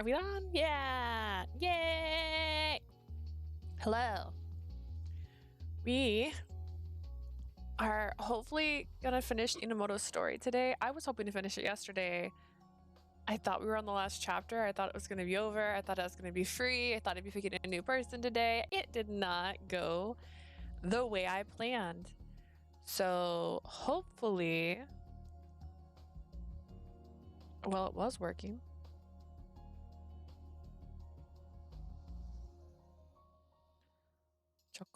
Are we on? Yeah! Yay! Hello. We are hopefully gonna finish Enomoto's story today. I was hoping to finish it yesterday. I thought we were on the last chapter. I thought it was gonna be over. I thought I was gonna be free. I thought I'd be picking a new person today. It did not go the way I planned. So hopefully, well, it was working.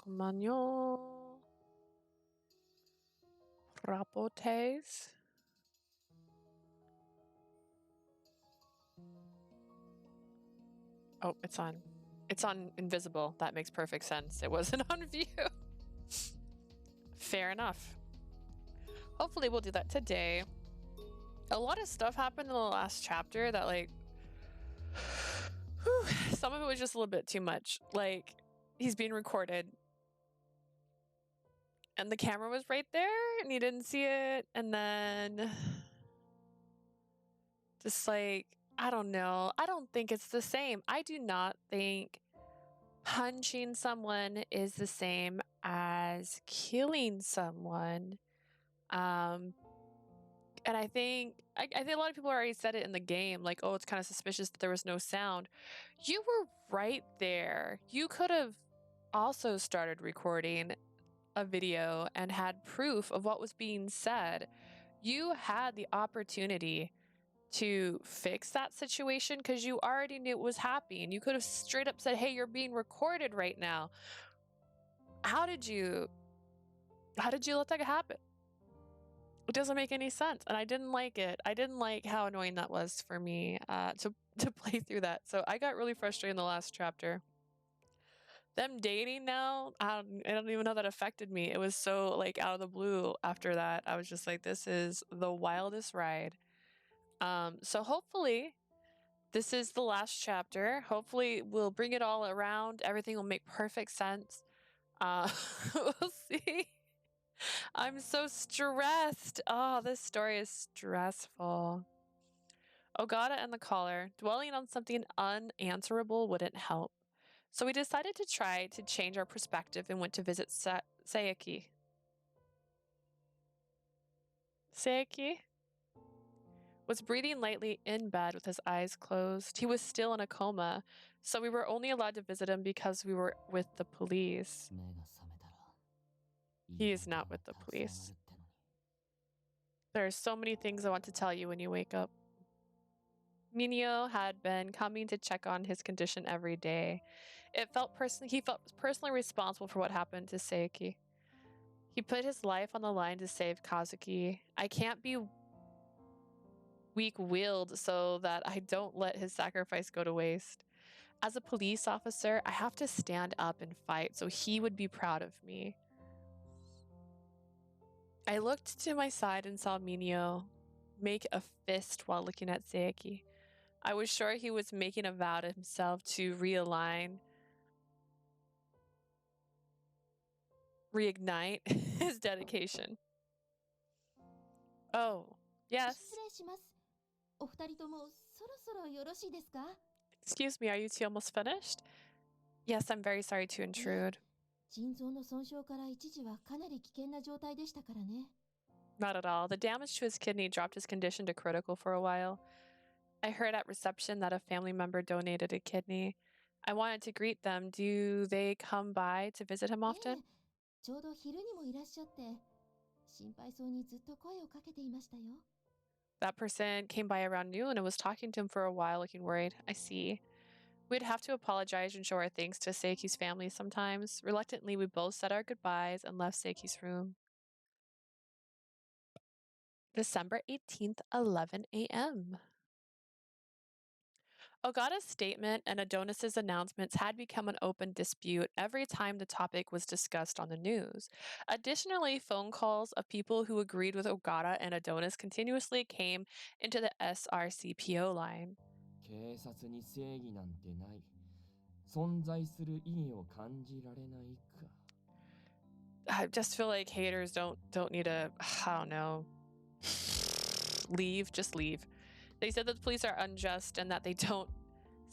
Chocomagnon. Rapotes. Oh, it's on. It's on invisible. That makes perfect sense. It wasn't on view. Fair enough. Hopefully we'll do that today. A lot of stuff happened in the last chapter that, like, whew, some of it was just a little bit too much. Like, he's being recorded and the camera was right there and he didn't see it. And then just like, I don't know. I don't think it's the same. I do not think punching someone is the same as killing someone. And I think a lot of people already said it in the game, like, oh, it's kind of suspicious that there was no sound. You were right there. You could have also started recording a video and had proof of what was being said. You had the opportunity to fix that situation because you already knew it was happening. You could have straight up said, hey, you're being recorded right now. How did you let that happen? It doesn't make any sense, and I didn't like it. I didn't like how annoying that was for me to play through that. So I got really frustrated in the last chapter. Them dating now, I don't even know that affected me. It was so, like, out of the blue after that. I was just like, this is the wildest ride. So hopefully this is the last chapter. Hopefully we'll bring it all around. Everything will make perfect sense. We'll see. I'm so stressed. Oh, this story is stressful. Ogata and the caller. Dwelling on something unanswerable wouldn't help. So we decided to try to change our perspective and went to visit Sayaki. Sayaki was breathing lightly in bed with his eyes closed. He was still in a coma, so we were only allowed to visit him because we were with the police. He is not with the police. There are so many things I want to tell you when you wake up. Mineo had been coming to check on his condition every day. He felt personally responsible for what happened to Sayaki. He put his life on the line to save Kazuki. I can't be weak-willed so that I don't let his sacrifice go to waste. As a police officer, I have to stand up and fight so he would be proud of me. I looked to my side and saw Mineo make a fist while looking at Sayaki. I was sure he was making a vow to himself to reignite his dedication. Oh, yes. Excuse me, are you two almost finished? Yes, I'm very sorry to intrude. Not at all. The damage to his kidney dropped his condition to critical for a while. I heard at reception that a family member donated a kidney. I wanted to greet them. Do they come by to visit him often? That person came by around noon and was talking to him for a while, looking worried. I see. We'd have to apologize and show our thanks to Seiki's family sometimes. Reluctantly, we both said our goodbyes and left Seiki's room. December 18th, 11 a.m. Ogata's statement and Adonis's announcements had become an open dispute every time the topic was discussed on the news. Additionally, phone calls of people who agreed with Ogata and Adonis continuously came into the SRCPO line. I just feel like haters don't need to, I don't know, leave, just leave. They said that the police are unjust and that they don't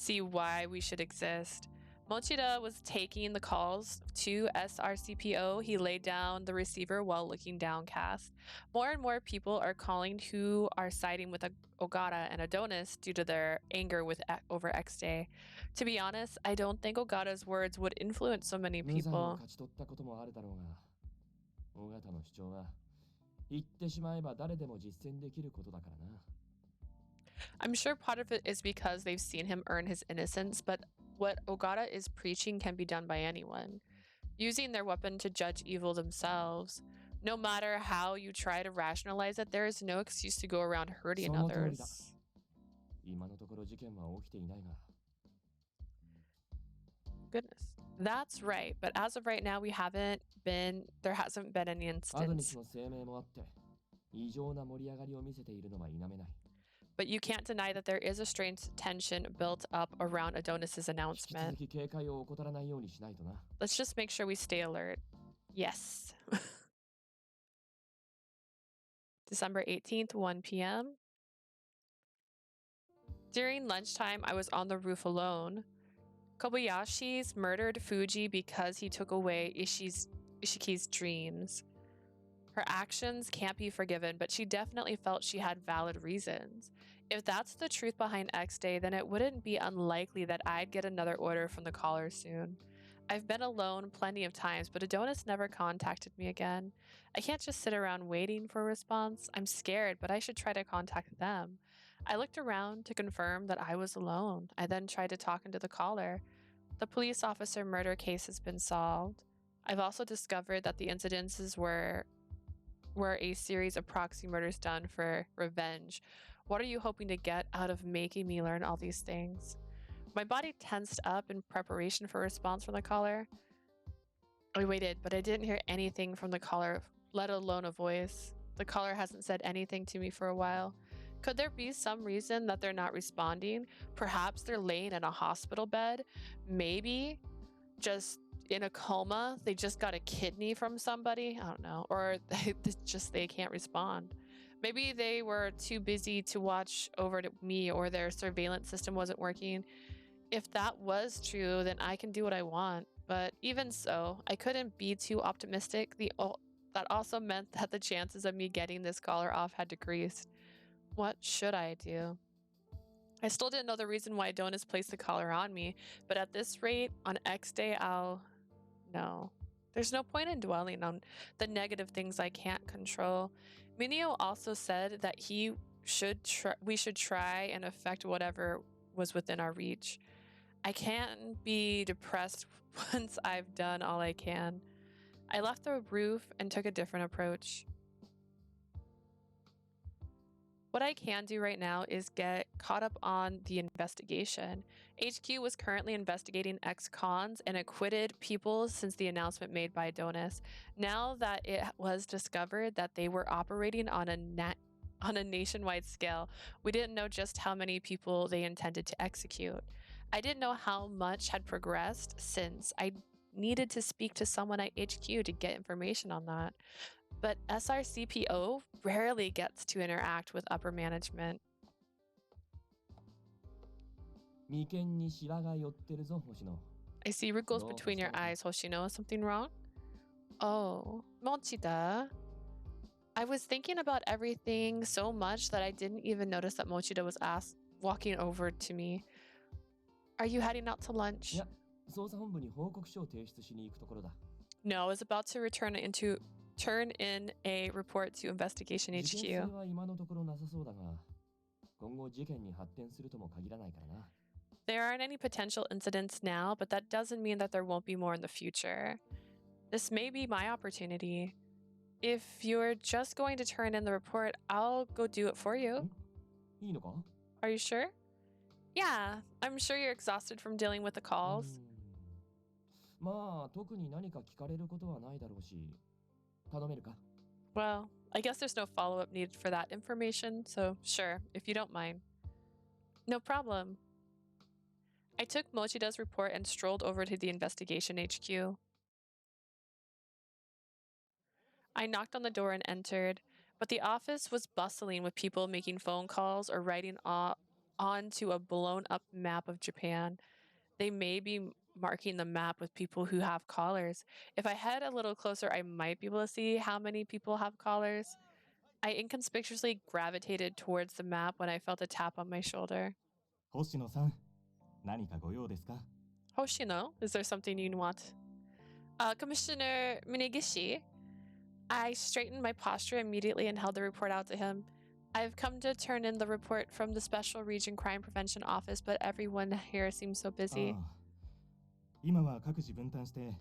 see why we should exist. Mochida was taking the calls to SRCPO. He laid down the receiver while looking downcast. More and more people are calling who are siding with Ogata and Adonis due to their anger over X Day. To be honest, I don't think Ogata's words would influence so many 無罪を people. 勝ち取ったこともあるだろうが、尾形の主張は言ってしまえば誰でも実践できることだからな。I'm sure part of it is because they've seen him earn his innocence, but what Ogata is preaching can be done by anyone, using their weapon to judge evil themselves. No matter how you try to rationalize it, there is no excuse to go around hurting その通りだ。 others. 今のところ事件は起きていないが。 Goodness. That's right, but as of right now, there hasn't been any アドニ instance. スの声明もあって、異常な盛り上がりを見せているのは否めない。 But you can't deny that there is a strange tension built up around Adonis's 引き announcement. 続き警戒を怠らないようにしないとな。 Let's just make sure we stay alert. Yes. December 18th, 1 p.m. During lunchtime, I was on the roof alone. Kobayashi's murdered Fuji because he took away Ishiki's dreams. Her actions can't be forgiven, but she definitely felt she had valid reasons. If that's the truth behind X Day, then it wouldn't be unlikely that I'd get another order from the caller soon. I've been alone plenty of times, but Adonis never contacted me again. I can't just sit around waiting for a response. I'm scared, but I should try to contact them. I looked around to confirm that I was alone. I then tried to talk into the caller. The police officer murder case has been solved. I've also discovered that the incidences were a series of proxy murders done for revenge. What are you hoping to get out of making me learn all these things? My body tensed up in preparation for a response from the caller. I waited, but I didn't hear anything from the caller, let alone a voice. The caller hasn't said anything to me for a while. Could there be some reason that they're not responding? Perhaps they're laying in a hospital bed. Maybe just in a coma. They just got a kidney from somebody. I don't know. Or they can't respond. Maybe they were too busy to watch over to me, or their surveillance system wasn't working. If that was true, then I can do what I want. But even so, I couldn't be too optimistic. That also meant that the chances of me getting this caller off had decreased. What should I do? I still didn't know the reason why Adonis placed the collar on me, but at this rate, on X Day, no. There's no point in dwelling on the negative things I can't control. Mineo also said that we should try and affect whatever was within our reach. I can't be depressed once I've done all I can. I left the roof and took a different approach. What I can do right now is get caught up on the investigation. HQ was currently investigating ex-cons and acquitted people since the announcement made by Adonis. Now that it was discovered that they were operating on a nationwide scale, we didn't know just how many people they intended to execute. I didn't know how much had progressed since I needed to speak to someone at HQ to get information on that. But SRCPO rarely gets to interact with upper management. 眉間にシワが寄ってるぞ、星野。 I see wrinkles No, between your it's not. eyes, Hoshino. Is something wrong? Oh, Mochida. I was thinking about everything so much that I didn't even notice that Mochida was walking over to me. Are you heading out to lunch? いや、捜査本部に報告書を提出しに行くところだ。 No, I was about to turn in a report to Investigation 事件性 HQ. は今のところなさそうだが、今後事件に発展するとも限らないからな。 There aren't any potential incidents now, but that doesn't mean that there won't be more in the future. This may be my opportunity. If you're just going to turn in the report, I'll go do it for you. いいのか？ Are you sure? Yeah, I'm sure you're exhausted from dealing with the calls. まあ、特に何か聞かれることはないだろうし、頼めるか？ Well, I guess there's no follow-up needed for that information, so sure, if you don't mind. No problem. I took Mochida's report and strolled over to the Investigation HQ. I knocked on the door and entered, but the office was bustling with people making phone calls or writing onto a blown up map of Japan. They may be marking the map with people who have collars. If I head a little closer, I might be able to see how many people have collars. I inconspicuously gravitated towards the map when I felt a tap on my shoulder. 星野さん、何かご用ですか？ Hoshino, is there something you want? Commissioner Minegishi. I straightened my posture immediately and held the report out to him. I've come to turn in the report from the Special Region Crime Prevention Office, but everyone here seems so busy. ああ、今は各自分担して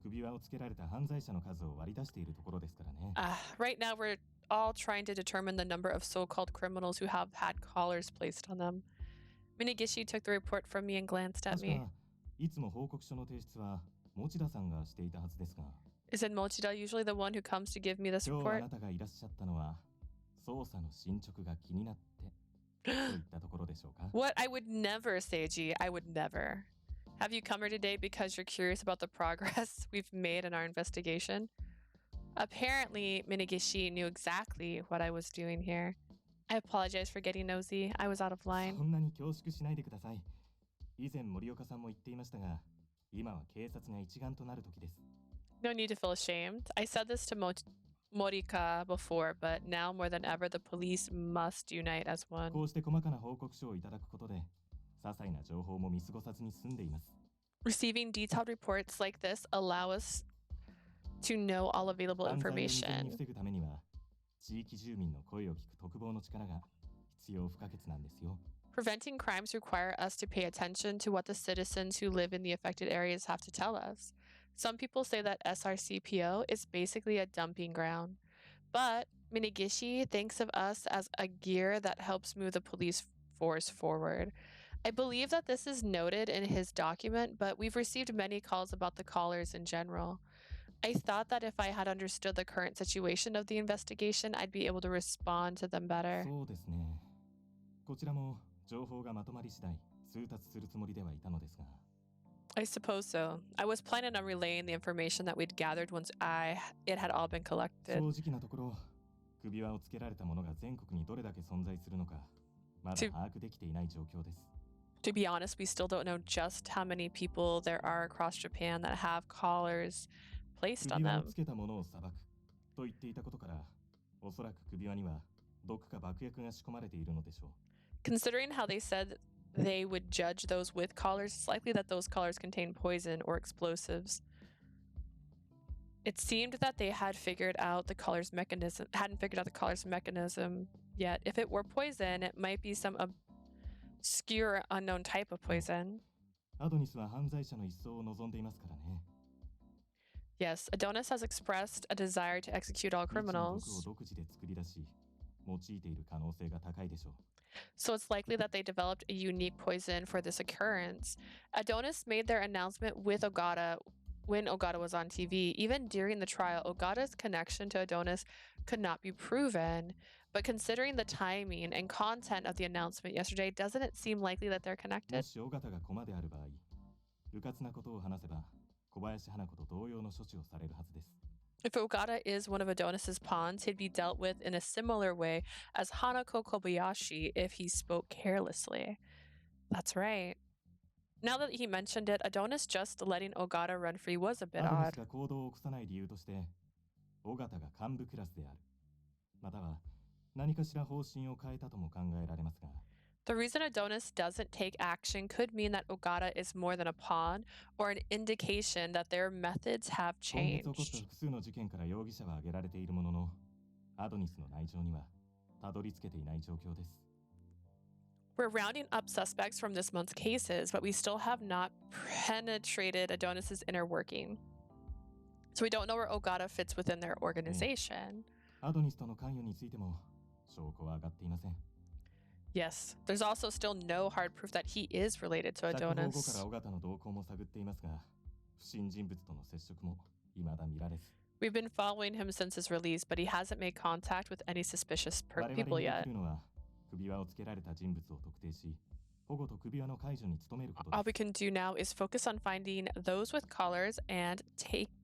首輪をつけられた犯罪者の数を割り出しているところですからね。Right now, we're all trying to determine the number of so-called criminals who have had collars placed on them. Minegishi took the report from me and glanced at 確 me. かいつも報告書の提出は持田さんがしていたはずですが、 Isn't Mochida usually the one who comes to give me this 今日あ report? なたがいらっしゃったのは捜査の進捗が気になってといったところでしょうか？ What? I would never, Seiji. I would never. Have you come here today because you're curious about the progress we've made in our investigation? Apparently, Minegishi knew exactly what I was doing here. I apologize for getting nosy. I was out of そ line. んなに恐縮しないでください。以前森岡さんも言っていましたが、今は警察が一丸となる時です。 No need to feel ashamed. I said this to Morika before, but now more than ever, the police must unite as こ one. うして細かな報告書をいただくことで、些細な情報も見過ごさずに済んでいます。 Receiving detailed reports like this allow us to know all available 犯罪を未然に information. 防ぐためには、地域住民の声を聞く特防の力が必要不可欠なんですよ。 Preventing crimes require us to pay attention to what the citizens who live in the affected areas have to tell us. Some people say that SRCPO is basically a dumping ground, but Minegishi thinks of us as a gear that helps move the police force forward. I believe that this is noted in his document, but we've received many calls about the callers in general. I thought that if I had understood the current situation of the investigation, I'd be able to respond to them better. そうですね。こちらも情報がまとまり次第通達するつもりではいたのですが、 I suppose so. I was planning on relaying the information that we'd gathered once it had all been collected. 正直なところ、首輪をつけられたものが全国にどれだけ存在するのか、まだ把握できていない状況です。 To be honest, we still don't know just how many people there are across Japan that have collars placed on 首輪を them. つけたものを裁くと言っていたことから、おそらく首輪には毒か爆薬が仕込まれているのでしょう。 Considering how they said they would judge those with collars, it's likely that those collars contain poison or explosives. It seemed that they hadn't figured out the collar's mechanism yet. If it were poison, it might be some obscure unknown type of poison. アドニスは犯罪者の一掃を望んでいますからね。 Yes, Adonis has expressed a desire to execute all 未知の毒を criminals, 独自で作り出し、用いている可能性が高いでしょう。 so it's likely that they developed a unique poison for this occurrence. Adonis made their announcement with Ogata when Ogata was on TV. Even during the trial, Ogata's connection to Adonis could not be proven. But considering the timing and content of the announcement yesterday, doesn't it seem likely that they're も connected? し尾形が駒である場合、迂闊なことを話せば、小林花子と同様の処置をされるはずです。 If Ogata is one of Adonis's pawns, he'd be dealt with in a similar way as Hanako Kobayashi if he spoke carelessly. That's right. Now that he mentioned it, Adonis just letting Ogata run free was a bit アドニ odd. スが行動を起こさない理由として、尾形が幹部クラスである。または何かしら方針を変えたとも考えられますが、 The reason Adonis doesn't take action could mean that Ogata is more than a pawn or an indication that their methods have 今月起こった changed. 複数の事件から容疑者は挙げられているものの、アドニスの内情にはたどり着けていない状況です。 We're rounding up suspects from this month's cases, but we still have not penetrated Adonis's inner working. So we don't know where Ogata fits within their organization. アドニスとの関与についても証拠は上がっていません。 Yes, there's also still no hard proof that he is related to 釈放後から Adonis. 尾形の動向も探っていますが、不審人物との接触も未だ見られず、 We've been following him since his release, but he hasn't made contact with any suspicious 我々 people にで yet. きるのは首輪をつけられた人物を特定し、保護と首輪の解除に努めること All で we す。 can do now is focus on finding those with collars and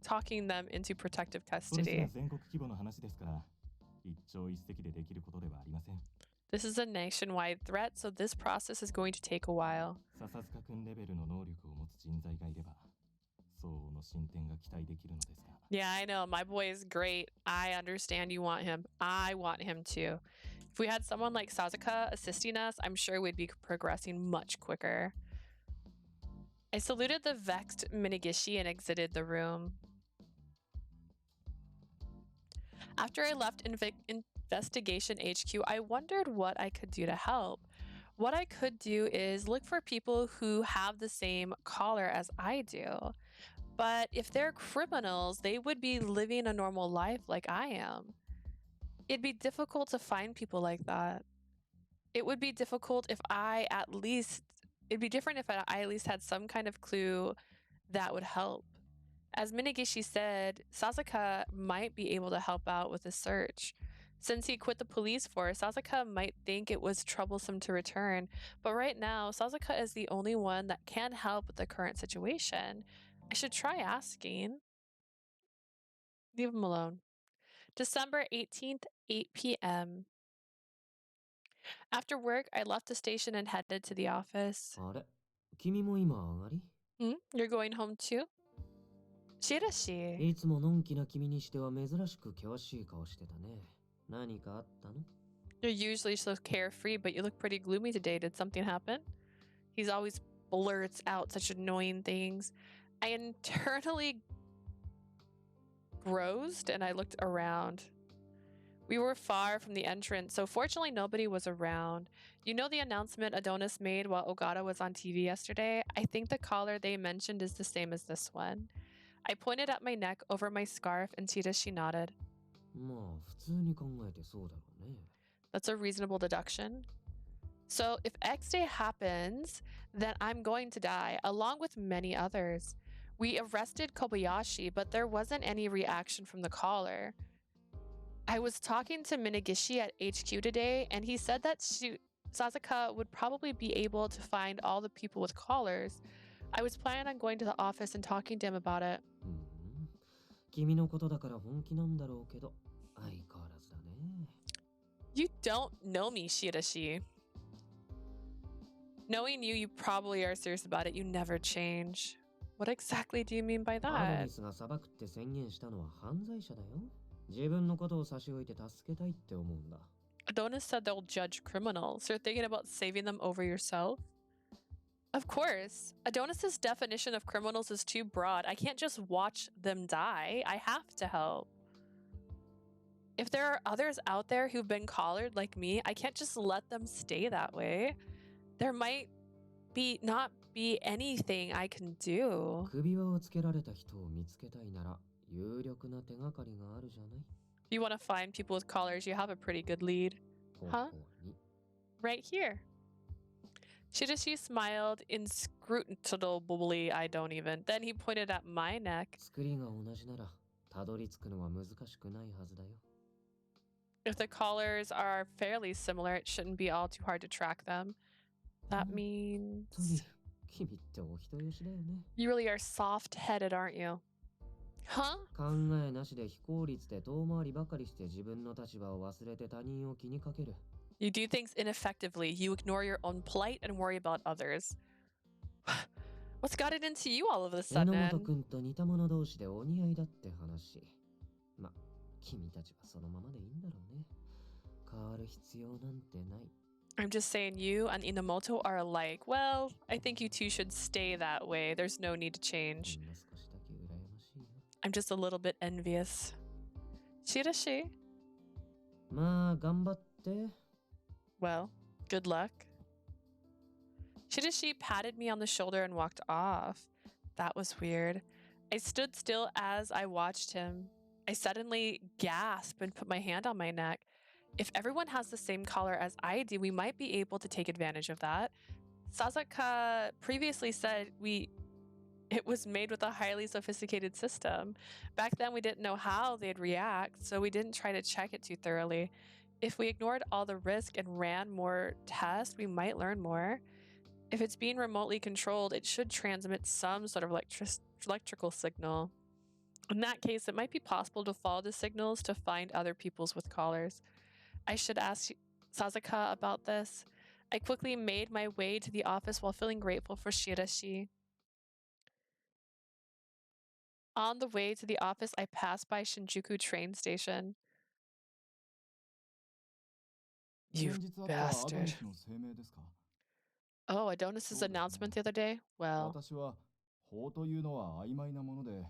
talking them into protective それすら custody. 全国規模の話ですから、一朝一夕でできることではありません。This is a nationwide threat, so this process is going to take a while. 笹塚君レベルの能力を持つ人材がいれば、相応の進展が期待できるのですが。Yeah, I know. My boy is great. I understand you want him. I want him too. If we had someone like Sasuke assisting us, I'm sure we'd be progressing much quicker. I saluted the vexed Minagishi and exited the room. After I left Investigation HQ, I wondered what I could do to help. What I could do is look for people who have the same collar as I do. But if they're criminals, they would be living a normal life like I am. It'd be difficult to find people like that. It would be difficult if I at least, it'd be different if I at least had some kind of clue that would help. As Minagishi said, Sasuke might be able to help out with the search. Since he quit the police force, Sasuke might think it was troublesome to return, but right now, Sasuke is the only one that can help with the current situation. I should try asking. Leave him alone. December 18th, 8 p.m. After work, I left the station and headed to the office. あれ君も今上がり You're going home too? Shirashi. いつものんきな君にしては珍しく険しい顔してたね。何かあったの You're usually so carefree, but you look pretty gloomy today. Did something happen? He's always blurts out such annoying things. I internally groused and I looked around. We were far from the entrance, so fortunately nobody was around. You know the announcement Adonis made while Ogata was on TV yesterday? I think the collar they mentioned is the same as this one. I pointed at my neck over my scarf and Shirashi nodded. まあ普通に考えてそうだろうね。 That's a reasonable deduction. So if X Day happens, then I'm going to die, along with many others. We arrested Kobayashi, but there wasn't any reaction from the caller. I was talking to Minagishi at HQ today, and he said that Sasuke would probably be able to find all the people with collars. I was planning on going to the office and talking to him about it. 君のことだから本気なんだろうけど、相変わらずだね。 You don't know me, Shirashi. Knowing you, you probably are serious about it. You never change. What exactly do you mean by アド that? ニスが裁くって宣言したのは犯罪者だよ。自分のことを差し置いて助けたいって思うんだ。 Adonis said they'll judge criminals. You're thinking about saving them over yourself? Of course. Adonis's definition of criminals is too broad. I can't just watch them die. I have to help. If there are others out there who've been collared like me, I can't just let them stay that way. There might not be anything I can do. 首輪をつけられた人を見つけたいなら有力な手がかりがあるじゃない。 If you want to find people with collars, you have a pretty good lead. こ Huh? こに Right here. Shirashi smiled inscrutably. I don't even. Then he pointed at my neck. 作りが同じならたどり着くのは難しくないはずだよ。 If the collars are fairly similar, it shouldn't be all too hard to track them. That 本当に means 君ってお人よしだよね。 you really are soft-headed, aren't you? Huh? 考えなしで非効率で遠回りばかりして自分の立場を忘れて他人を気にかける。 You do things ineffectively. You ignore your own plight and worry about others. What's got it into you all of a 榎本 sudden? 君と似た者同士でお似合いだって話。ま、君たちはそのままでいいんだろうね。変わる必要なんてない。 I'm just saying you and Enomoto are alike. Well, I think you two should stay that way. There's no need to ほ change. んの少しだけ羨ましいよ。 I'm just a little bit envious. Shirashi? まあ頑張って。 Well, good luck. Shirashi patted me on the shoulder and walked off. That was weird. I stood still as I watched him. I suddenly gasped and put my hand on my neck. If everyone has the same collar as I do, we might be able to take advantage of that. Sasuke previously said it was made with a highly sophisticated system. Back then, we didn't know how they'd react, so we didn't try to check it too thoroughly. If we ignored all the risk and ran more tests, we might learn more. If it's being remotely controlled, it should transmit some sort of electrical signal. In that case, it might be possible to follow the signals to find other peoples with collars. I should ask Sasuke about this. I quickly made my way to the office while feeling grateful for Shirashi. On the way to the office, I passed by Shinjuku train station. You 先日あったアド bastard. ニスの声明ですか？ Oh, Adonis's そうですね。 announcement the other day? Well, 私は法というのは曖昧なもので、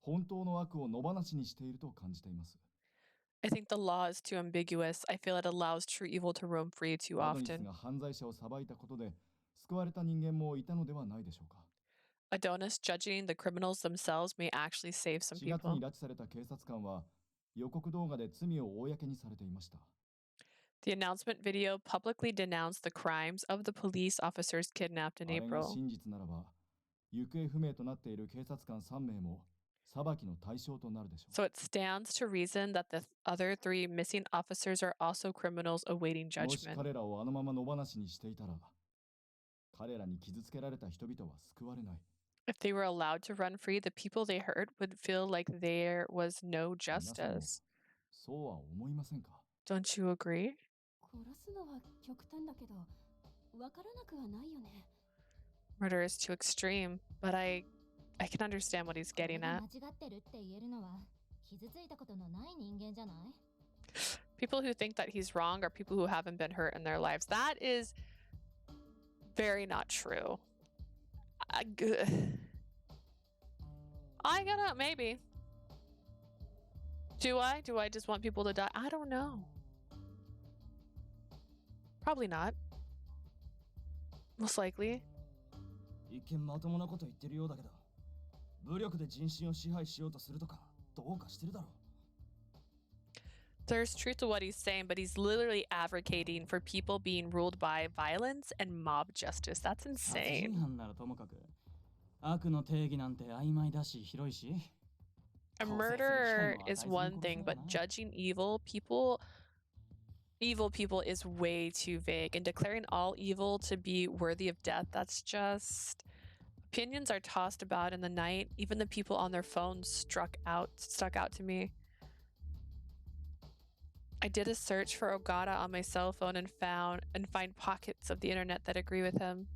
本当の悪を野放しにしていると感じています。 I think the law is too ambiguous. I feel it allows true evil to roam free too アドニス often. が犯罪者を裁いたことで救われた人間もいたのではないでしょうか。 Adonis judging the criminals themselves may actually save some 4月に people. 拉致された警察官は予告動画で罪を公にされていました。 The announcement video publicly denounced the crimes of the police officers kidnapped in あれが April. 真実ならば、行方不明となっている警察官3名も裁きの対象となるでしょう。 So it stands to reason that the other 3 missing officers are also criminals awaiting もし judgment. 彼らをあのまま野放しにしていたら、彼らに傷つけられた人々は救われない。 If they were allowed to run free, the people they hurt would feel like there was no 皆さんも justice. そうは思いませんか？ Don't you agree? 殺すのは極端だけど、わからなくはないよね。 Murder is too extreme, but I can understand what he's これ getting が at. 間違ってるって言えるのは、傷ついたことのない人間じゃない？ People who think that he's wrong are people who haven't been hurt in their lives. That is very not true. I gotta, maybe. Do I? Do I just want people to die? I don't know. Probably not. Most likely. 一見まともなこと言ってるようだけど、武力で人心を支配しようとするとかどうかしてるだろう。 There's truth to what he's saying, but he's literally advocating for people being ruled by violence and mob justice. That's 殺 insane. 人犯ならともかく、悪の定義なんて曖昧だし広いし。 A murder is one thing, but judging evil people is way too vague, and declaring all evil to be worthy of death, that's just opinions are tossed about in the night. Even the people on their phones stuck out to me. I did a search for Ogata on my cell phone and find pockets of the internet that agree with him.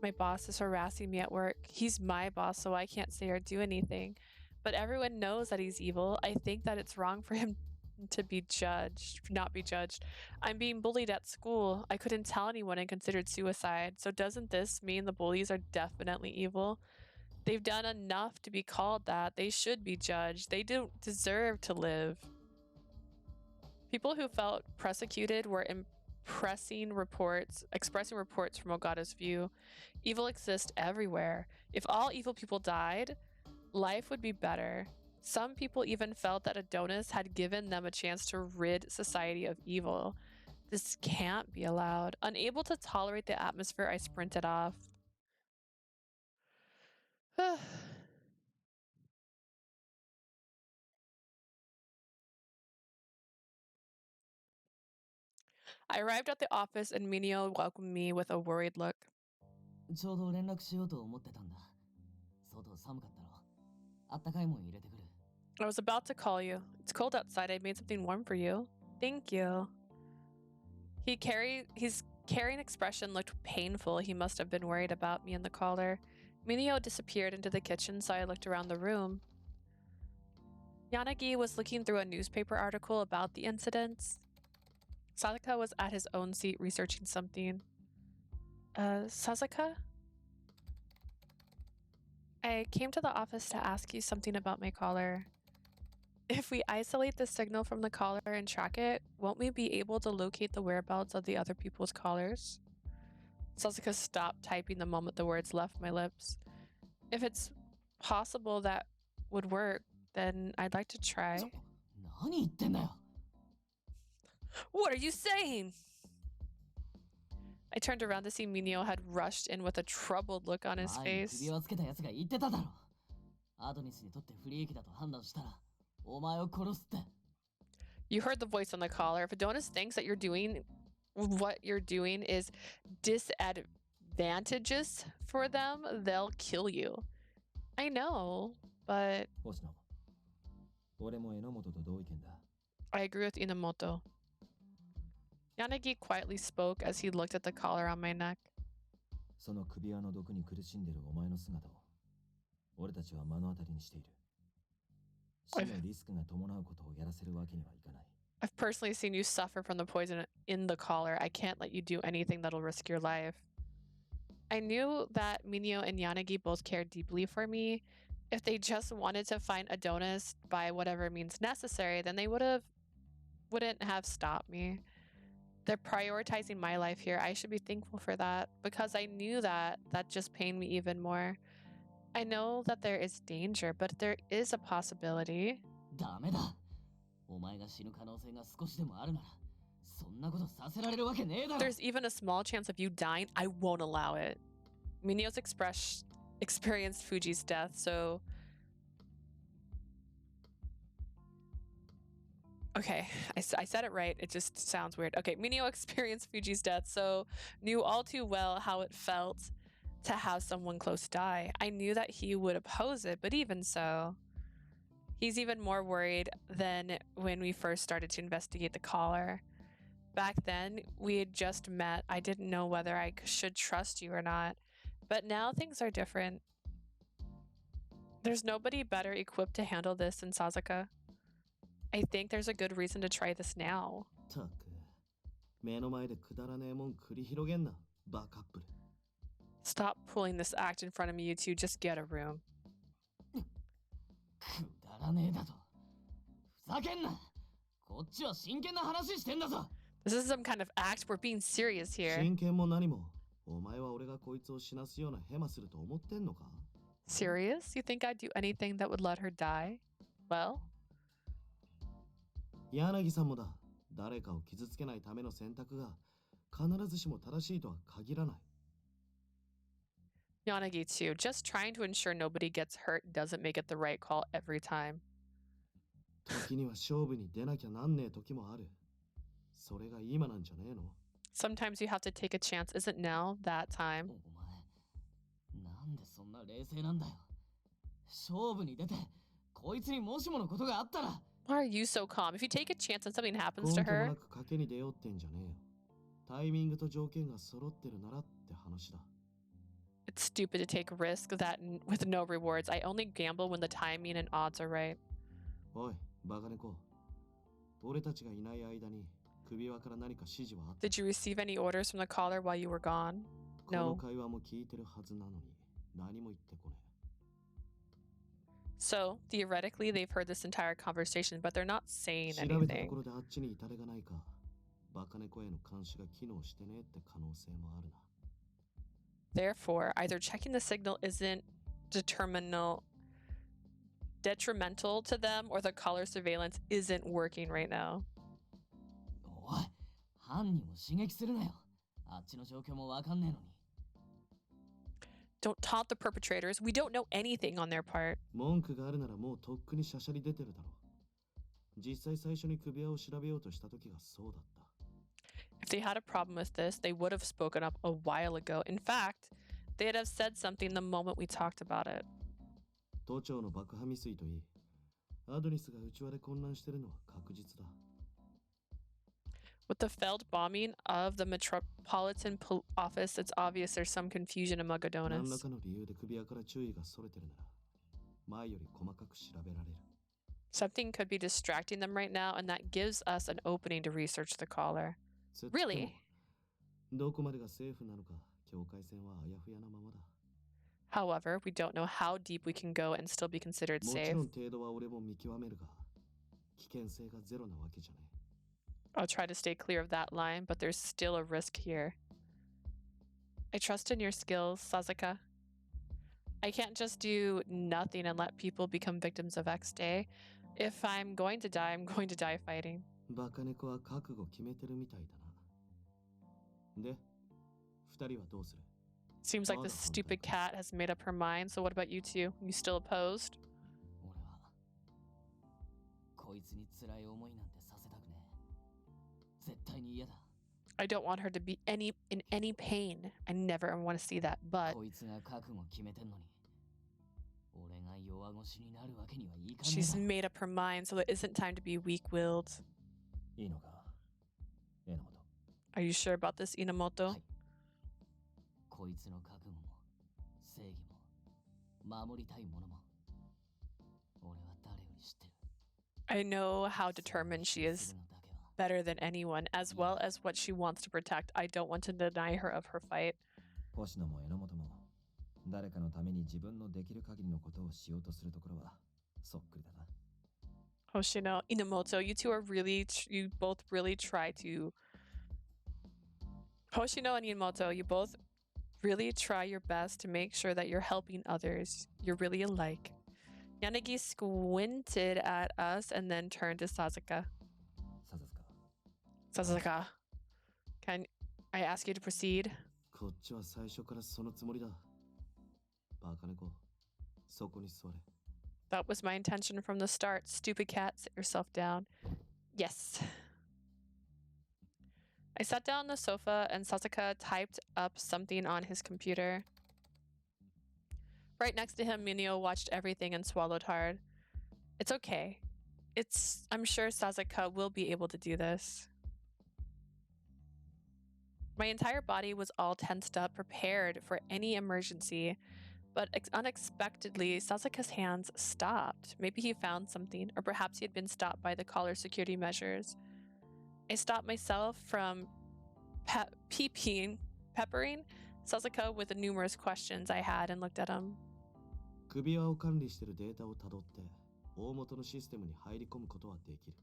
My boss is harassing me at work. He's my boss, so I can't say or do anything. But everyone knows that he's evil. I think that it's wrong for him to not be judged. I'm being bullied at school. I couldn't tell anyone and considered suicide. So doesn't this mean the bullies are definitely evil? They've done enough to be called that. They should be judged. They don't deserve to live. People who felt persecuted were expressing reports from Ogata's view. Evil exists everywhere. If all evil people died, life would be better. Some people even felt that Adonis had given them a chance to rid society of evil. This can't be allowed. Unable to tolerate the atmosphere, I sprinted off. I arrived at the office and Mineo welcomed me with a worried look. ちょうど連絡しようと思ってたんだ。外寒かったろ。あったかいもん入れてくる。I was about to call you. It's cold outside. I made something warm for you. Thank you. His carrying expression looked painful. He must have been worried about me and the caller. Mineo disappeared into the kitchen, so I looked around the room. Yanagi was looking through a newspaper article about the incidents. Sasuke was at his own seat researching something. Sasuke? I came to the office to ask you something about my caller. If we isolate the signal from the caller and track it, won't we be able to locate the whereabouts of the other people's callers? Sasuke stopped typing the moment the words left my lips. If it's possible that would work, then I'd like to try. 何言ってんだよ。 What are you saying? I turned around to see Mineo had rushed in with a troubled look on his 前に face. 首輪つけた奴が言ってただろ。アドニスにとって不利益だと判断したら、お前を殺すって。You heard the voice on the collar. If Adonis thinks that what you're doing is disadvantageous for them, they'll kill you. I know, but 星野、俺も榎本と同意見だ。 I agree with Enomoto. Yanagi quietly spoke as he looked at the collar on my neck. その首輪の毒に苦しんでるお前の姿を俺たちは目の当たりにしている。死のリスクが伴うことをやらせるわけにはいかない。I've personally seen you suffer from the poison in the collar. I can't let you do anything that'll risk your life. I knew that Mineo and Yanagi both cared deeply for me. If they just wanted to find Adonis by whatever means necessary, then they wouldn't have stopped me. They're prioritizing my life here. I should be thankful for that because I knew that just pained me even more. I know that there is danger, but there is a possibility. ダメだ。お前が死ぬ可能性が少しでもあるなら、そんなことさせられるわけねえだろ。 There's even a small chance of you dying. I won't allow it. Mineo's experienced Fuji's death, so... Okay, I said it right. It just sounds weird. Okay, Mineo experienced Fuji's death, so knew all too well how it felt to have someone close die. I knew that he would oppose it, but even so, he's even more worried than when we first started to investigate the collar. Back then, we had just met. I didn't know whether I should trust you or not, but now things are different. There's nobody better equipped to handle this than Sasuke. I think there's a good reason to try this now. たく、目の前でくだらねえもん繰り広げんな、バカップル。Stop pulling this act in front of me, you two. Just get a room. くだらねえだと。ふざけんな。こっちは真剣な話してんだぞ。 This is some kind of act. We're being serious here. 真剣も何も、お前は俺がこいつを死なすようなヘマすると思ってんのか？ Serious? You think I'd do anything that would let her die? Well? 柳さんもだ。誰かを傷つけないための選択が必ずしも正しいとは限らない。Yanagi too. Just trying to ensure nobody gets hurt doesn't make it the right call every time. 時には勝負に出なきゃなんねえ時もある。それが今なんじゃねえの？ Sometimes you have to take a chance. Isn't now that time? お前、なんでそんな冷静なんだよ。勝負に出て、こいつにもしものことがあったら。 Why are you so calm? If you take a chance and something happens 根 to 拠もな her, く賭けに出ようってんじゃねえよ。タイミングと条件が揃ってるならって話だ。 it's stupid to take a risk with no rewards. I only gamble when the timing and odds are right. おい、バカ猫。俺たちがいない間に首輪から何か指示はあった。 Did you receive any orders from the collar while you were gone? この No. 会話も聞いてるはずなのに何も言ってこね So, theoretically, they've heard this entire conversation, but they're not え。 saying 調べたと anything. ころであっちに至れがないか。バカ猫への監視が機能してねえって可能性もあるな。 Therefore, either checking the signal isn't detrimental to them, or the collar surveillance isn't working right now. おい、犯人を刺激するなよ。あっちの状況もわかんねえのに。 Don't taunt the perpetrators. We don't know anything on their part. 文句があるならもうとっくにしゃしゃり出てるだろう。実際最初に首輪を調べようとした時がそうだった。 If they had a problem with this, they would have spoken up a while ago. In fact, they'd have said something the moment we talked about it. 都庁の爆破未遂といい、アドニスが内輪で混乱してるのは確実だ。 With the failed bombing of the Metropolitan Office, it's obvious there's some confusion among 何ら Adonis. かの理由で首輪から注意がそれてるなら、前より細かく調べられる。 Something could be distracting them right now, and that gives us an opening to research the collar. つっても Really? どこまでがセーフなのか、境界線はあやふやなままだ。 However, we don't know how deep we can go and still be considered もち safe. ろん程度は俺も見極めるが、危険性がゼロなわけじゃねえ。 I'll try to stay clear of that line, but there's still a risk here. I trust in your skills, Sasuke. I can't just do nothing and let people become victims of X Day. If I'm going to die, I'm going to die fighting. バカ猫は覚悟決めてるみたいだな。で、二人はどうする？ Seems like the stupid cat has made up her mind, so what about you two? You still opposed? 俺は、こいつに辛い思いなんてさせたくねえ。絶対に嫌だ。 I don't want her to be in any pain. I never want to see that, but こいつが覚悟決めてんのに、俺が弱腰になるわけにはいかねえ she's だろ。 made up her mind, so it isn't time to be weak-willed. いいのか？榎本。Are you sure about this, Enomoto? はい。こいつの覚悟も正義も守りたいものも俺は誰より知ってる。 I know how determined she is するのだけは better than anyone, as well as what she wants to protect. I don't want to deny her of her fight. 星野も榎本も誰かのために自分のできる限りのことをしようとするところはそっくりだな。 Hoshino, Enomoto, you two are really, you both really try to. Hoshino and Enomoto, you both really try your best to make sure that you're helping others. You're really alike. Yanagi squinted at us and then turned to Sasuke. 笹塚、 Sasuke, can I ask you to proceed? こっちは最初からそのつもりだ。バカ猫、そこに座れ。That was my intention from the start. Stupid cat, sit yourself down. Yes. I sat down on the sofa and Sasuke typed up something on his computer. Right next to him, Mineo watched everything and swallowed hard. It's okay. I'm sure Sasuke will be able to do this. My entire body was all tensed up, prepared for any emergency. But unexpectedly, Sasuke's hands stopped. Maybe he found something, or perhaps he had been stopped by the collar security measures. I stopped myself from peppering Sasuke with the numerous questions I had and looked at him. 首輪を管理しているデータをたどって大元のシステムに入り込むことはできる。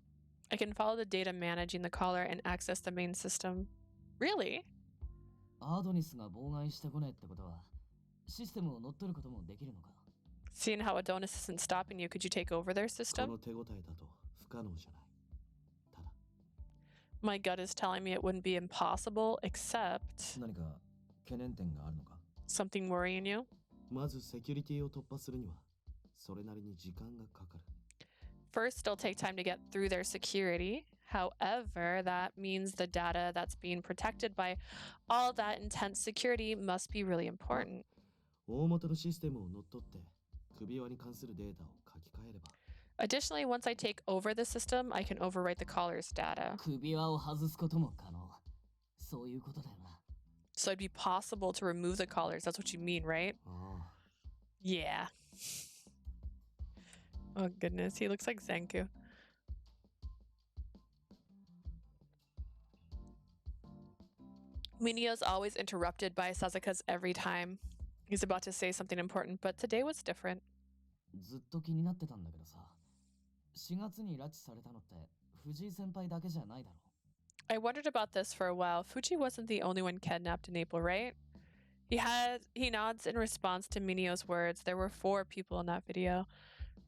I can follow the data managing the collar and access the main system. Really? アドニスが妨害してこないってことはシステムを乗っ取ることもできるのか。 Seeing how Adonis isn't stopping you, could you take over their こ system? の手応えだと不可能じゃない。ただ、 My gut is telling me it wouldn't be impossible, except 何か懸念点があるのか。 something worrying you. まずセキュリティを突破するにはそれなりに時間がかかる。 First, it'll take time to get through their security. However, that means the data that's being protected by all that intense security must be really important. 大元のシステムを乗っ取って首輪に関するデータを書き換えれば Additionally, once I take over the system, I can overwrite the caller's data. 首輪を外すことも可能。そういうことだよな。 So it'd be possible to remove the collars. That's what you mean, right? ああ、 Yeah. Oh, goodness. He looks like Zenku. Mineo's always interrupted by Sasuke's every time. He's about to say something important, but today was different. ずっと気になってたんだけどさ。4月に拉致されたのって藤井先輩だけじゃないだろ。 I wondered about this for a while. Fuji wasn't the only one kidnapped in April, right? He nods in response to Mineo's words. There were 4 people in that video.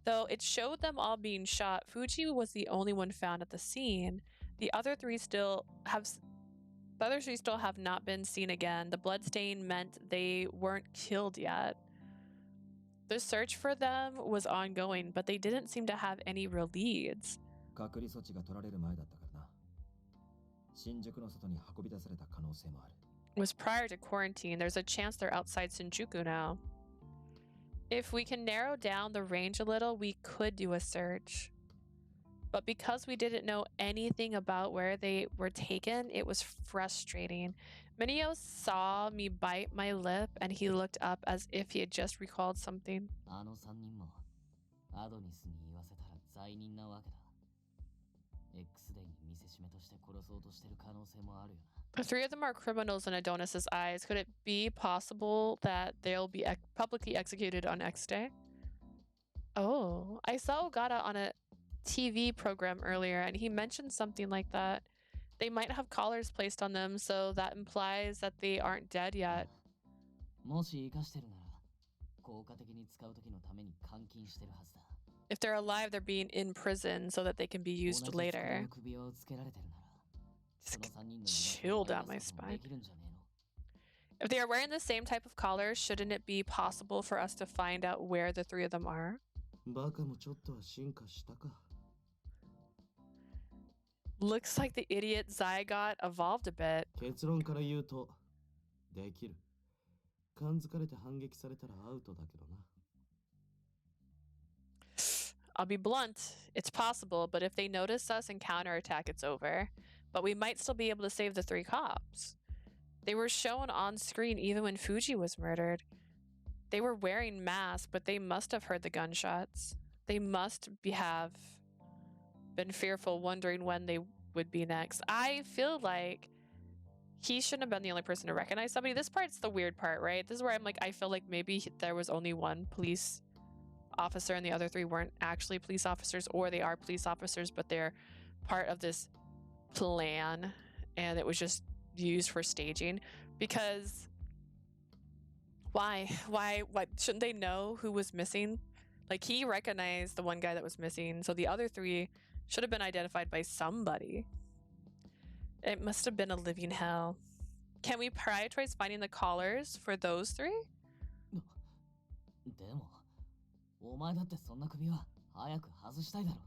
Though it showed them all being shot, Fuji was the only one found at the scene. The other 3 still have not been seen again. The bloodstain meant they weren't killed yet. The search for them was ongoing, but they didn't seem to have any real leads. 隔離措置が取られる前だったからな。新宿の外に運び出された可能性もある。It was prior to quarantine. There's a chance they're outside Shinjuku now. If we can narrow down the range a little, we could do a search. But because we didn't know anything about where they were taken, it was frustrating. Mineo saw me bite my lip and he looked up as if he had just recalled something. あの3人もアドニスに言わせたら罪人なわけだ。X デーに見せしめとして殺そうとしてる可能性もあるよな。 The 3 of them are criminals in Adonis's eyes. Could it be possible that they'll be publicly executed on X Day? Oh, I saw Ogata on a TV program earlier and he mentioned something like that. They might have collars placed on them, so that implies that they aren't dead yet. もし生かしてるなら効果的に使う時のために監禁してるはずだ。 If they're alive, they're being in prison so that they can be used 同じ later. 服の首輪をつけられてるならその3人の Chill down my で spine. きるんじゃねえの。 If they are wearing the same type of collar, shouldn't it be possible for us to find out where the 3 of them are? バカもちょっとは進化したか。 Looks like the idiot Zygot evolved a bit. 結論から言うとできる。感づかれて反撃されたらアウトだけどな。 I'll be blunt. It's possible, but if they notice us and counterattack, it's over. but we might still be able to save the 3 cops. They were shown on screen even when Fuji was murdered. They were wearing masks, but they must have heard the gunshots. They must have been fearful, wondering when they would be next. I feel like he shouldn't have been the only person to recognize somebody. This part's the weird part, right? This is where I'm like, I feel like maybe there was only one police officer and the other 3 weren't actually police officers, or they are police officers, but they're part of this plan and it was just used for staging. Because why shouldn't they know who was missing? Like, he recognized the one guy that was missing, so the other 3 should have been identified by somebody. It must have been a living hell. Can we prioritize finding the collars for those 3? でも、お前だってそんな首は早く外したいだろ。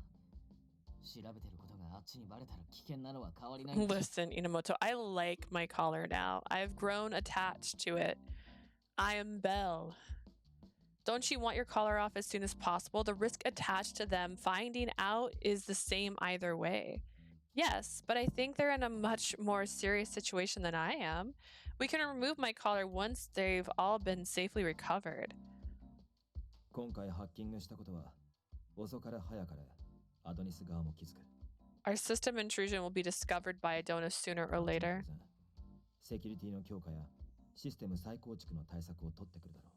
調べてることがあっちにバレたら危険なのは変わりない。Listen, Enomoto, I like my collar now. I've grown attached to it. I am Belle. Don't you want your collar off as soon as possible? The risk attached to them finding out is the same either way. Yes, but I think they're in a much more serious situation than I am. We can remove my collar once they've all been safely recovered. 今回ハッキングしたことは遅かれ早かれアドニス側も気づく。 Our system intrusion will be discovered by Adonis sooner or later. セキュリティの強化やシステム再構築の対策を取ってくるだろう。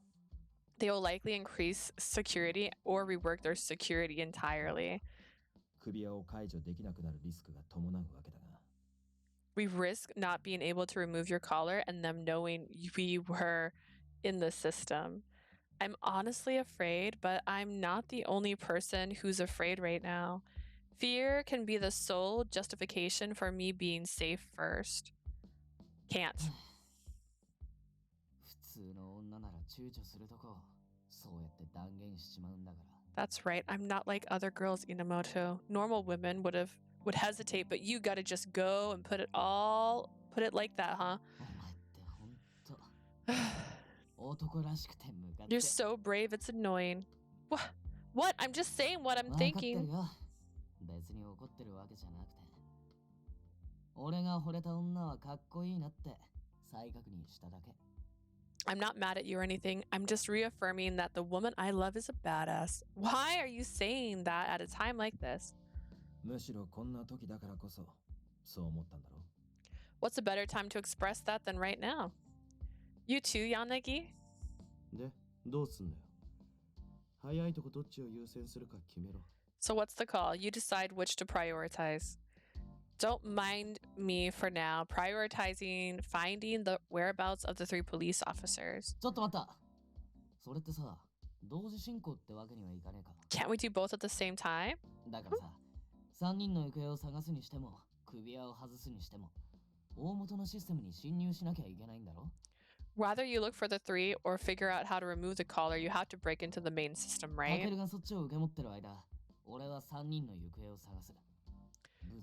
They will likely increase security or rework their security entirely. 首輪を解除できなくなるリスクが伴うわけだが。 We risk not being able to remove your collar and them knowing we were in the system. I'm honestly afraid, but I'm not the only person who's afraid right now. Fear can be the sole justification for me being safe first. Can't. 普通の女なら躊躇するとこ、そうやって断言しちまうんだから。 That's right. I'm not like other girls, Enomoto. Normal women would hesitate, but you gotta just go and put it like that, huh? お前ってほんと男らしくて向かって。 You're so brave, it's annoying. What? I'm just saying what I'm 分かってる thinking. よ。別に怒ってるわけじゃなくて。俺が惚れた女はかっこいいなって再確認しただけ。 I'm not mad at you or anything. I'm just reaffirming that the woman I love is a badass. Why are you saying that at a time like this? むしろこんな時だからこそそう思ったんだろう。 What's a better time to express that than right now? You too, Yanagi? で、どうすんだよ。早いとこどっちを優先するか決めろ。 So what's the call? You decide which to prioritize. Don't mind me for now. Prioritizing finding the whereabouts of the 3 police officers. ちょっと待った。それってさ、同時進行ってわけにはいかねえか。 Can't we do both at the same time? だからさ、3人の行方を探すにしても、首輪を外すにしても、大元のシステムに侵入しなきゃいけないんだろ。 Whether you look for the 3 or figure out how to remove the collar, you have to break into the main system, タ right? ケルがそっちを受け持ってる間、俺は3人の行方を探す。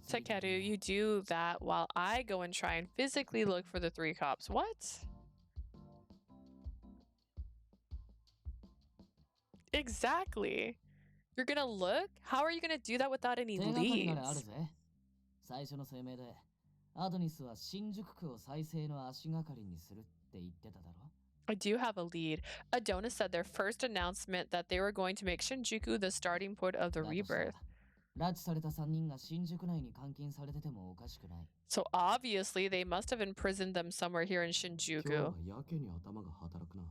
Takeru, you do that while I go and try and physically look for the 3 cops. What? Exactly. You're gonna look? How are you gonna do that without any 手がかりならある leads? ぜ。最初の声明で、アドニスは新宿区を再生の足がかりにするって言ってただろ。 I do have a lead. Adonis said their first announcement that they were going to make Shinjuku the starting point of the だとした rebirth. ら拉致された3人が新宿内に監禁されててもおかしくない。 So obviously they must have imprisoned them somewhere here in 今日 Shinjuku. はやけに頭が働くな。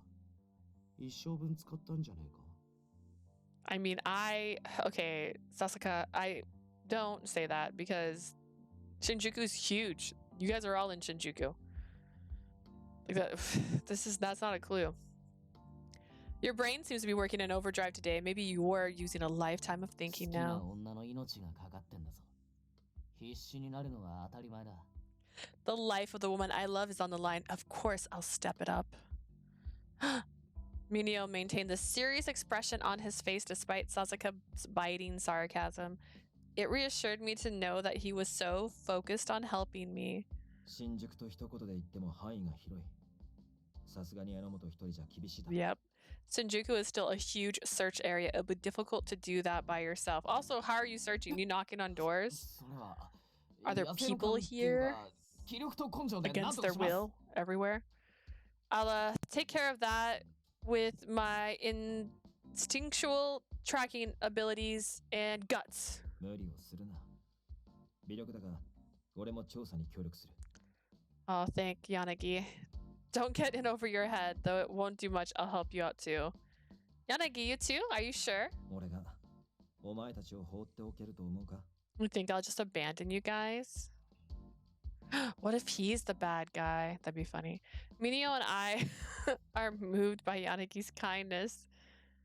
一生分使ったんじゃねえか。 I mean, okay, Sasuke, I don't say that because Shinjuku's huge. You guys are all in Shinjuku. Like that, that's not a clue. Your brain seems to be working in overdrive today. Maybe you are using a lifetime of 好 thinking きな now. 女の命がかかってんだぞ。必死になるのは当たり前だ。 The life of the woman I love is on the line. Of course, I'll step it up. Mineo maintained the serious expression on his face despite Sasuke's biting sarcasm. It reassured me to know that he was so focused on helping me. 新宿と一言で言っても範囲が広い。さすがに榎本一人じゃ厳しいだろ。 Yep. Shinjuku is still a huge search area. It would be difficult to do that by yourself. Also, how are you searching? You knocking on doors? それは、Are there people here 気力と根性で何 against とか their します will everywhere? I'll take care of that with my instinctual tracking abilities and guts. 無理をするな。微力だが、俺も調査に協力する。 Oh, thank Yanagi. Don't get in over your head, though it won't do much. I'll help you out too. Yanagi, you too? Are you sure? 俺がお前たちを放っておけると思うか You think I'll just abandon you guys? What if he's the bad guy? That'd be funny. Mineo and I are moved by Yanagi's kindness.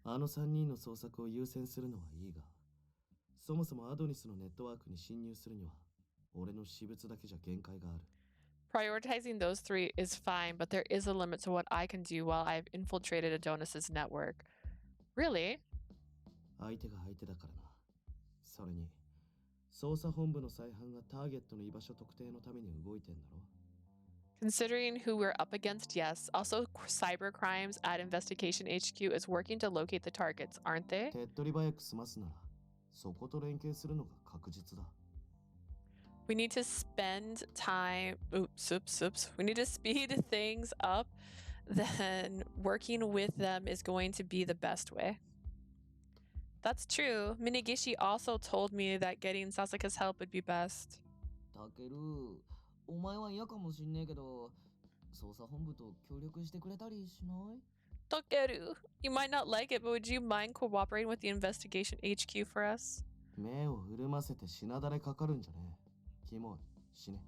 あの3人の捜索を優先するのはいいが、そもそもアドニスのネットワークに侵入するには、俺の私物だけじゃ限界がある。Prioritizing those three is fine, but there is a limit to what I can do while I've infiltrated Adonis's network. Really? 相手が相手だからな。それに、捜査本部の再犯がターゲットの居場所特定のために動いてんだろ Considering who we're up against, yes. Also, cyber crimes at Investigation HQ is working to locate the targets, aren't they? 手っ取り早く済ますなら、そこと連携するのが確実だ。We need to spend time. Oops. We need to speed things up. Then working with them is going to be the best way. That's true. Minigishi also told me that getting Sasuke's help would be best. タケル、お前は嫌かもしんねえけど、捜査本部と協力してくれたりしない Tokeru, you might not like it, but would you mind cooperating with the investigation HQ for us? 目を潤ませて品だれかかるんじゃねえ。キモい、死ね。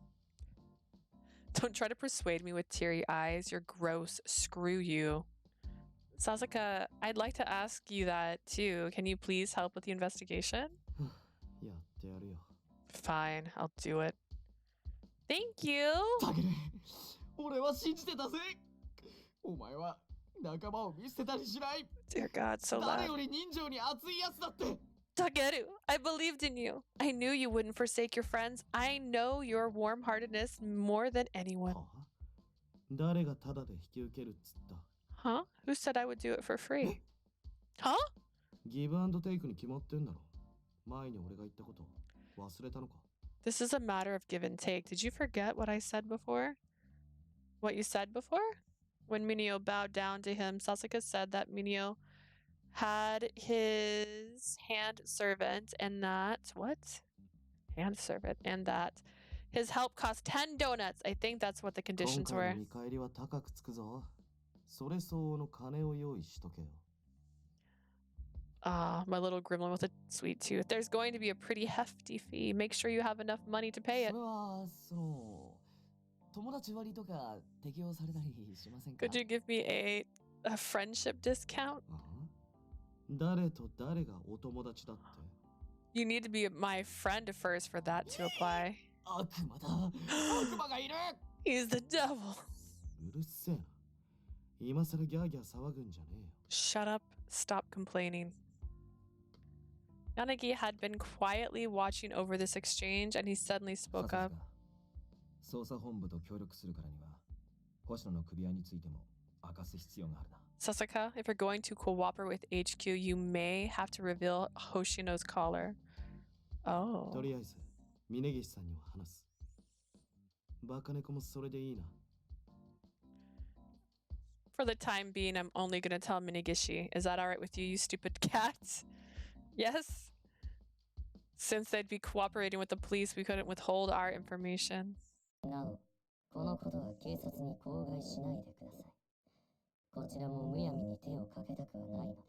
Don't try to persuade me with teary eyes. You're gross. Screw you. Sasuke, I'd like to ask you that too. Can you please help with the investigation? やってやるよ。Fine, I'll do it. Thank you. タケル、俺は信じてたぜ。お前は仲間を見捨てたりしない。 Dear God, so 誰 loud. より人情に熱いやつだって。 Takeru, I believed in you. I knew you wouldn't forsake your friends. I know your warm-heartedness more than anyone. はあ、誰がタダで引き受けるっつった。 Huh? Who said I would do it for free? Huh? ギブアンドテイクに決まってんだろ。前に俺が言ったこと忘れたのか。 This is a matter of give and take. Did you forget what I said before? What you said before? When Mineo bowed down to him, Sasuke said that Mineo had his hand servant and that what? Hand servant and that his help cost 10 donuts. I think that's what the 今 conditions 回 were. の見返りは高くつくぞ。それ相応の金を用意しとけよ。 Ah, my little gremlin with a sweet tooth. There's going to be a pretty hefty fee. Make sure you have enough money to pay そ it. れは、友達割とか適用されたりしませんか Could you give me a friendship discount? ああ、誰と誰がお友達だって。 You need to be my friend first for that to apply. 悪魔だ。悪魔がいる He's the devil. うるせえな。今さらギャーギャー騒ぐんじゃねえよ。 Shut up. Stop complaining. Yanagi had been quietly watching over this exchange and he suddenly さ spoke すが up. 捜査本部と協力するからには、星野の首輪についても明かす必要があるな。 Sasuke, if you're going to cooperate with HQ, you may have to reveal Hoshino's collar. と Oh. りあえず、峯岸さんには話す。バカ猫もそれでいいな。 For the time being, I'm only going to tell Minigishi. Is that alright with you, you stupid cat? Yes? Since they'd be cooperating with the police, we couldn't withhold our information. なお、このことは警察に口外しないでください。こちらもむやみに手をかけたくはないので。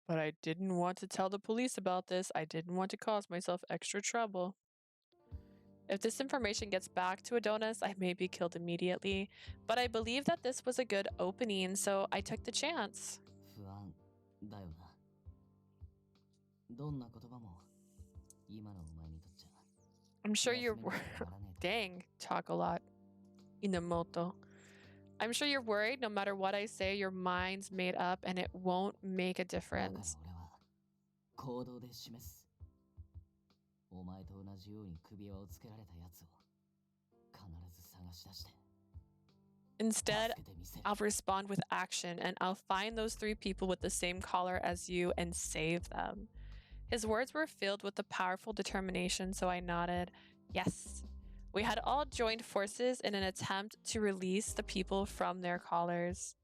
But I didn't want to tell the police about this. I didn't want to cause myself extra trouble. If this information gets back to Adonis, I may be killed immediately. But I believe that this was a good opening, so I took the chance. 不安だよな。どんな言葉も今のお前にとっちゃ I'm sure you're... 休めることは変わらねえと Dang, talk a lot. Enomoto. I'm sure you're worried no matter what I say, your mind's made up and it won't make a だから difference. 俺は行動で示す。お前と同じように首輪をつけられたやつを必ず探し出して Instead, 助けてみせる。 I'll respond with action and I'll find those 3 people with the same collar as you and save them. His words were filled with a powerful determination, so I nodded. Yes. We had all joined forces in an attempt to release the people from their collars.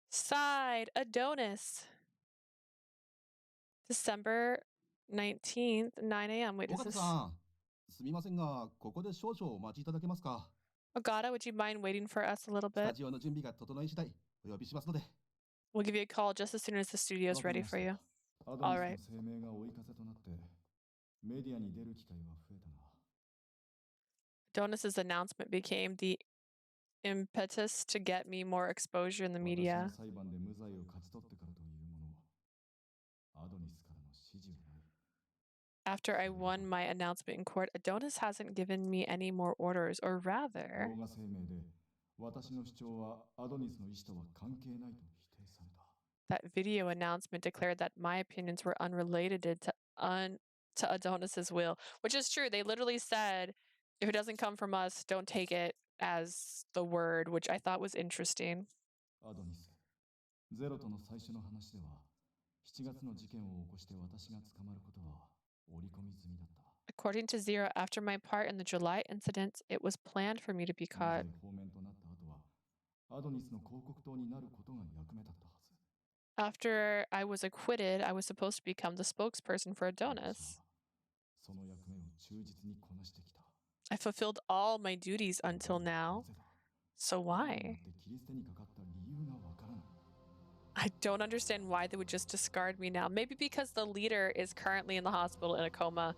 Side Adonis. December 19th, 9 a.m. Wait, is 尾形 this... さん、すみませんが、ここで少々お待ちいただけますか。 Ogata, would you mind waiting for us a little スタ bit? ジオの準備が整い次第、お呼びしますので。 We'll give you a call just as soon as the studio is わかり ready まし for た。 you. アド All ニ right. スの声明が追い風となって、メディアに出る機会は増えたな。Adonis's announcement became the impetus to get me more exposure in the 私の media. 裁判で無罪を勝ち取ってからというもの、アドニスからの指示はない。 After I won my announcement in court, Adonis hasn't given me any more orders, or rather, 動画声明で、私の主張はアドニスの意思とは関係ないと否定された。 that video announcement declared that my opinions were unrelated to Adonis's will, which is true. They literally said, if it doesn't come from us, don't take it as the word, which I thought was interesting. アドニス、ゼロとの最初の話では、7月の事件を起こして私が捕まることは織り込み済みだった。 According to Zero, after my part in the July incident, it was planned for me to be 無 caught. 罪放免となった後は、アドニスの広告塔になることが役目だったはず。 After I was acquitted, I was supposed to become the spokesperson for 私は Adonis. その役目を忠実にこなしてきた。 I fulfilled all my duties な until ぜ now. だ So 今にな why? って切り捨てにかかった理由がわからない。 I don't understand why they would just discard me now. Maybe because the leader is currently in the hospital in a coma.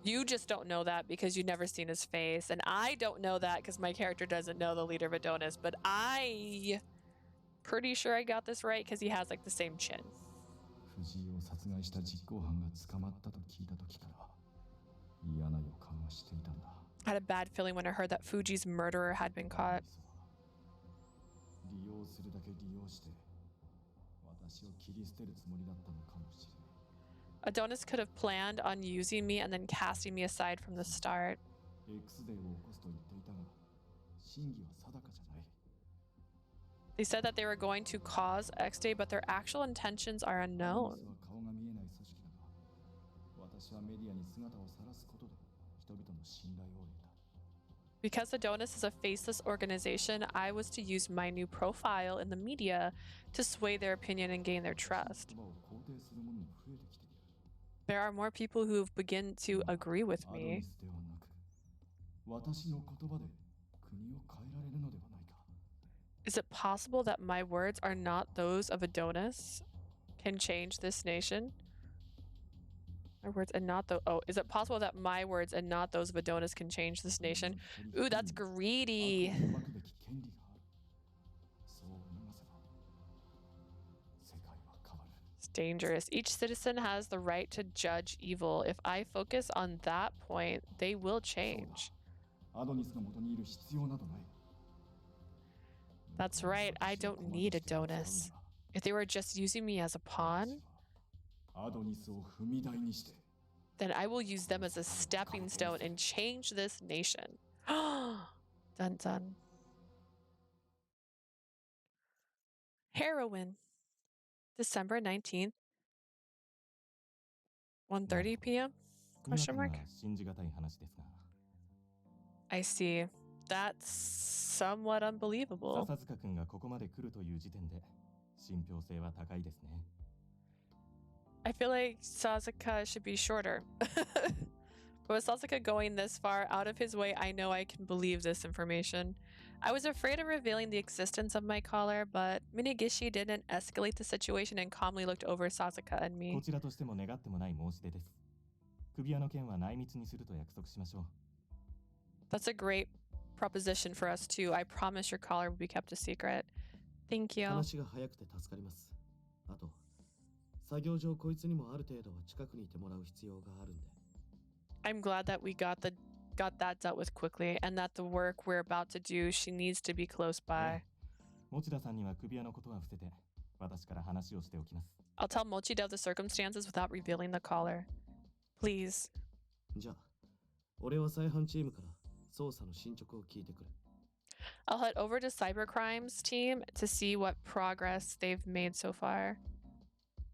You just don't know that because you've never seen his face. And I don't know that because my character doesn't know the leader of Adonis. But I pretty sure I got this right because he has like the same chin. 藤井を殺害した実行犯が捕まったと聞いた時から嫌な予感はしていたんだ。 I had a bad feeling when I heard that Fuji's murderer had been caught. 利用するだけ利用して私を切り捨てるつもりだったのかもしれない。 Adonis could have planned on using me and then casting me aside from the start. X デーを起こすと言っていたが、真偽は定かじゃない。 They said that they were going to cause X Day, but their actual intentions are アドニ unknown. スは顔が見えない組織だが、私はメディアに姿を晒すことで人々の信頼を得た。 Because Adonis is a faceless organization, I was to use my new profile in the media to sway their opinion and gain their 言 trust. 葉を肯定する者も増えてきている。 There are more people who have begun to agree with アドニ me. スではなく、私の言葉で国を変えられるのではないか。 Is it possible that my words are not those of Adonis can change this nation? My words and not the is it possible that my words and not those of Adonis can change this nation? Ooh, that's greedy. 悪を裁くべき権利がある。そう促せば、世界は変わる。 It's dangerous. Each citizen has the right to judge evil. If I focus on that point, they will そう change. だ。アドニスのもとにいる必要などない。 That's right. I don't need Adonis. If they were just using me as a pawn, アドニスを踏み台にして、 then I will use them as a stepping stone and change this nation. Dun dun. Heroin. December 19th. 1:30 p.m.? にわ Question か mark? が信じがたい話ですが、 I see. That's somewhat unbelievable. 笹塚君がここまで来るという時点で信憑性は高いですね。 I feel like Sasuke should be shorter. But with Sasuke going this far out of his way, I know I can believe this information. I was afraid of revealing the existence of my collar, but Minagishi didn't escalate the situation and calmly looked over Sasuke and こ me. ちらとしても願ってもない申し出です。首輪の件は内密にすると約束しましょう。 That's a great proposition for us too. I promise your collar will be kept a secret. Thank you. 話が早くて助かります。あと、作業上こいつにもある程度は近くにいてもらう必要があるんで。I'm glad that we got that dealt with quickly and that the work we're about to do, she needs to be close by. 持田さんには首輪のことは伏せて、私から話をしておきます。 I'll tell Mochida the circumstances without revealing the collar. Please. じゃあ、俺は再犯チームから捜査の進捗を聞いてくる。I'll head over to Cybercrime's team to see what progress they've made so far.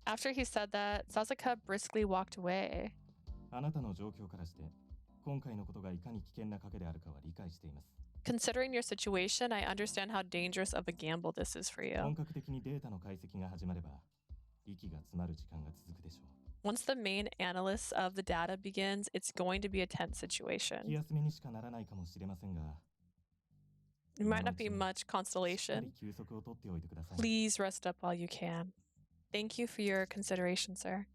After he said that, Sasuke briskly walked away. あなたの状況からして、今回のことがいかに危険な賭けであるかは理解しています。Considering your situation, I understand how dangerous of a gamble this is for you. 本格的にデータの解析が始まれば、息が詰まる時間が続くでしょう。Once the main analysis of the data begins, it's going to be a tense 気 situation. 休めにしかならないかもしれませんが、 It might not be much しっか consolation. り休息を取っておいてください。 Please rest up while you can. Thank you for your consideration, sir.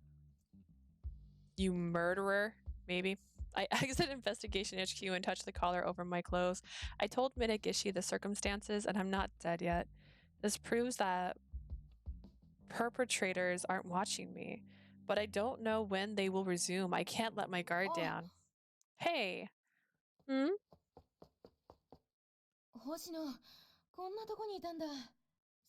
You murderer, maybe. I exited Investigation HQ and touched the collar over my clothes. I told Minagishi the circumstances, and I'm not dead yet. This proves that perpetrators aren't watching me, but I don't know when they will resume. I can't let my guard Oh. down. Hey. Hmm? 星野、こんなとこにいたんだ。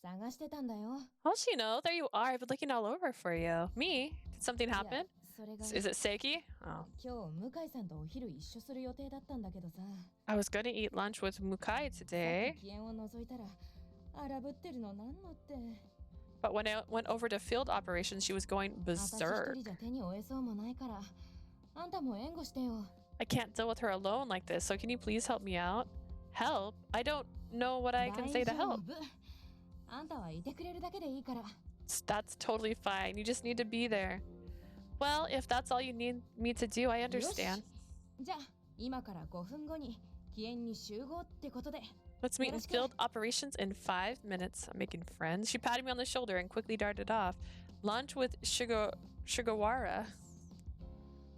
探してたんだよ。 Hoshino, there you are. I've been looking all over for you. Me? Did something いや happen? それが Is it Seiki? Oh. 今日向井さんとお昼一緒する予定だったんだけどさ。 I was gonna eat lunch with Mukai さっ today, き機嫌を覗いたら荒ぶってるのなんのって but when I went over to field operations, she was going 私一 berserk. 人じゃ手に負えそうもないからあんたも援護してよ I can't deal with her alone like this, so can you please help me out? Help? I don't know what I can say to 大丈 help. 夫あんたはいてくれるだけでいいから That's totally fine. You just need to be there. Well, if that's all you need me to do, I よし understand. じゃあ今から5分後に起源に集合ってことで Let's meet in field operations in 5 minutes. I'm making friends. She patted me on the shoulder and quickly darted off. Lunch with Shigawara.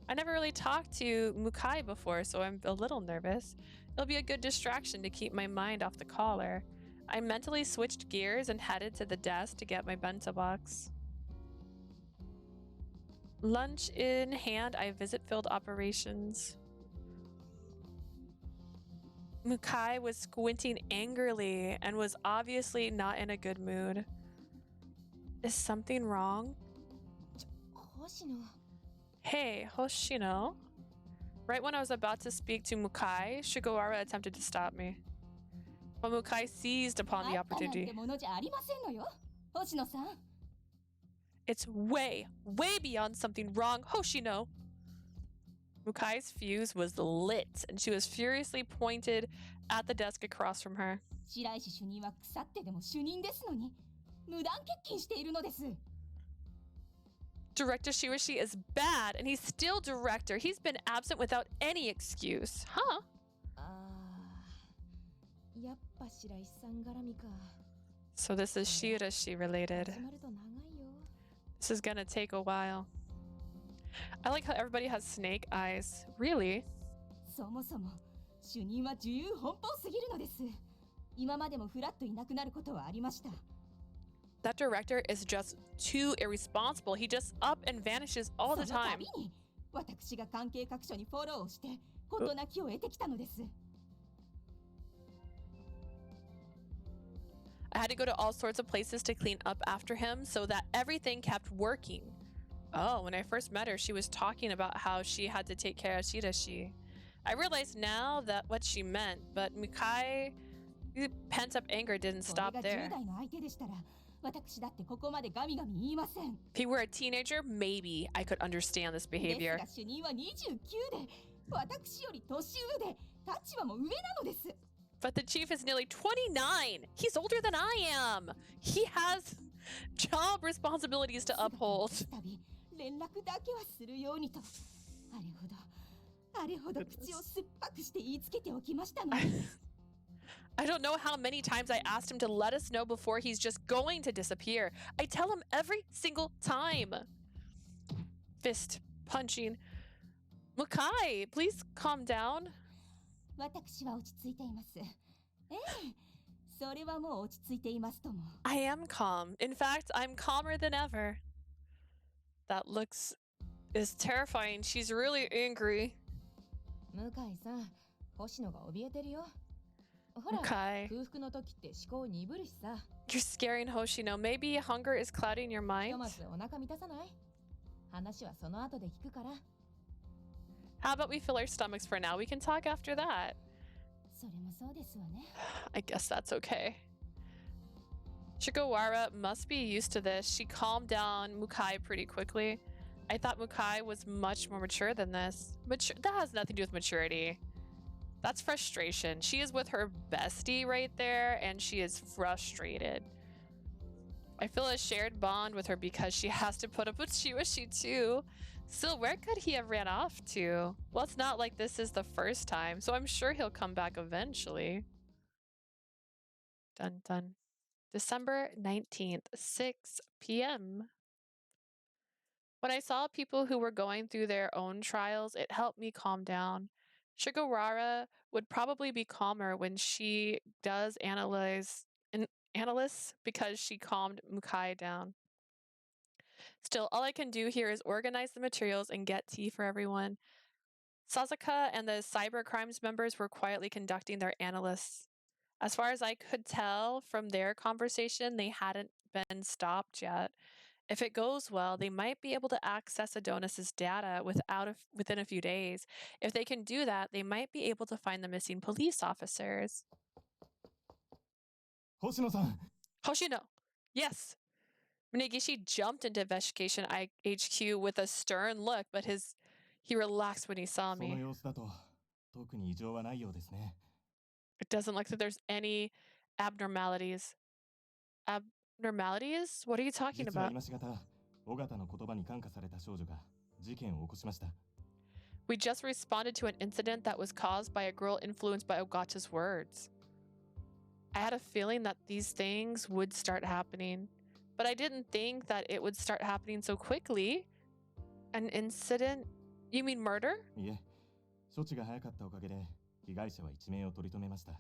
I never really talked to Mukai before, so I'm a little nervous. It'll be a good distraction to keep my mind off the collar. I mentally switched gears and headed to the desk to get my bento box. Lunch in hand, I visit field operations. Mukai was squinting angrily and was obviously not in a good mood. Is something wrong? 星野 Hey, Hoshino. Right when I was about to speak to Mukai, Shigawara attempted to stop me. But Mukai seized upon the あったなんて opportunity. ものじゃありませんのよ星野さん It's way, way beyond something wrong, Hoshino. Mukai's fuse was lit, and she was furiously pointed at the desk across from her. 白石主任は腐ってでも主任ですのに無断欠勤しているのです Director Shirashi is bad, and he's still director. He's been absent without any excuse. Huh? あーやっぱ白石さん絡みか So this is Shirashi related. 始まると長いよ This is gonna take a while. I like how everybody has snake eyes. Really? そもそも主任は自由奔放すぎるのです今までもフラッといなくなることはありました That director is just too irresponsible. He just up and vanishes all the その time. 度に私が関係各所にフォローをして事なきを得てきたのです I had to go to all sorts of places to clean up after him so that everything kept working. Oh, when I first met her, she was talking about how she had to take care of Shirashi. I realize now that what she meant, but Mukai pent-up anger didn't これ stop が there. 10代の相手でしたら私だってここまでガミガミ言いません If he were a teenager, maybe I could understand this です behavior. が主任は29で私より年上で立場も上なのです But the chief is nearly 29. He's older than I am. He has job responsibilities to uphold. たび連絡だけはするようにとあれほど口を酸っぱくして言いつけておきましたのに I don't know how many times I asked him to let us know before he's just going to disappear. I tell him every single time. Fist punching. Mukai, please calm down. 私は落ち着いていますええそれはもう落ち着いていますとも I am calm. In fact, I'm calmer than ever. That looks is terrifying. She's really angry. 向井さん星野が怯えてるよほら Mukai, 空腹の時って思考鈍るしさ you're scaring Hoshino. Maybe hunger is clouding your ひ mind. とまずお腹満たさない話はその後で聞くから How about we fill our stomachs for now? We can talk after that. それもそうですわね I guess that's okay. Shigawara must be used to this. She calmed down Mukai pretty quickly. I thought Mukai was much more mature than this. That has nothing to do with maturity. That's frustration. She is with her bestie right there, and she is frustrated. I feel a shared bond with her because she has to put up with Shiwashi too. Still, where could he have ran off to? Well, it's not like this is the first time, so I'm sure he'll come back eventually. Dun dun. December 19th, 6 p.m. When I saw people who were going through their own trials, it helped me calm down. Shigawara would probably be calmer when she does analyze because she calmed Mukai down. Still, all I can do here is organize the materials and get tea for everyone. Sasaka and the cyber crimes members were quietly conducting their analysts. As far as I could tell from their conversation, they hadn't been stopped yet. If it goes well, they might be able to access Adonis's data within a few days. If they can do that, they might be able to find the missing police officers. Hoshino-san! Hoshino! Yes! Minegishi jumped into Investigation HQ with a stern look, but he relaxed when he saw その me. 様子だと特に異常はないようですね。 It doesn't look like there's any abnormalities. Abnormalities? What are you talking 実は about? 今しがた、尾形の言葉に感化された少女が事件を起こしました。 We just responded to an incident that was caused by a girl influenced by Ogata's words. I had a feeling that these things would start happening, but I didn't think that it would start happening so quickly. An incident? You mean murder? いえ、処置が早かったおかげで被害者は一命を取り留めました。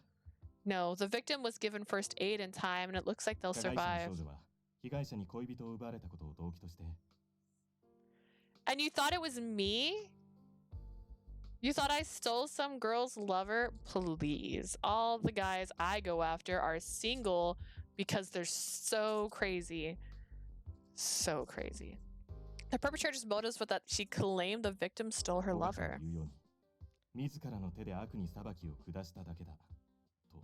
No, the victim was given first aid in time and it looks like they'll 加害者 survive. の少女は被害者に恋人を奪われたことを動機として And you thought it was me? You thought I stole some girl's lover? Please. All the guys I go after are single because they're so crazy. So crazy. The perpetrator's motives was that she claimed the victim stole her 尾形が lover. 言うように自らの手で悪に裁きを下しただけだと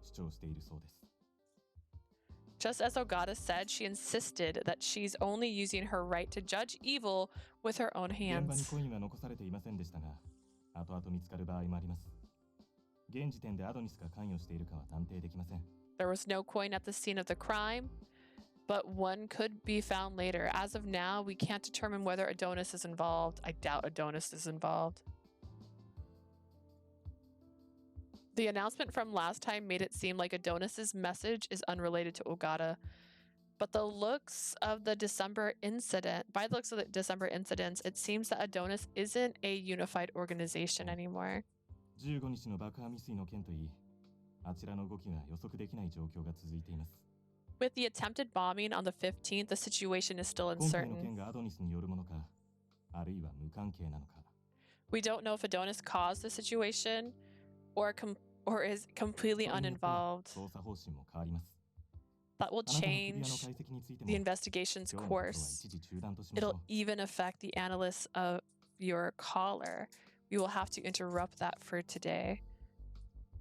主張しているそうです。 Just as Ogata said, she insisted that she's only using her right to judge evil with her own 現場に hands. コインは残されていませんでしたが、後々見つかる場合もあります。現時点でアドニスが関与しているかは断定できません。 There was no coin at the scene of the crime, but one could be found later. As of now, we can't determine whether Adonis is involved. I doubt Adonis is involved. The announcement from last time made it seem like Adonis's message is unrelated to Ogata. But by the looks of the December incidents, it seems that Adonis isn't a unified organization anymore. 15日の爆破未遂の件といい、あちらの動きが予測できない状況が続いています。 With the attempted bombing on the 15th, the situation is still 今回の uncertain. 件がアドニスによるものか、あるいは無関係なのか。 We don't know if Adonis caused the situation or is completely それによって uninvolved. 捜査方針も変わります。 That will あなたの首輪の change 解析についても the investigation's 今日のことは course. 一時中断としましょ It'll う。 even affect the analysts of your caller. We will have to interrupt that for today.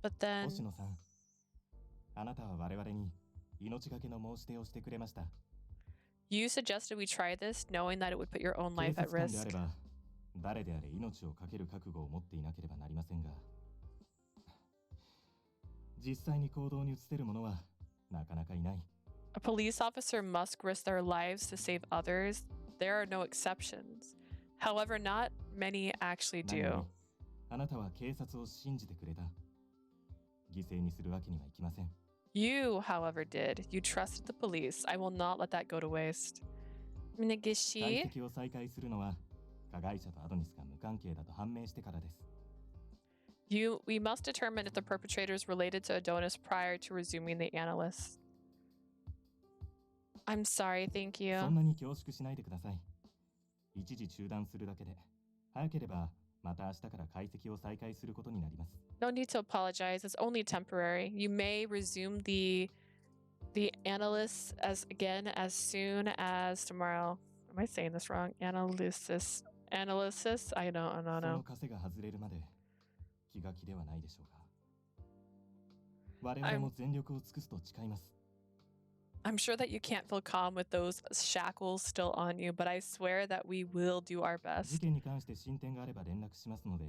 But 星 then 野さん、あなたは我々に命がけの申し出をしてくれました。 you suggested we try this, knowing that it would put your own 警 life 察 at 官であ risk. れば、誰であれ命を懸ける覚悟を持っていなければなりませんが、実際に行動に移せる者はなかなかいない。 A police officer must risk their lives to save others. There are no exceptions. However, not many actually 何よ do. りあなたは警察を信じてくれた。犠牲にするわけにはいきません。 You, however, did. You trusted the police. I will not let that go to waste. 解 Minagishi, 析を再開するのは加害者とアドニスが無関係だと判明してからです。 we must determine if the perpetrator is related to Adonis prior to resuming the analysis. I'm sorry, thank そ you. んなに恐縮しないでください。一時中断するだけで、早ければまた明日から解析を再開することになります。 No need to apologize. It's only temporary. You may resume the analysis as soon as tomorrow. Am I saying this wrong? Analysis. I don't その know. 枷が外れるまで気が気ではないでしょうか。我々も全力を尽くすと誓います。I'm sure that you can't feel calm with those shackles still on you, but I swear that we will do our 事 best. 件に関して進展があれば連絡しますので、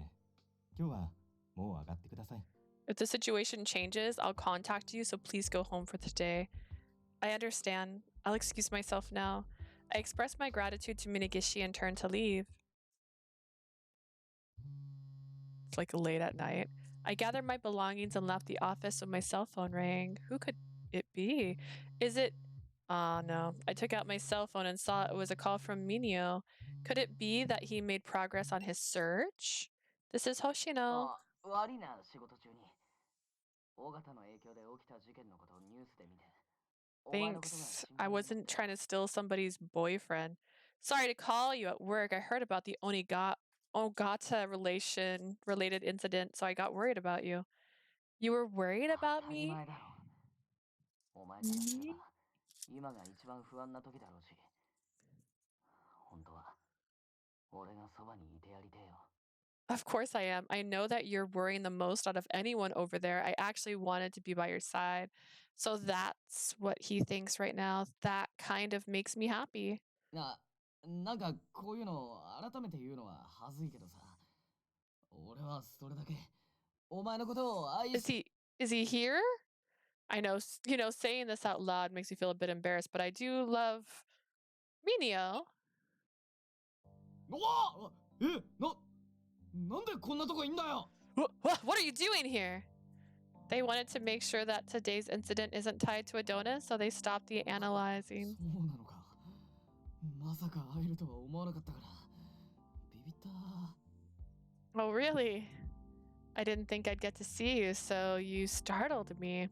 今日はもう上がってください。 If the situation changes, I'll contact you, so please go home for the day. I understand. I'll excuse myself now. I express my gratitude to Minagishi and turn to leave. It's like late at night. I gathered my belongings and left the office when my cell phone rang. Who could it be? Is it... Ah, no. I took out my cell phone and saw it was a call from Mineo. Could it be that he made progress on his search? This is Hoshino. 悪いな、仕事中に。尾形の影響で起きた事件のことをニュースで見て。Thanks. I wasn't trying to steal somebody's boyfriend. Sorry to call you at work. I heard about the Ogata related incident, so I got worried about you. You were worried about me? お前からすれば今が一番不安な時だろうし。本当は俺がそばにいてやりてえよ。 Of course I am. I know that you're worrying the most out of anyone over there. I actually wanted to be by your side. So that's what he thinks right now. That kind of makes me happy. なんかこういうの改めて言うのは恥ずいけどさ。俺はそれだけお前のことを愛し Is he here? I know, saying this out loud makes me feel a bit embarrassed, but I do love Mineo. なんでこんなとこいんだよ What are you doing here? They wanted to make sure that today's incident isn't tied to Adonis, so they stopped the analyzing. そうなのか。まさか会えるとは思わなかったから。ビビった。 Oh, really? I didn't think I'd get to see you, so you startled me.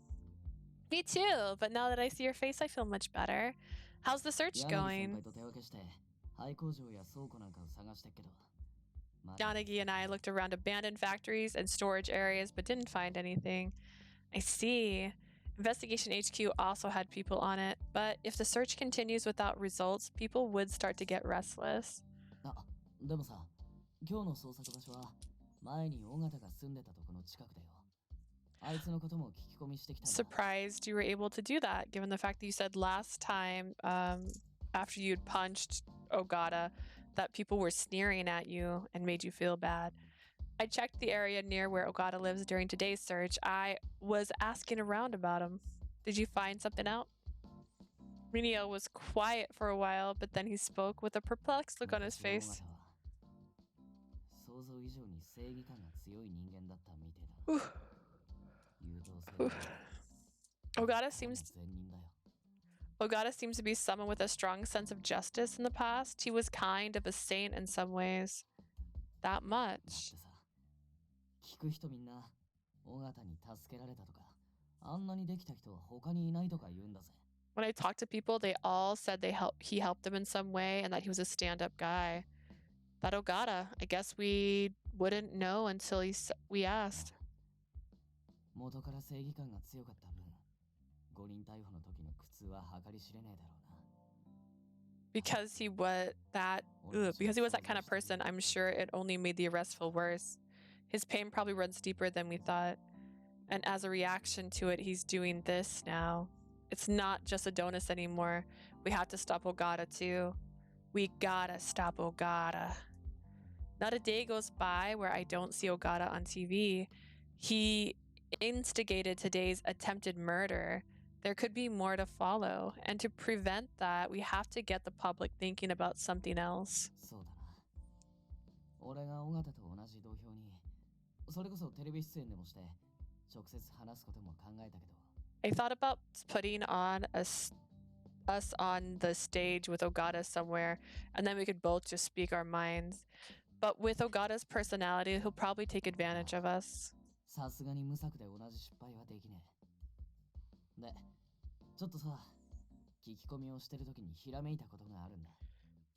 Me too, but now that I see your face, I feel much better. How's the search going? Yanagi and I looked around abandoned factories and storage areas, but didn't find anything. I see. Investigation HQ also had people on it, but if the search continues without results, people would start to get restless. でもさ、今日の捜索場所は前に尾形が住んでたとこの近くだよ。あいつのことも聞き込みしてきたんだ。 Surprised you were able to do that, given the fact that you said last time, after you'd punched Ogata, that people were sneering at you and made you feel bad. I checked the area near where Ogata lives during today's search. I was asking around about him. Did you find something out? Mineo was quiet for a while, but then he spoke with a perplexed look on his face. Ogata seems to be someone with a strong sense of justice in the past. He was kind of a saint in some ways. That much. When I talked to people, they all said he helped them in some way and that he was a stand-up guy. That Ogata, I guess we wouldn't know until we asked. Because he was that kind of person, I'm sure it only made the arrest feel worse. His pain probably runs deeper than we thought. And as a reaction to it, he's doing this now. It's not just Adonis anymore. We have to stop Ogata too. We gotta stop Ogata. Not a day goes by where I don't see Ogata on TV. He instigated today's attempted murder. There could be more to follow. And to prevent that, we have to get the public thinking about something else. I thought about putting on us on the stage with Ogata somewhere, and then we could both just speak our minds. But with Ogata's personality, he'll probably take advantage of us.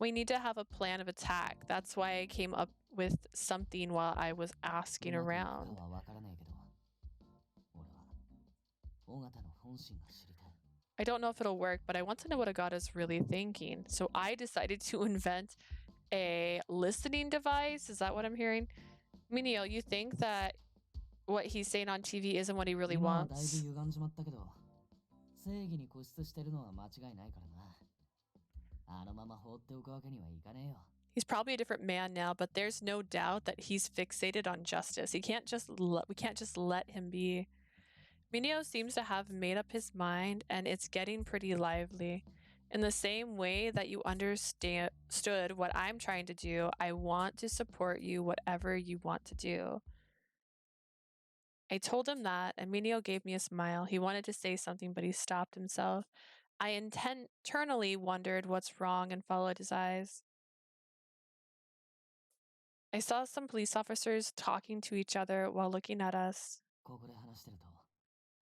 We need to have a plan of attack. That's why I came up with something while I was asking around. I don't know if it'll work, but I want to know what Ogata's really thinking. So I decided to invent a listening device. Is that what I'm hearing? Mineo, you think that what he's saying on TV isn't what he really wants? 正義に固執してるのは間違いないからな。あのまま放っておくわけにはいかねえよ。He's probably a different man now, but there's no doubt that he's fixated on justice. We can't just let him be. Mineo seems to have made up his mind, and it's getting pretty lively. In the same way that you understood what I'm trying to do, I want to support you whatever you want to do. I told him that, and Mineo gave me a smile. He wanted to say something, but he stopped himself. I internally wondered what's wrong and followed his eyes. I saw some police officers talking to each other while looking at us. ここで話してると、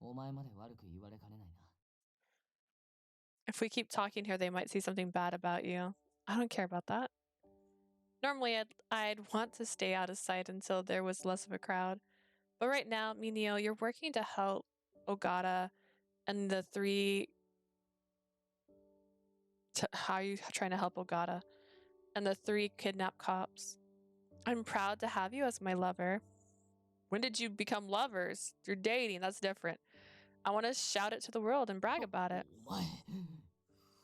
お前まで悪く言われかねないな。If we keep talking here, they might say something bad about you. I don't care about that. Normally, I'd want to stay out of sight until there was less of a crowd. But right now, Mineo, you're working to help Ogata and the three... How are you trying to help Ogata? And the 3 kidnapped cops. I'm proud to have you as my lover. When did you become lovers? You're dating, that's different. I want to shout it to the world and brag about it. お前、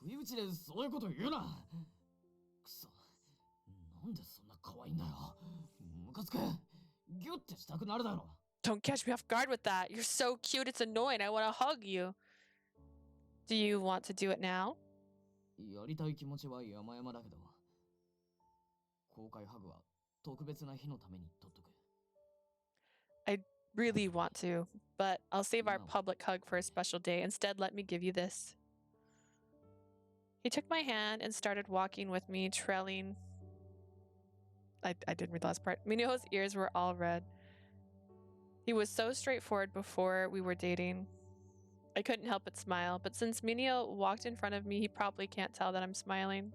不意打ちでそういうこと言うな。くそ、なんでそんな可愛いんだよ。ムカつく。ギュッてしたくなるだろ。Don't catch me off guard with that. You're so cute, it's annoying. I want to hug you. Do you want to do it now? やりたい気持ちは山々だけど、公開ハグは特別な日のために取っとく。I really want to, but I'll save our public hug for a special day. Instead, let me give you this. He took my hand and started walking with me, trailing... I didn't read the last part. Mineo's ears were all red. He was so straightforward before we were dating. I couldn't help but smile, but since Mineo walked in front of me, he probably can't tell that I'm smiling.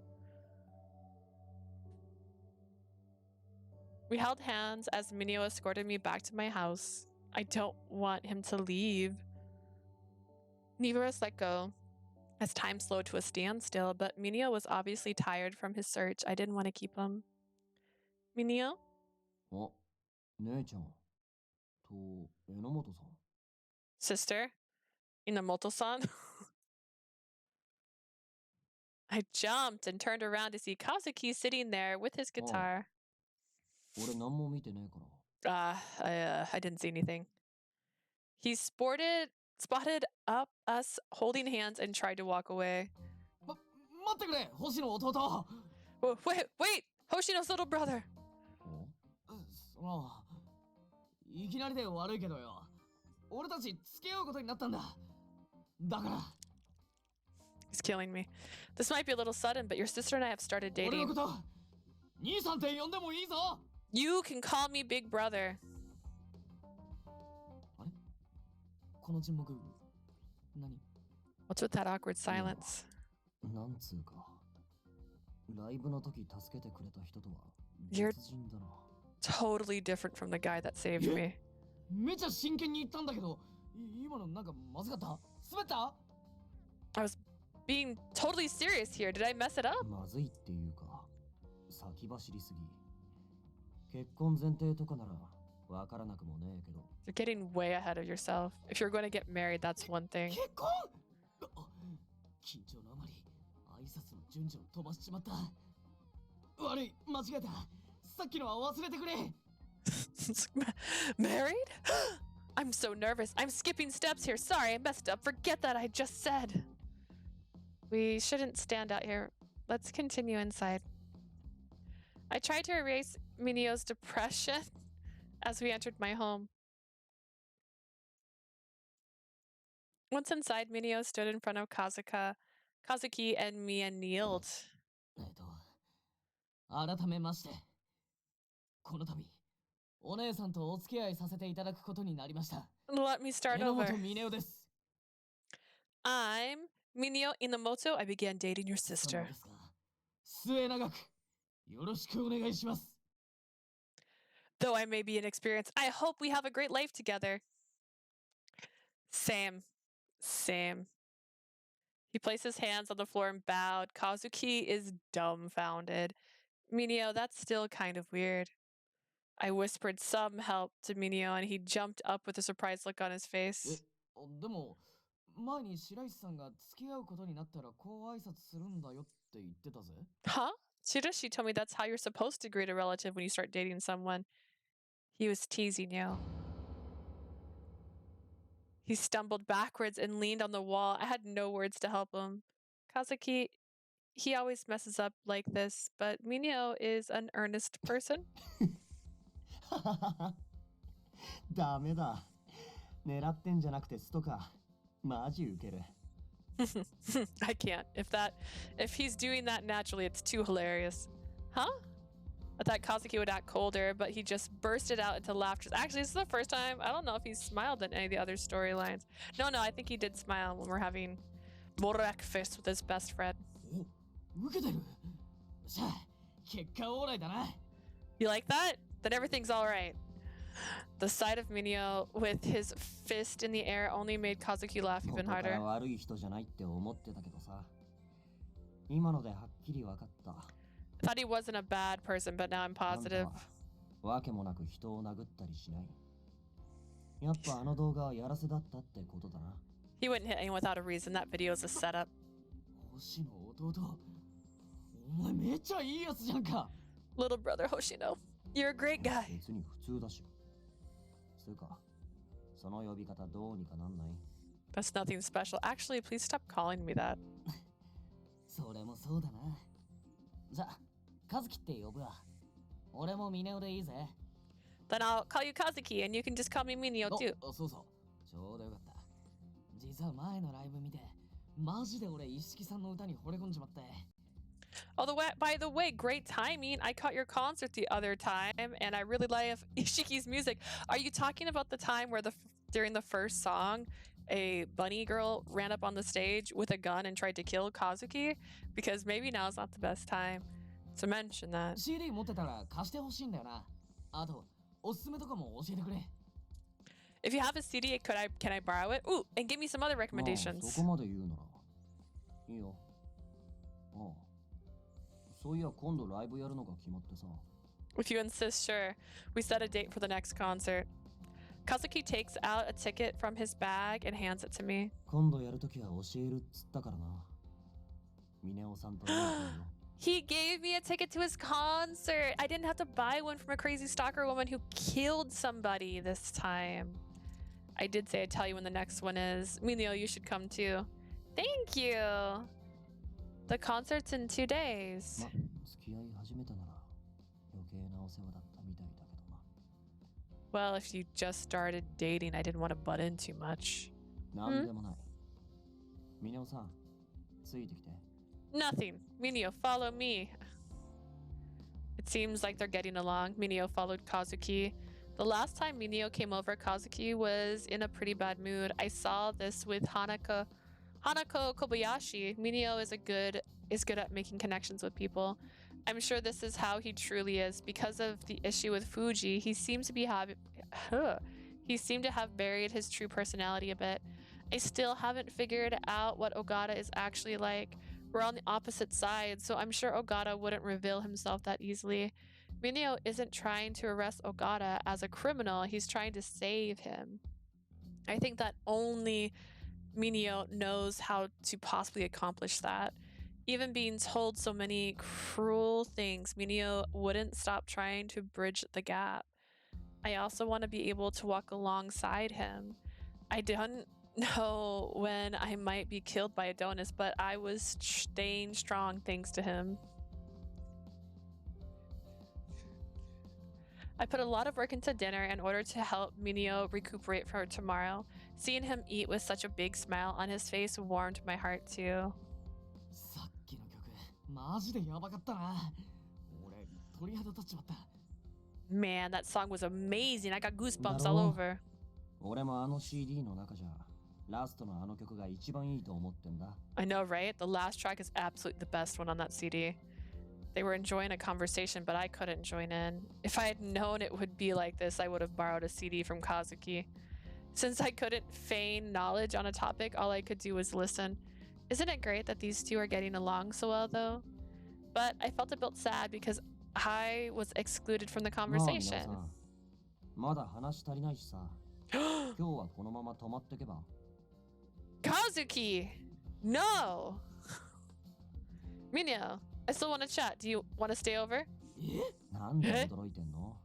We held hands as Mineo escorted me back to my house. I don't want him to leave. Neither of us let go, as time slowed to a standstill, but Mineo was obviously tired from his search. I didn't want to keep him. Mineo? あ、姉ちゃん。と、榎本さん。Sister? Enomoto-san? I jumped and turned around to see Kazuki sitting there with his guitar. 俺何も見てねえから。I didn't see anything. He spotted up us holding hands and tried to walk away. 待ってくれ、星の弟。Wait! Hoshino's little brother. その、いきなりで悪いけどよ。俺たち付き合うことになったんだ。だから。He's killing me. This might be a little sudden, but your sister and I have started 俺 dating. のこと、兄さんって呼んでもいいぞ。You can call me big brother. あれ？この沈黙、何？ What's with that awkward silence? なんつうか、ライブの時助けてくれた人とは You're 別人だな。totally different from the guy that saved me. めちゃ真剣に言ったんだけど、今のなんかまずかった？滑った？ I was being totally serious here. Did I mess it up? まずいっていうか、先走りすぎ。結婚前提とかならわからなくもねえけど。You're getting way ahead of yourself. If you're going to get married, that's one thing. 結婚？緊張のあまり挨拶の順序を飛ばしちまった。悪い、間違えた。さっきのは忘れてくれ。Married? I'm so nervous. I'm skipping steps here. Sorry, I messed up. Forget that I just said. We shouldn't stand out here. Let's continue inside. I tried to erase Mineo's depression as we entered my home. Once inside, Mineo stood in front of Kazuki and me and kneeled. 改めまして、この度、お姉さんとお付き合いさせていただくことになりました。Let me start over. Enomoto Mineo です。I'm Mineo Enomoto. I began dating your sister. 末永くよろしくお願いします。Though I may be inexperienced, I hope we have a great life together. Same. He placed his hands on the floor and bowed. Kazuki is dumbfounded. Mineo, that's still kind of weird. I whispered some help to Mineo, and he jumped up with a surprised look on his face. でも、前に白石さんが付き合うことになったらこう挨拶するんだよって言ってたぜ。Huh? Chiroshi told me that's how you're supposed to greet a relative when you start dating someone. He was teasing you. He stumbled backwards and leaned on the wall. I had no words to help him. Kazuki, he always messes up like this, but Mineo is an earnest person. ダメだ。狙ってんじゃなくてストか。マジウケる。I can't. If he's doing that naturally, it's too hilarious. Huh? I thought Kazuki would act colder, but he just bursted out into laughter. Actually, this is the first time. I don't know if he smiled in any of the other storylines. No, I think he did smile when we're having breakfast with his best friend. お、受けてる。さあ、結果オーライだな。You like that? Then everything's all right. The sight of Mineo with his fist in the air only made Kazuki laugh even 元か harder. ら悪い人じゃないって思ってたけどさ。今のではっきり分かった。I thought he wasn't a bad person, but now I'm あんた positive. はわけもなく人を殴ったりしない。やっぱあの動画はやらせだったってことだな。He wouldn't hit anyone without a reason. That video is a setup. 星の弟。お前めっちゃいいやつじゃんか。Little brother Hoshino, you're a great guy. 別に普通だし。つうか、その呼び方どうにかなんない？ That's nothing special. Actually, please stop calling me that. それもそうだな。じゃあ、カズキって呼ぶわ。俺もミネオでいいぜ。Then I'll call you Kazuki, and you can just call me Mineo too. そうそう。ちょうどよかった。実は前のライブ見て、マジで俺一色さんの歌に惚れ込んじまって。By the way, great timing. I caught your concert the other time, and I really like Ishiki's music. Are you talking about the time where during the first song, a bunny girl ran up on the stage with a gun and tried to kill Kazuki? Because maybe now is not the best time to mention that. CD 持ってたら貸してほしいんだよな。あと、おすすめとかも教えてくれ。If you have a CD, can I borrow it? Ooh, and give me some other まあ recommendations. そこまで言うなら。いいよ。ああ。そういや今度ライブやるのが決まってさ。If you insist, sure. We set a date for the next concert. Kazuki takes out a ticket from his bag and hands it to me. 今度やるときは教えるっつったからな。ミネオさんと会うよ。He gave me a ticket to his concert. I didn't have to buy one from a crazy stalker woman who killed somebody this time. I did say I'd tell you when the next one is. Mineo, you should come too. Thank you. The concert's in 2 days. ま、付き合い始めたなら余計なお世話だったみたいだけどな。Well, if you just started dating, I didn't want to butt in too much. なんでもない。ミネオさん、ついてきて。Nothing. Mineo, follow me. It seems like they're getting along. Mineo followed Kazuki. The last time Mineo came over, Kazuki was in a pretty bad mood. I saw this with Hanako Kobayashi. Mineo is good at making connections with people. I'm sure this is how he truly is. Because of the issue with Fuji, he seemed to have buried his true personality a bit. I still haven't figured out what Ogata is actually like. We're on the opposite sides, so I'm sure Ogata wouldn't reveal himself that easily. Mineo isn't trying to arrest Ogata as a criminal, he's trying to save him. I think that only Mineo knows how to possibly accomplish that. Even being told so many cruel things, Mineo wouldn't stop trying to bridge the gap. I also want to be able to walk alongside him. I don't know when I might be killed by Adonis, but I was staying strong thanks to him. I put a lot of work into dinner in order to help Mineo recuperate for tomorrow. Seeing him eat with such a big smile on his face warmed my heart too. さっきの曲、マジでやばかったな。俺、鳥肌立っちまった。Man, that song was amazing. I got goosebumps all over. 俺もあの CD の中じゃ、ラストのあの曲が一番いいと思ってんだ。I know, right? The last track is absolutely the best one on that CD. They were enjoying a conversation, but I couldn't join in. If I had known it would be like this, I would have borrowed a CD from Kazuki. Since I couldn't feign knowledge on a topic, all I could do was listen. Isn't it great that these two are getting along so well, though? But I felt a bit sad because I was excluded from the conversation. まだ話足りないしさ。今日はこのまま泊まってけば。Kazuki! Kazuki! No! Mineo, I still want to chat. Do you want to stay over? なんで驚いてんの？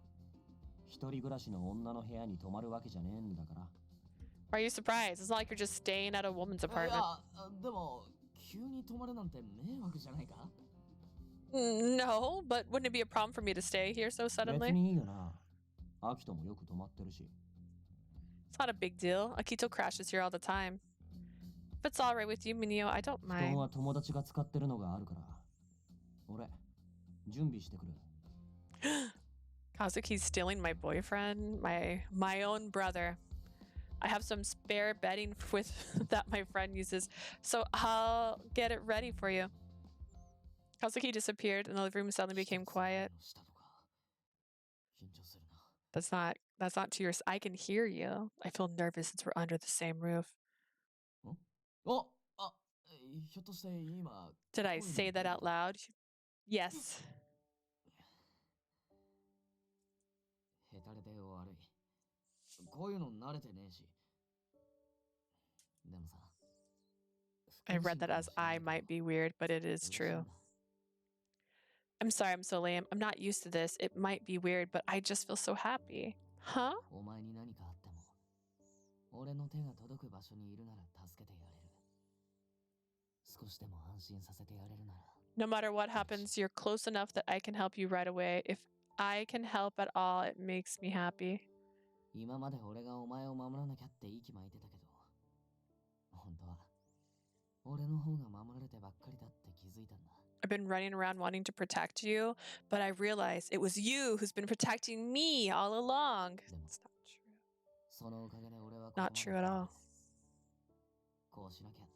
一人暮らしの女の部屋に泊まるわけじゃねえんだから。Why are you surprised? It's not like you're just staying at a woman's apartment. でも急に泊まるなんて迷惑じゃないか? No, but wouldn't it be a problem for me to stay here so 別 suddenly? にいいよな。アキトもよく泊まってるし。It's not a big deal. Akito crashes here all the time. If it's alright with you, Mineo, I don't 布団 mind. は友達が使ってるのがあるから。俺、準備してくる。Kazuki's stealing my boyfriend, my own brother. I have some spare bedding with that my friend uses, so I'll get it ready for you. Kazuki disappeared, and the living room suddenly became quiet. That's not to your. I can hear you. I feel nervous since we're under the same roof. Did I say that out loud? Yes. ヘタレで悪い。こういうの慣れてねえし。でもさ。I read that as I might be weird, but it is true. I'm sorry I'm so lame. I'm not used to this. It might be weird, but I just feel so happy. Huh? お前に何かあっても、俺の手が届く場所にいるなら助けてやれる。少しでも安心させてやれるなら。No matter what happens, you're close enough that I can help you right away. If I can help at all, it makes me happy. 今まで俺がお前を守らなきゃって息巻いてたけど、本当は俺の方が守られてばっかりだって気づいたんだ。I've been running around wanting to protect you, but I realized it was you who's been protecting me all along. It's not true. そのおかげで俺は Not true at all. こうしなきゃ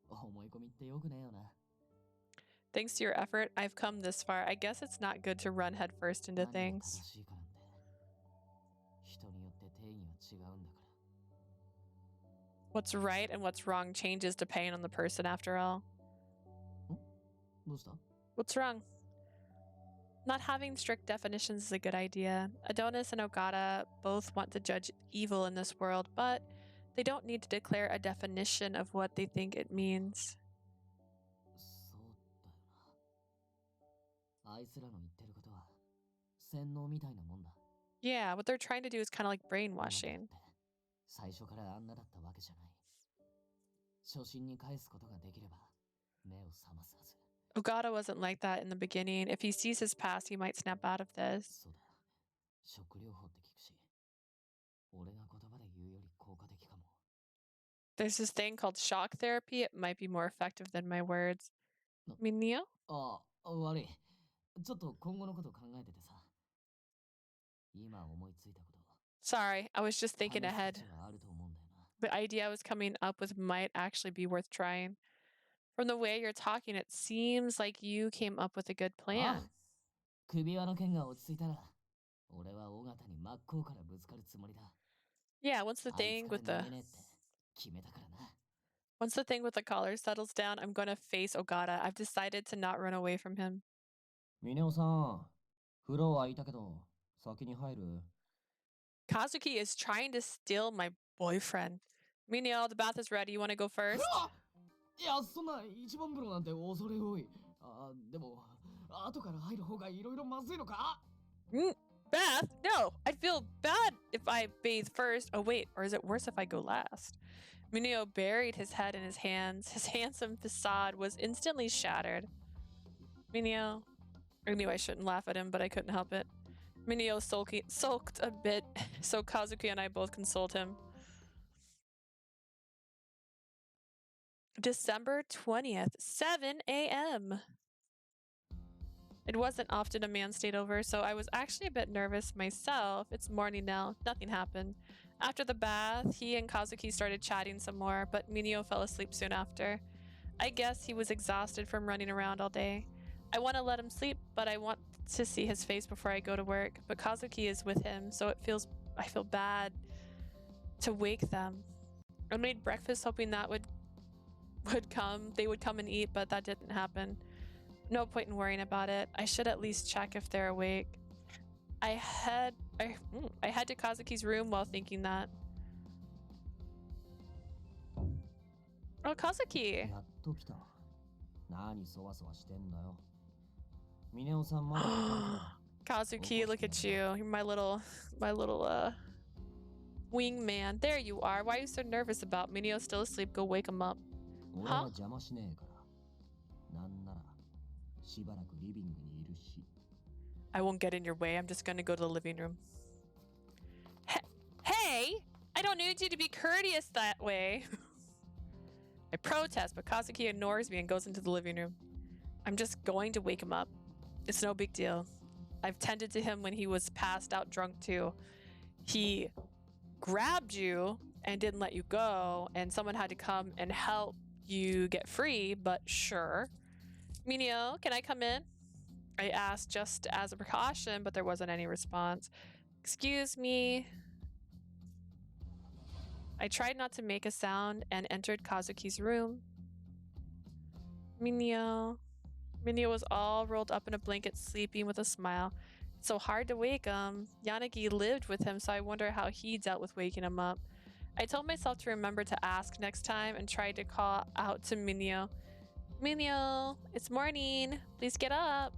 とか思い込みってよくねえよな。Thanks to your effort, I've come this far. I guess it's not good to run headfirst into things. What's right and what's wrong changes depending on the person after all. What's wrong? Not having strict definitions is a good idea. Adonis and Ogata both want to judge evil in this world, but they don't need to declare a definition of what they think it means. Yeah, what they're trying to do is kind of like brainwashing. Ogata wasn't like that in the beginning. If he sees his past, he might snap out of this. There's this thing called shock therapy. It might be more effective than my words. Mineo? 悪い。ちょっと今後のこと考えててさ。今思いついたこと。Sorry, I was just thinking ahead. The idea I was coming up with might actually be worth trying. From the way you're talking, it seems like you came up with a good plan. 首輪の件が落ち着いたら、俺は尾形に真っ向からぶつかるつもりだ。Yeah, once the thing with the collar settles down, I'm gonna face Ogata. I've decided to not run away from him. ミネオさん、風呂は空いたけど、先に入る？ Kazuki is trying to steal my boyfriend. Mineo, the bath is ready. You want to go first? いや、そんな一番風呂なんて恐れ多い。でも、後から入る方がいろいろまずいのか？ Bath? No, I'd feel bad if I bathe first. Oh wait, or is it worse if I go last? Mineo buried his head in his hands. His handsome facade was instantly shattered. Mineo, I knew I shouldn't laugh at him, but I couldn't help it. Mineo sulked a bit, so Kazuki and I both consoled him. December 20th, 7 a.m. It wasn't often a man stayed over, so I was actually a bit nervous myself. It's morning now. Nothing happened. After the bath, he and Kazuki started chatting some more, but Mineo fell asleep soon after. I guess he was exhausted from running around all day. I want to let him sleep, but I want to see his face before I go to work. But Kazuki is with him, so I feel bad to wake them. I made breakfast hoping that they would come and eat, but that didn't happen. No point in worrying about it. I should at least check if they're awake. I head to Kazuki's room while thinking that. Oh, Kazuki. やっと来た。何そわそわしてんだよ。ミネオさんまだいたのか。 Kazuki, look at you. You're my little wingman. There you are. Why are you so nervous about Mineo still asleep? Go wake him up. 俺は邪魔しねえから。なんならしばらくリビングにいるし。 I won't get in your way. I'm just gonna go to the living room. Hey! I don't need you to be courteous that way. I protest, but Kazuki ignores me and goes into the living room. I'm just going to wake him up. It's no big deal. I've tended to him when he was passed out drunk too. He grabbed you and didn't let you go, and someone had to come and help you get free, but sure. Mineo, can I come in? I asked just as a precaution, but there wasn't any response. Excuse me. I tried not to make a sound and entered Kazuki's room. Mineo. Mineo was all rolled up in a blanket, sleeping with a smile. It's so hard to wake him. Yanagi lived with him, so I wonder how he dealt with waking him up. I told myself to remember to ask next time and tried to call out to Mineo. Mineo, it's morning. Please get up.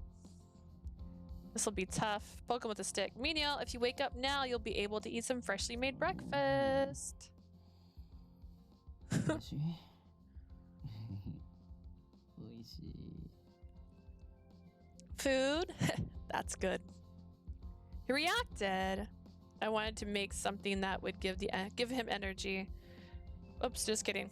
This will be tough. Poke him with a stick. Mineo, if you wake up now, you'll be able to eat some freshly made breakfast. Food? That's good. He reacted. I wanted to make something that would give him energy. Oops, just kidding.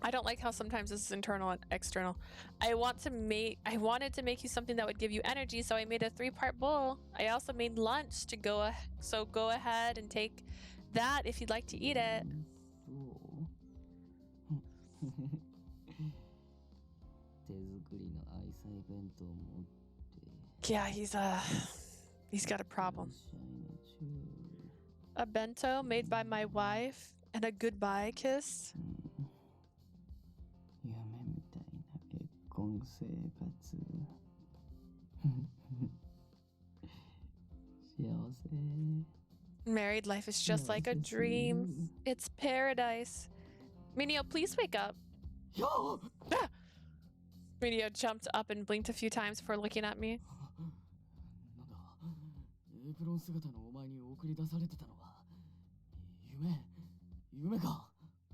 I don't like how sometimes this is internal and external. I wanted to make you something that would give you energy, so I made a 3-part bowl. I also made lunch to go, so go ahead and take that if you'd like to eat it. Yeah, he's got a problem. A bento made by my wife and a goodbye kiss. Married life is just like a dream. It's paradise. Mineo, please wake up. Ah! Mineo jumped up and blinked a few times before looking at me.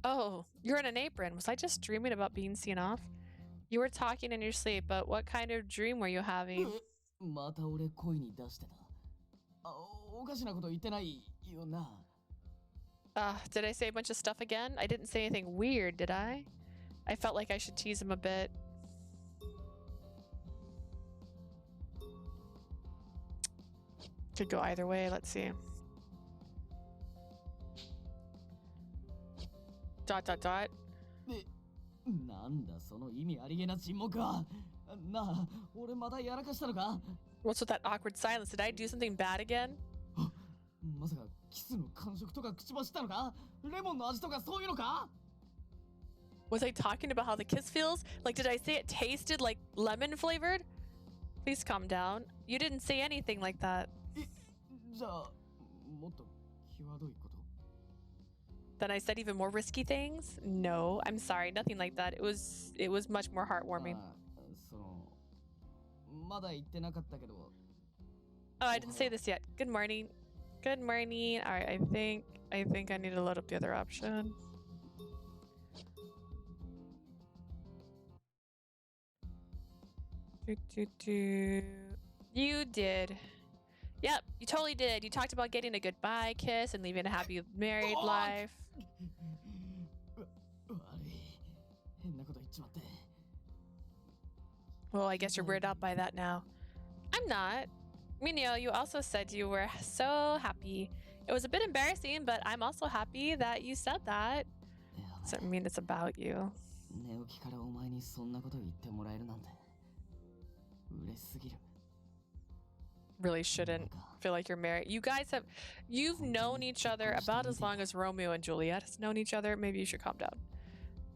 Oh, you're in an apron. Was I just dreaming about being seen off? You were talking in your sleep, but what kind of dream were you having? Did I say a bunch of stuff again? I didn't say anything weird, did I? I felt like I should tease him a bit. Could go either way, let's see. ... What's with that awkward silence? Did I do something bad again? Was I talking about how the kiss feels? Like, did I say it tasted like lemon flavored? Please calm down. You didn't say anything like that. Then I said even more risky things? No, I'm sorry, nothing like that. It was much more heartwarming. Oh, I didn't say this yet. Good morning. Good morning. All right, I think I need to load up the other option. You did. Yep, you totally did. You talked about getting a goodbye kiss and leaving a happy married life. Well, I guess you're weirded out by that now. I'm not. Mineo, you also said you were so happy. It was a bit embarrassing, but I'm also happy that you said that. Doesn't mean it's about you. Really shouldn't feel like you're married. You've known each other about as long as Romeo and Juliet has known each other. Maybe you should calm down.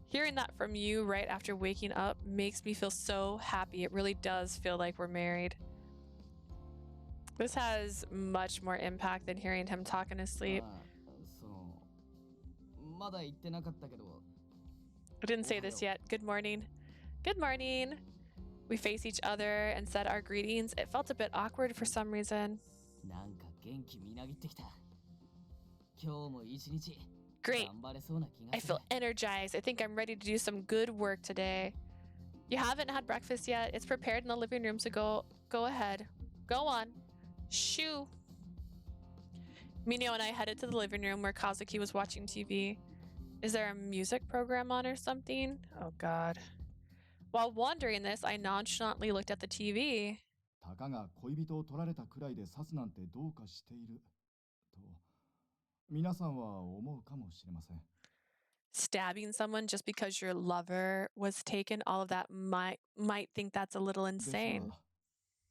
Hearing that from you right after waking up makes me feel so happy. It really does feel like we're married. This has much more impact than hearing him talk in his sleep. I didn't say this yet. Good morning. Good morning. We face each other and said our greetings. It felt a bit awkward for some reason. なんか元気みなぎってきた。今日も一日 Great. 頑張れそうな気が I する。 feel energized. I think I'm ready to do some good work today. You haven't had breakfast yet. It's prepared in the living room, so go ahead. Go on. Shoo. Mineo and I headed to the living room where Kazuki was watching TV. Is there a music program on or something? Oh god. While wondering this, I nonchalantly looked at the TV. たかが恋人を取られたくらいで刺すなんてどうかしていると皆さんは思うかもしれません。 Stabbing someone just because your lover was taken, all of that might think that's a little です insane. が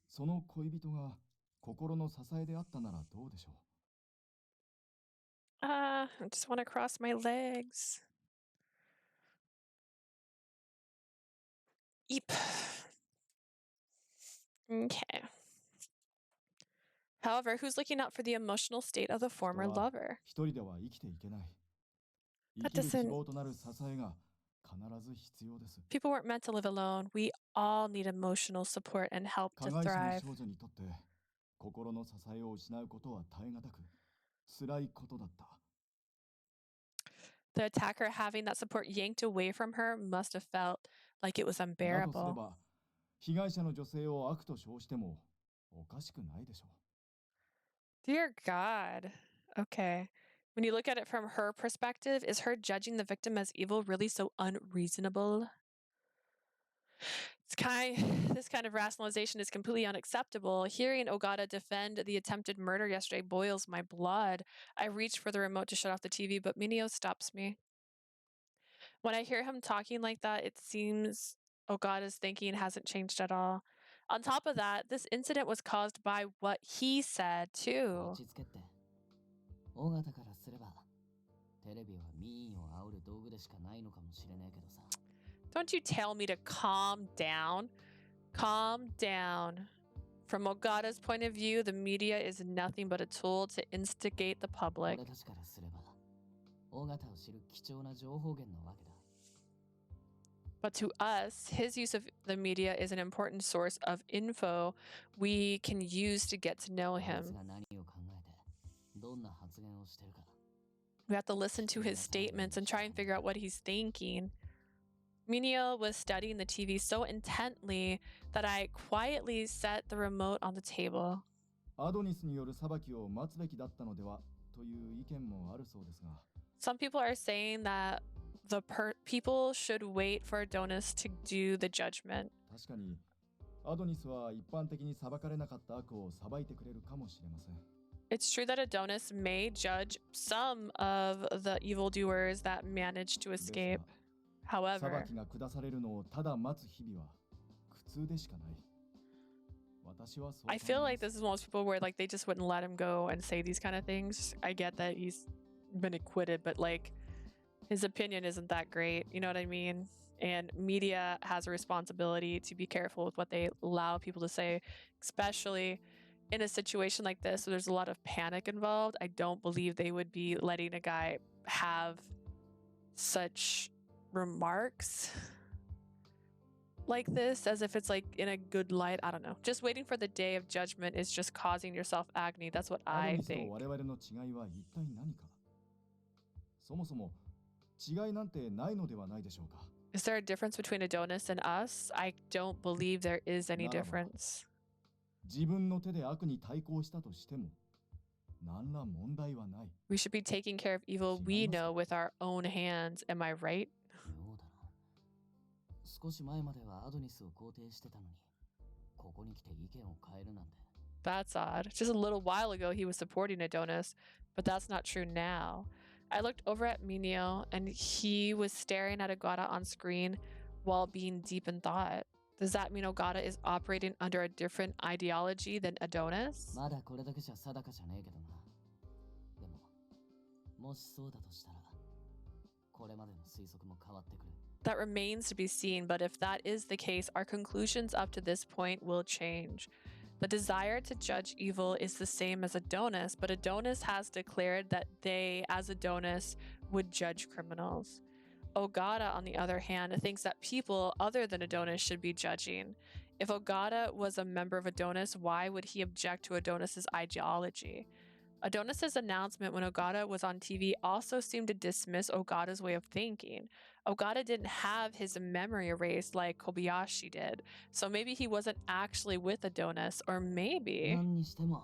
その恋人が心の支えであったならどうでしょう。 I just want to cross my legs. Eep. Okay. However, who's looking out for the emotional state of the former 人は lover? 一人では生きていけない。 That 生きる希 doesn't- 望となる支えが必ず必要です。 People weren't meant to live alone. We all need emotional support and help 加 to 害者 thrive. の少女にとって心の支えを失うことは耐え難く辛いことだった。 The attacker having that support yanked away from her must have felt like it was だとすれ unbearable. ば被害者の女性を悪と称してもおかしくないでしょう。 Dear God. Okay. When you look at it from her perspective, is her judging the victim as evil really so unreasonable? This kind of rationalization is completely unacceptable. Hearing Ogata defend the attempted murder yesterday boils my blood. I reach for the remote to shut off the TV, but Mineo stops me. When I hear him talking like that, it seems Ogata's thinking hasn't changed at all. On top of that, this incident was caused by what he said, too. 落ち着けって。尾形からすれば、テレビは民意を煽る道具でしかないのかもしれねえけどさ。 Don't you tell me to calm down. Calm down. From Ogata's point of view, the media is nothing but a tool to instigate the public. 俺たちからすれば、尾形を知る貴重な情報源なわけだ。 But to us, his use of the media is an important source of info we can use to get to know あいつ him. が何を考えて、どんな発言をしてるか。 We have to listen to his statements and try and figure out what he's thinking. Mineo was studying the TV so intently that I quietly set the remote on the table. アドニスによる裁きを待つべきだったのではという意見もあるそうですが、 Some people are saying that the people should wait for Adonis to do the judgment. 確かにアドニスは一般的に裁かれなかった悪を裁いてくれるかもしれません。 It's true that Adonis may judge some of the evildoers that managed to ですが escape. 裁 However, きが下されるのをただ待つ日々は苦痛でしかない。私はそう I 考 feel えま like す。 this is most people where like they just wouldn't let him go and say these kind of things. I get that he's been acquitted, but like his opinion isn't that great. You know what I mean? And media has a responsibility to be careful with what they allow people to say, especially in a situation like this where there's a lot of panic involved. I don't believe they would be letting a guy have such remarks like this as if it's like in a good light. I don't know. Just waiting for the day of judgment is just causing yourself agony. That's what アド I ニスと think. 我々の違いは一体何か。そもそも違いなんてないのではないでしょうか。 Is there a difference between Adonis and us? I don't believe there is any ならば difference. 自分の手で悪に対抗したとしても何ら問題はない。 We should be taking care of evil we know with our own hands. Am I right? 妙だな。少し前まではアドニスを肯定してたのに、ここに来て意見を変えるなんて。 That's odd. Just a little while ago, he was supporting Adonis, but that's not true now. I looked over at Mineo, and he was staring at Ogata on screen while being deep in thought. Does that mean Ogata is operating under a different ideology than Adonis? まだこれだけじゃ定かじゃねえけどな。でも、もしそうだとしたら、これまでの推測も変わってくる。 That remains to be seen, but if that is the case, our conclusions up to this point will change. The desire to judge evil is the same as Adonis, but Adonis has declared that they, as Adonis, would judge criminals. Ogata, on the other hand, thinks that people other than Adonis should be judging. If Ogata was a member of Adonis, why would he object to Adonis's ideology? Adonis's announcement when Ogata was on TV also seemed to dismiss Ogata's way of thinking. Ogata didn't have his memory erased like Kobayashi did, so maybe he wasn't actually with Adonis, or maybe... 何にしても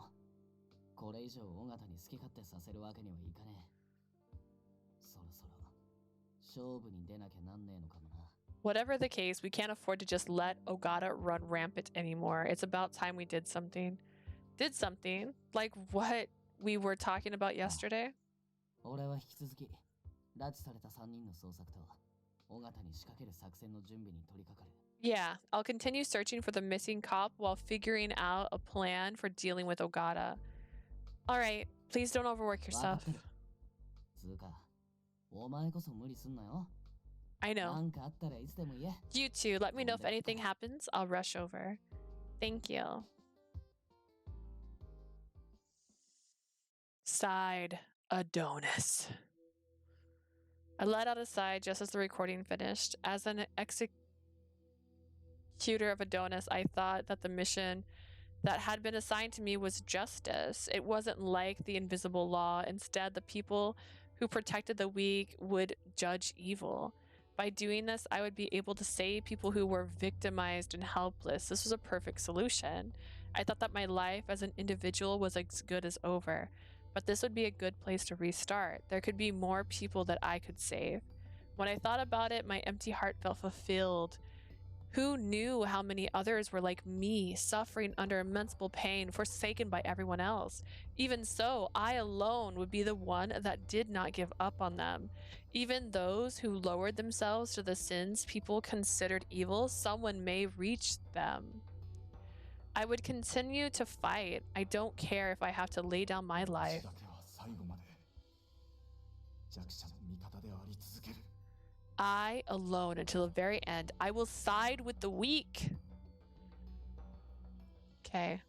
これ以上尾形に好き勝手させるわけにはいかねえ。そろそろ勝負に出なきゃなんねえのかもな。Whatever the case, we can't afford to just let Ogata run rampant anymore. It's about time we did something. Did something? Like what we were talking about yesterday? 俺は引き続き拉致された3人の捜索と尾形に仕掛ける作戦の準備に取り掛かる。Yeah, I'll continue searching for the missing cop while figuring out a plan for dealing with Ogata. Alright, please don't overwork yourself. つうか、お前こそ無理すんなよ。 I know. なんかあったらいつでも言え。 You too, let me know if anything happens. I'll rush over. Thank you. Sighed Adonis. I let out a sigh just as the recording finished. As an executor of Adonis, I thought that the mission that had been assigned to me was justice. It wasn't like the invisible law. Instead, the people who protected the weak would judge evil. By doing this, I would be able to save people who were victimized and helpless. This was a perfect solution. I thought that my life as an individual was as good as over, but this would be a good place to restart. There could be more people that I could save. When I thought about it, my empty heart felt fulfilled. Who knew how many others were like me, suffering under immense pain, forsaken by everyone else? Even so, I alone would be the one that did not give up on them. Even those who lowered themselves to the sins people considered evil, someone may reach them. I would continue to fight. I don't care if I have to lay down my life. I alone until the very end. I will side with the weak. Okay.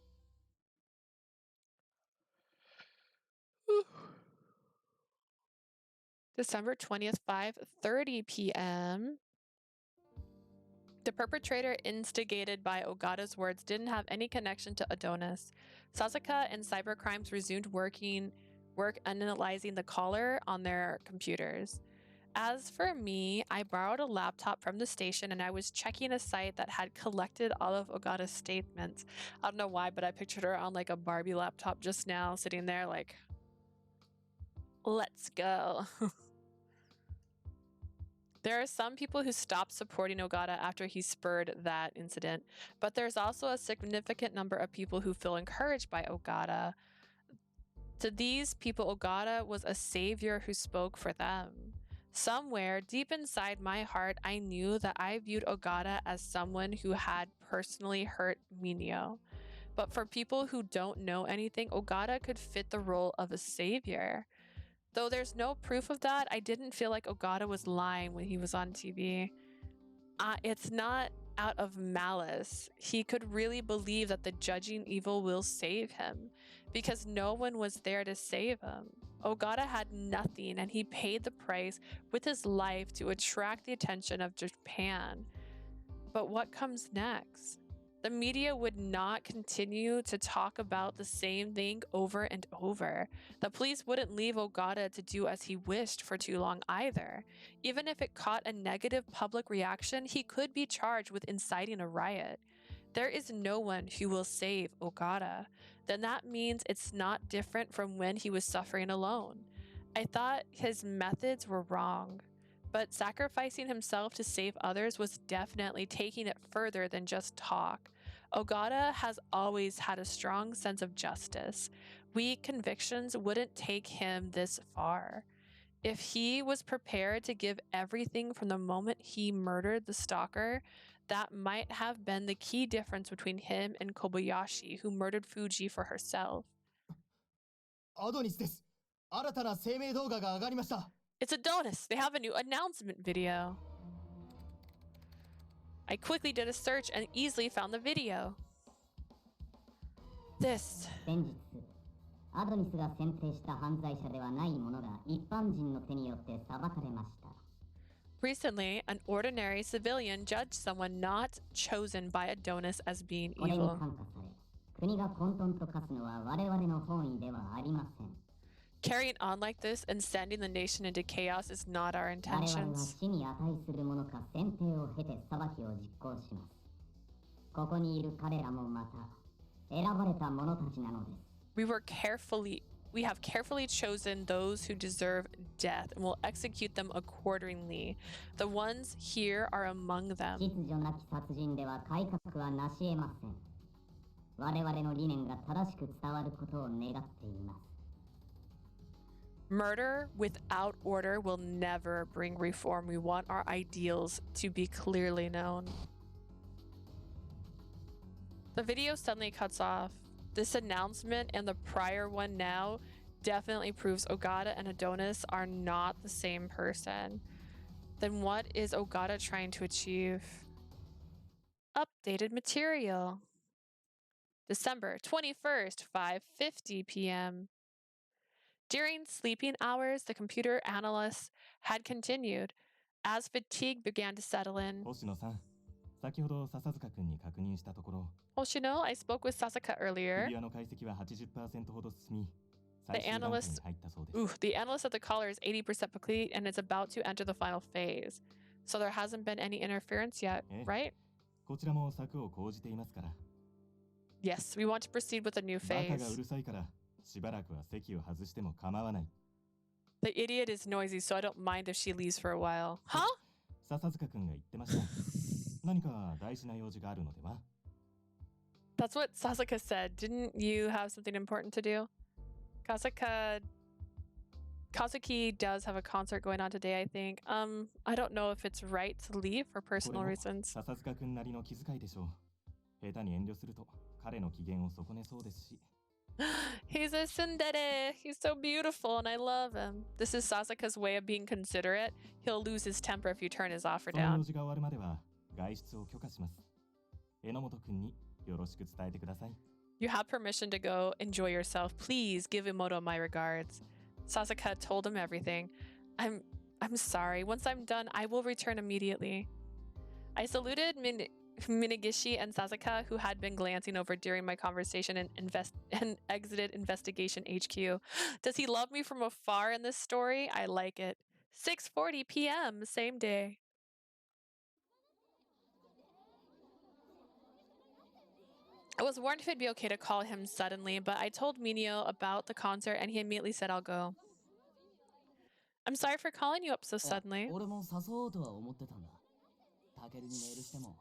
December 20th, 5:30 p.m. The perpetrator, instigated by Ogata's words, didn't have any connection to Adonis. Sasaka and cybercrimes resumed work analyzing the caller on their computers. As for me, I borrowed a laptop from the station and I was checking a site that had collected all of Ogata's statements. I don't know why, but I pictured her on like a Barbie laptop just now, sitting there like, let's go. There are some people who stopped supporting Ogata after he spurred that incident, but there's also a significant number of people who feel encouraged by Ogata. To these people, Ogata was a savior who spoke for them. Somewhere deep inside my heart, I knew that I viewed Ogata as someone who had personally hurt Mineo. But for people who don't know anything, Ogata could fit the role of a savior. Though there's no proof of that, I didn't feel like Ogata was lying when he was on TV. It's not out of malice. He could really believe that the judging evil will save him, because no one was there to save him. Ogata had nothing, and he paid the price with his life to attract the attention of Japan. But what comes next? The media would not continue to talk about the same thing over and over. The police wouldn't leave Ogata to do as he wished for too long either. Even if it caught a negative public reaction, he could be charged with inciting a riot. There is no one who will save Ogata. Then that means it's not different from when he was suffering alone. I thought his methods were wrong, but sacrificing himself to save others was definitely taking it further than just talk. Ogata has always had a strong sense of justice. Weak convictions wouldn't take him this far. If he was prepared to give everything from the moment he murdered the stalker, that might have been the key difference between him and Kobayashi, who murdered Fuji for herself. It's Adonis! They have a new announcement video. I quickly did a search and easily found the video. This. 先日、アドニスが選定した犯罪者ではない者が一般人の手によって裁かれました。Recently, an ordinary civilian judged someone not chosen by Adonis as being これに evil. 感化され、国が混沌と化すのは我々の本意ではありません。 Carrying on like this and sending the nation into chaos is not our 我々は intentions. 死に値するものか選定を経て裁きを実行します。ここにいる彼らもまた選ばれた者たちなのです。We have carefully chosen those who deserve death and will execute them accordingly. The ones here are among them. 秩序なき殺人では改革はなし得ません。我々の理念が正しく伝わることを願っています。 Murder without order will never bring reform. We want our ideals to be clearly known. The video suddenly cuts off. This announcement and the prior one now definitely proves Ogata and Adonis are not the same person. Then what is Ogata trying to achieve? Updated material. December 21st, 5:50 p.m. During sleeping hours, the computer analyst had continued. As fatigue began to settle in, 星野さん、先ほど笹塚君に確認したところ、 Hoshino, I spoke with Sasaka earlier. 首輪の解析は 80% ほど進み、 The 最終段階に analyst, 入ったそうです。 the analyst at the collar is 80% complete and it's about to enter the final phase. So there hasn't been any interference yet, ええ、 right? こちらも策を講じていますから。 Yes, we want to proceed with a new バカがう phase. るさいから、しばらくは席を外しても構わない。 The idiot is noisy, so I don't mind if she leaves for a while. Huh? 笹塚君が言ってました。何か大事な用事があるのでは？ That's what Sasaka said. Didn't you have something important to do? Kazuki does have a concert going on today, I think. I don't know if it's right to leave for こ personal れも reasons. 笹塚君なりの気遣いでしょう。下手に遠慮すると彼の機嫌を損ねそうですし。 He's a tsundere. He's so beautiful and I love him. This is Sasaka's way of being considerate. He'll lose his temper if you turn his offer その用 down. 事が終わるまでは外出を許可します。榎本君によろしく伝えてください。 You have permission to go. Enjoy yourself. Please give Enomoto my regards. Sasaka told him everything. I'm sorry. Once I'm done, I will return immediately. I saluted Minagishi and Sasaka, who had been glancing over during my conversation and exited Investigation HQ. Does he love me from afar in this story? I like it. 6:40 p.m. same day. I was warned if it'd be okay to call him suddenly, but I told Mineo about the concert and he immediately said I'll go. I'm sorry for calling you up so suddenly. 俺も誘おうとは思ってたんだ。タケルにメールしても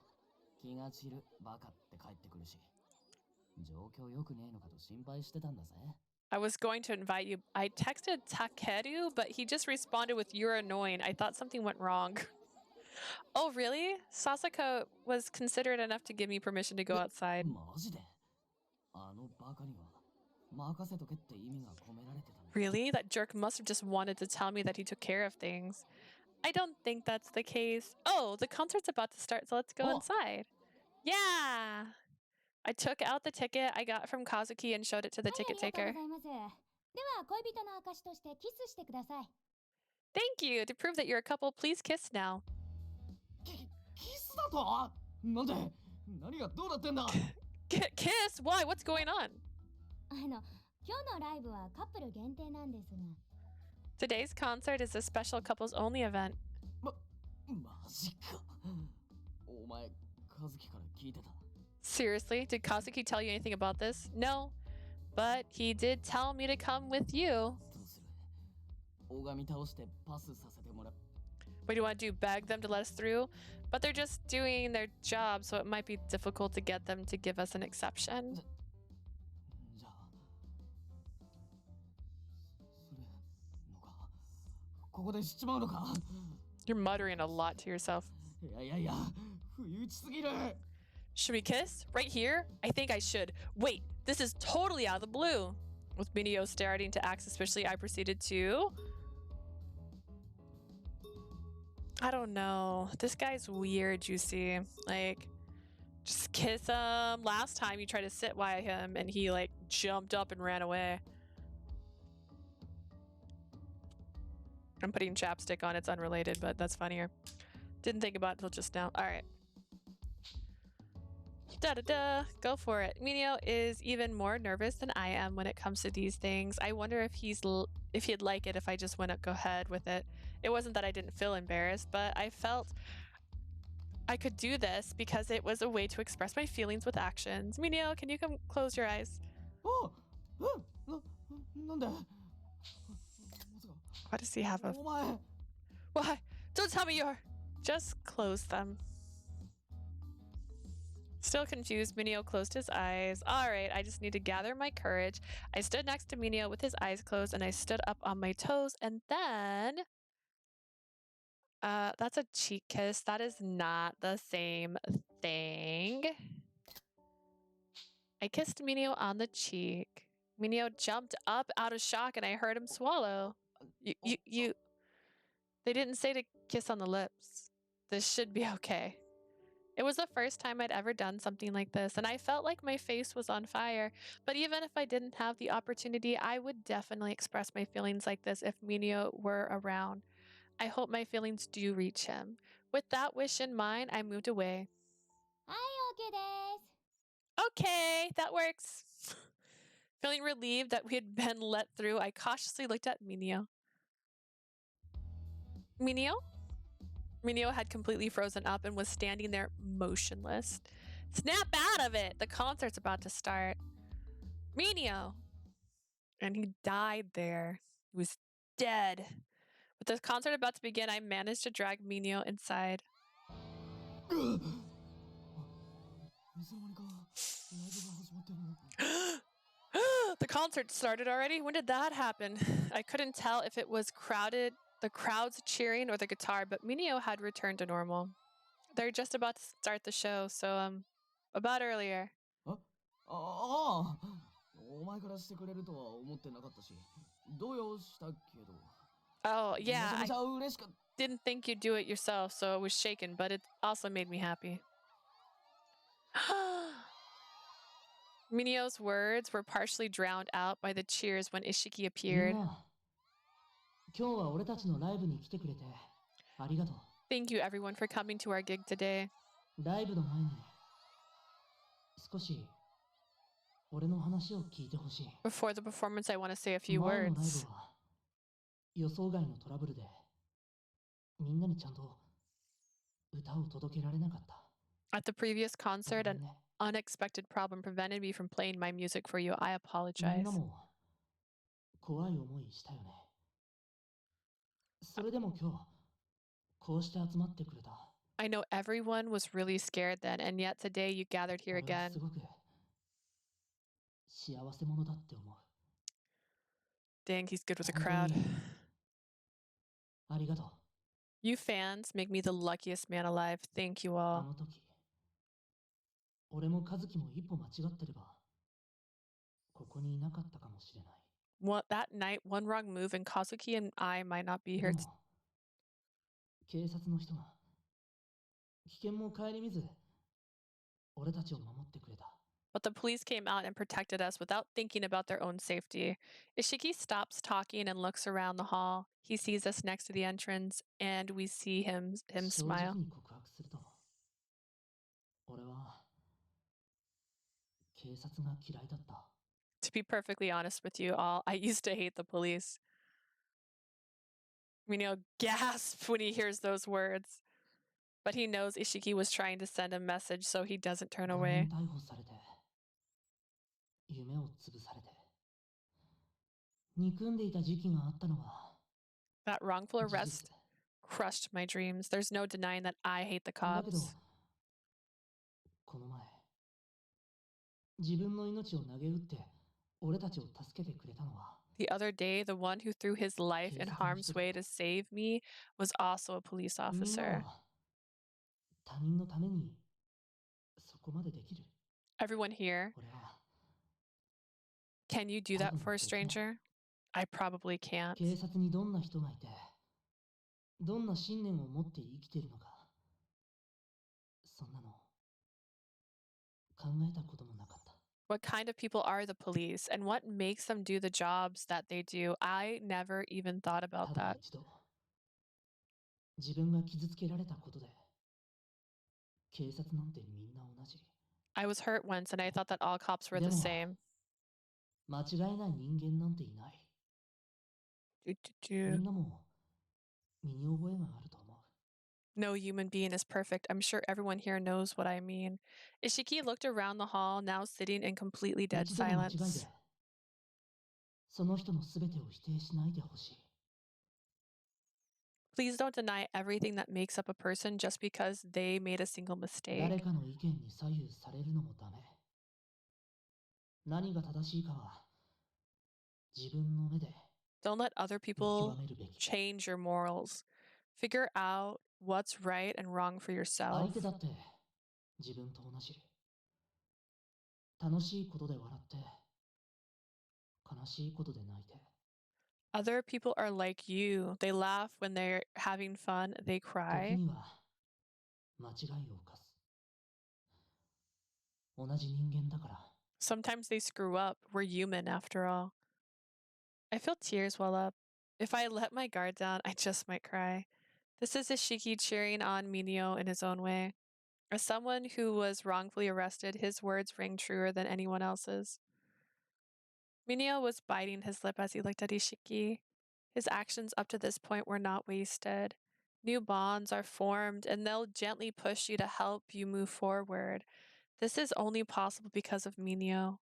気が散るバカって帰ってくるし、状況良くねえのかと心配してたんだぜ。 I was going to invite you. I texted Takeru, but he just responded with "You're annoying." I thought something went wrong. Oh, really? Sasaka was considerate enough to give me permission to go outside. マジで？あのバカには任せとけって意味が込められてたんだ。 Really? That jerk must have just wanted to tell me that he took care of things. I don't think that's the case. Oh, the concert's about to start, so let's go Oh. inside. Yeah! I took out the ticket I got from Kazuki and showed it to the はい、 ticket ありが taker. とうございます。では、恋人の証としてキスしてください。 Thank you! To prove that you're a couple, please kiss now. キスだと？なんで？何がどうなってんだ？ Kiss? Why? What's going on? 今日のライブはカップル限定なんですが。 Today's concert is a special couples only event. マジか。お前、和樹から聞いてた。 Seriously? Did Kazuki tell you anything about this? No. But he did tell me to come with you. どうする？大神倒してパスさせてもらう。 What do you want to do? Beg them to let us through? But they're just doing their job, so it might be difficult to get them to give us an exception. じゃあ、それのか。ここでしちまうのか。 You're muttering a lot to yourself. いや、不意打ちすぎる。 Should we kiss? Right here? I think I should. Wait, this is totally out of the blue. With Mineo starting to act suspiciously, I proceeded to... I don't know. This guy's weird, you see. Like, just kiss him. Last time you tried to sit by him and he like jumped up and ran away. I'm putting chapstick on. It's unrelated, but that's funnier. Didn't think about it until just now. All right. Da-da-da. Go for it. Mineo is even more nervous than I am when it comes to these things. I wonder if if he'd like it if I just went up, go ahead with it. It wasn't that I didn't feel embarrassed, but I felt I could do this because it was a way to express my feelings with actions. Mineo, can you come close your eyes? Oh! Nande? Why does he have a... Why? Don't tell me you're... Just close them. Still confused, Mineo closed his eyes. Alright, I just need to gather my courage. I stood next to Mineo with his eyes closed and I stood up on my toes and then... that's a cheek kiss. That is not the same thing. I kissed Mineo on the cheek. Mineo jumped up out of shock and I heard him swallow. You... They didn't say to kiss on the lips. This should be okay. It was the first time I'd ever done something like this, and I felt like my face was on fire. But even if I didn't have the opportunity, I would definitely express my feelings like this if Mineo were around. I hope my feelings do reach him. With that wish in mind, I moved away. Okay, that works. Feeling relieved that we had been let through, I cautiously looked at Mineo. Mineo? Mineo had completely frozen up and was standing there motionless. Snap out of it! The concert's about to start. Mineo! And he died there. He was dead. With the concert about to begin, I managed to drag Mineo inside. The concert started already? When did that happen? I couldn't tell if it was crowded, the crowds cheering, or the guitar, but Mineo had returned to normal. They're just about to start the show, so, about earlier. Oh, yeah, I didn't think you'd do it yourself, so I was shaken, but it also made me happy. Mineo's words were partially drowned out by the cheers when Ishiki appeared. Thank you everyone for coming to our gig today. Before the performance, I want to say a few words. At the previous concert, an unexpected problem prevented me from playing my music for you. I apologize. I know everyone was really scared then, and yet today you gathered here again. Dang, he's good with a crowd. You fans make me the luckiest man alive. Thank you all. What, that night, one wrong move and Kazuki and I might not be here. But the police came out and protected us without thinking about their own safety. Ishiki stops talking and looks around the hall. He sees us next to the entrance, and we see him smile. To be perfectly honest with you all, I used to hate the police. Mineo gasps when he hears those words. But he knows Ishiki was trying to send a message, so he doesn't turn away. That wrongful arrest crushed my dreams. There's no denying that I hate the cops. The other day, the one who threw his life in harm's way to save me was also a police officer. Everyone here, can you do that for a stranger? I probably can't. What kind of people are the police, and what makes them do the jobs that they do? I never even thought about that. 自分が傷つけられたことで、警察なんてみんな同じ。I was hurt once and I thought that all cops were で the も、 same. 間違いない人間なんていない。み Do. んなも身に覚えがあると思う。 No human being is perfect. I'm sure everyone here knows what I mean. Ishiki looked around the hall, now sitting in completely dead 一度の間違いで、 silence. その人の全てを否定しないでほしい。 Please don't deny everything that makes up a person just because they made a single 誰 mistake. かの意見に左右されるのもダメ。何が正しいかは自分の目で Don't let other 見 people 極めるべき。 change your morals. Figure out what's right and wrong for 相 yourself. 手だって自分と同じ。楽しいことで笑って、悲しいことで泣いて。 Other people are like you. They laugh when they're having fun, they 時 cry. には間違いを犯す。同じ人間だから。 Sometimes they screw up. We're human after all. I feel tears well up. If I let my guard down, I just might cry. This is Ishiki cheering on Mineo in his own way. As someone who was wrongfully arrested, his words ring truer than anyone else's. Mineo was biting his lip as he looked at Ishiki. His actions up to this point were not wasted. New bonds are formed, and they'll gently push you to help you move forward. This is only possible because of Mineo.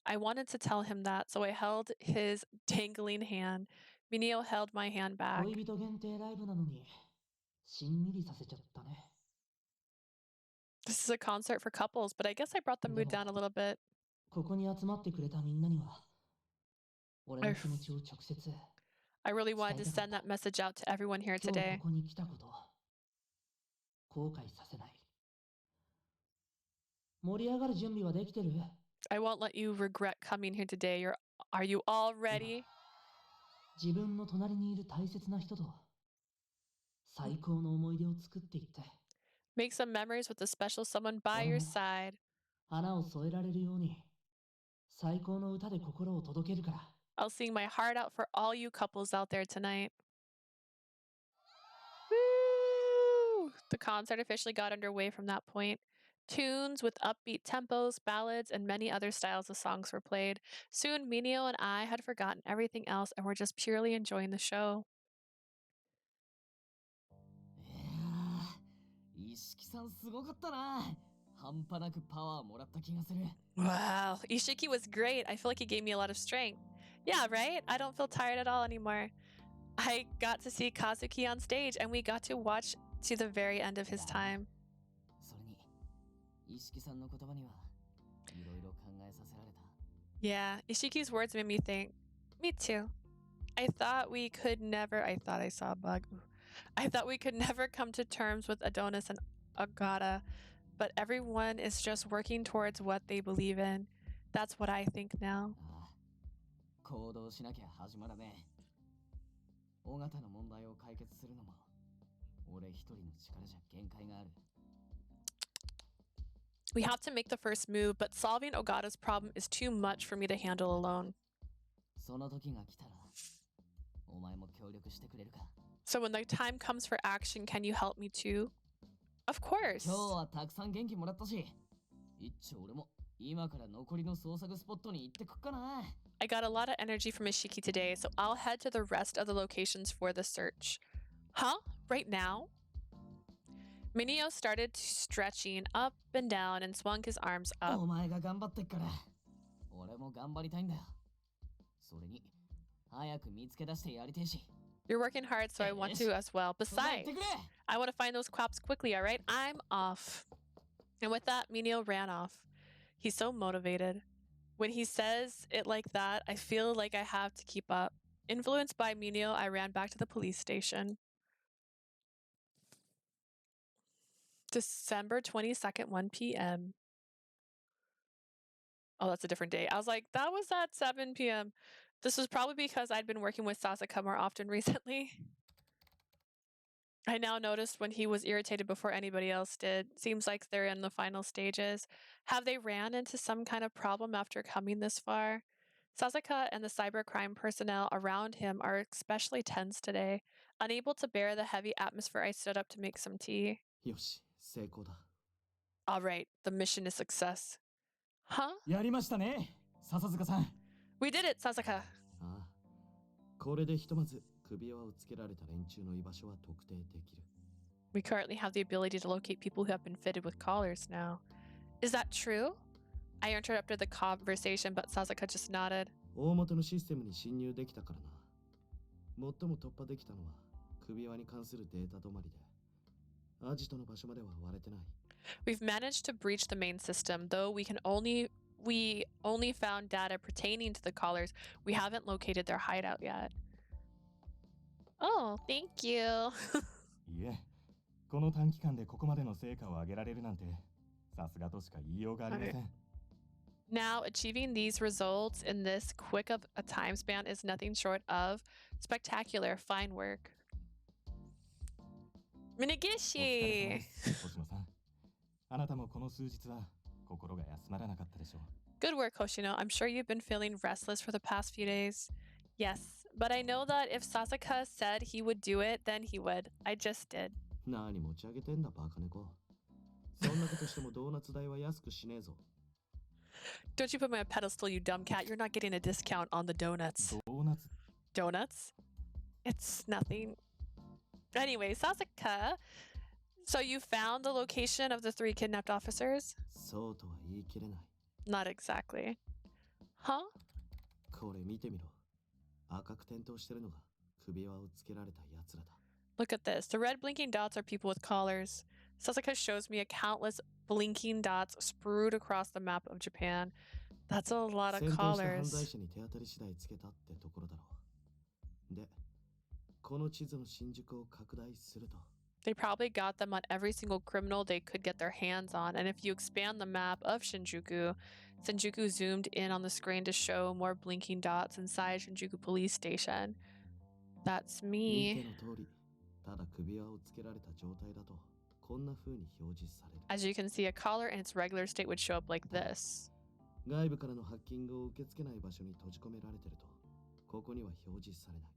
I wanted to tell him that, so I held his dangling hand. Mineo held my hand back. 恋人限定ライブなのにしんみりさせちゃったね。 This is a concert for couples, but I guess I brought the mood down a little bit. ここに集まってくれたみんなには俺の気持ちを直接 I really wanted to send that message out to everyone here 今日 today. ここに来たこと後悔させない。盛り上がる準備はできてる？ I won't let you regret coming here today. Are you all ready? 自分の隣にいる大切な人と最高の思い出を作っていって。 Make some memories with a special someone by your side. 花を添えられるように最高の歌で心を届けるから。 I'll sing my heart out for all you couples out there tonight. Woo! The concert officially got underway from that point. Tunes with upbeat tempos, ballads, and many other styles of songs were played. Soon, Mineo and I had forgotten everything else and were just purely enjoying the show. いやー、一色さんすごかったな。半端なくパワーもらった気がする。 Wow, Ishiki was great. I feel like he gave me a lot of strength. Yeah, right? I don't feel tired at all anymore. I got to see Kazuki on stage and we got to watch to the very end of his time. それに、一色さんの言葉にはいろいろ考えさせられた。 Yeah, Ishiki's words made me think. Me too. I thought I saw a bug. I thought we could never come to terms with Adonis and Agata, but everyone is just working towards what they believe in. That's what I think now. ああ、行動しなきゃ始まらねえ。尾形の問題を解決するのも、俺一人の力じゃ限界がある。 We have to make the first move, but solving Ogata's problem is too much for me to handle alone. その時が来たら、お前も協力してくれるか？ So when the time comes for action, can you help me too? Of course. 今日はたくさん元気もらったし、一丁俺も今から残りの捜索スポットに行ってくっかな。 I got a lot of energy from Ishiki today, so I'll head to the rest of the locations for the search. Huh? Right now? Mineo started stretching up and down and swung his arms up. お前が頑張ってっから、俺も頑張りたいんだよ。それに、早く見つけ出してやりてえし。 You're working hard, so I want to as well. Besides, I want to find those cops quickly, all right? I'm off. And with that, Mineo ran off. He's so motivated. When he says it like that, I feel like I have to keep up. Influenced by Mineo, I ran back to the police station. December 22nd, 1 p.m. Oh, that's a different day. I was like, that was at 7 p.m. This was probably because I'd been working with Sasaka more often recently. I now noticed when he was irritated before anybody else did. Seems like they're in the final stages. Have they ran into some kind of problem after coming this far? Sasaka and the cybercrime personnel around him are especially tense today. Unable to bear the heavy atmosphere, I stood up to make some tea. よし、成功だ。 All right, the mission is success. Huh? やりましたね、笹塚さん。 We did it, Sasaka. ああ、これでひとまず首輪をつけられた連中の居場所は特定できる。 We currently have the ability to locate people who have been fitted with collars now. Is that true? I interrupted the conversation, but Sasaka just nodded. 大元のシステムに侵入できたからな。最も突破できたのは首輪に関するデータ止まりで、アジトの場所までは割れてない。 We've managed to breach the main system, though we only found data pertaining to the collars. We haven't located their hideout yet. Oh, thank you. いえ、この短期間でここまでの成果を上げられるなんて、さすがとしか言いようがありません。 Now, achieving these results in this quick of a time span is nothing short of spectacular. Fine work. お疲れ様 Minagishi! です星野さん。あなたもこの数日は心が休まらなかったでしょう。 Good work, Hoshino. I'm sure you've been feeling restless for the past few days. Yes, but I know that if Sasaka said he would do it, then he would. I just did. 何持ち上げてんだバカ猫。そんなことしてもドーナツ代は安くしねえぞ。 Don't you put me on a pedestal, you dumb cat. You're not getting a discount on the donuts. ドーナツ Donuts? It's nothing. Anyway, Sasaka. So you found the location of the 3 kidnapped officers? そうとは言い切れない。 Not exactly. Huh? これ見てみろ。赤く点灯してるのが首輪をつけられた奴らだ。 Look at this. The red blinking dots are people with collars. Sasaka shows me a countless blinking dots sprawled across the map of Japan. That's a lot of 選定した犯罪 collars. 者に手当たり次第つけたってところだろう。で、この地図の新宿を拡大すると。 They probably got them on every single criminal they could get their hands on. And if you expand the map of Shinjuku zoomed in on the screen to show more blinking dots inside Shinjuku Police Station. That's 見 me. ての通り、ただ首輪をつけられた状態だと、こんな風に表示される。 As you can see, a collar in its regular state would show up like this. 外部からのハッキングを受け付けない場所に閉じ込められてると、ここには表示されない。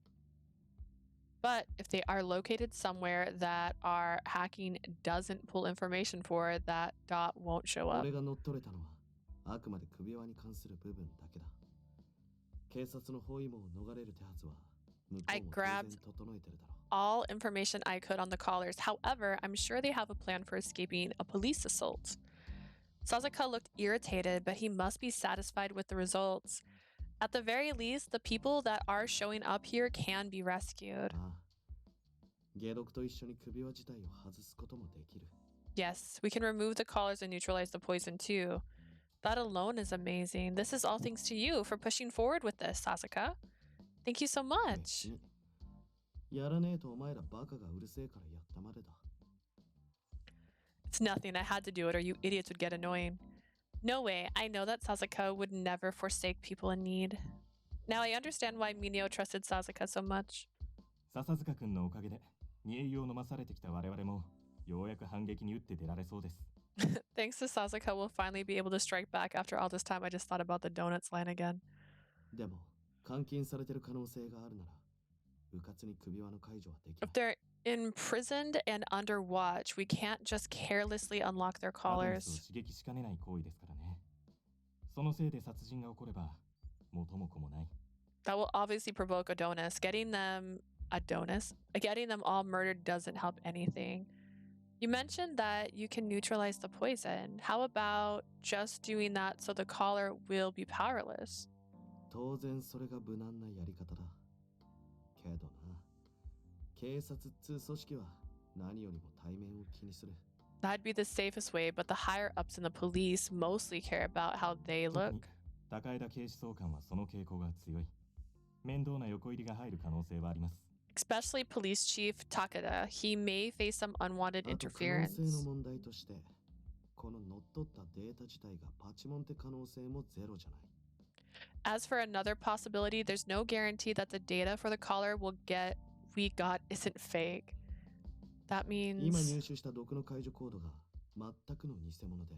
But if they are located somewhere that our hacking doesn't pull information for, that dot won't show up. 俺が乗っ取れたのは、あくまで首輪に関する部分だけだ。警察の包囲網を逃れる手はずは、向こう I も当 grabbed 然整えてるだろう。 all information I could on the collars. However, I'm sure they have a plan for escaping a police assault. Sasaka looked irritated, but he must be satisfied with the results. At the very least, the people that are showing up here can be rescued. ああ、解毒と一緒に首輪自体を外すこともできる。 Yes, we can remove the collars and neutralize the poison too. That alone is amazing. This is all thanks to you for pushing forward with this, Sasaka. Thank you so 別 much. にやらねえとお前らバカがうるせえからやったまでだ。 It's nothing. I had to do it or you idiots would get annoying. No way. I know that Sasaka would never forsake people in need. Now I understand why Mineo trusted Sasaka so much. 笹塚君のおかげで、煮え湯を飲まされてきた我々も、ようやく反撃に打って出られそうです。 Thanks to Sasaka, we'll finally be able to strike back after all this time. I just thought about the donuts line again. でも、監禁されてる可能性があるなら、うかつに首輪の解除はできな If い。 they're imprisoned and under watch, we can't just carelessly unlock their アドレスを collars. 刺激しかねない行為ですからね。そのせいで殺人が起これば、元も子もない。 That will obviously provoke Adonis. Getting them all murdered doesn't help anything. You mentioned that you can neutralize the poison. How about just doing that so the collar will be powerless? 当然それが無難なやり方だ。けどな、警察っつう組織は何よりも対面を気にする。 That'd be the safest way, but the higher ups in the police mostly care about how they 特 look. に高枝警視総監はその傾向が強い。面倒な横入りが入る可能性はあります。 Especially Police Chief Takeda. He may face some unwanted あと可能性の interference. 問題として、この乗っ取ったデータ自体がパチモンって可能性もゼロじゃない。 As for another possibility, there's no guarantee that the data for the collar we got isn't fake. That 今 means 入手した毒の解除コードが全くの偽物で、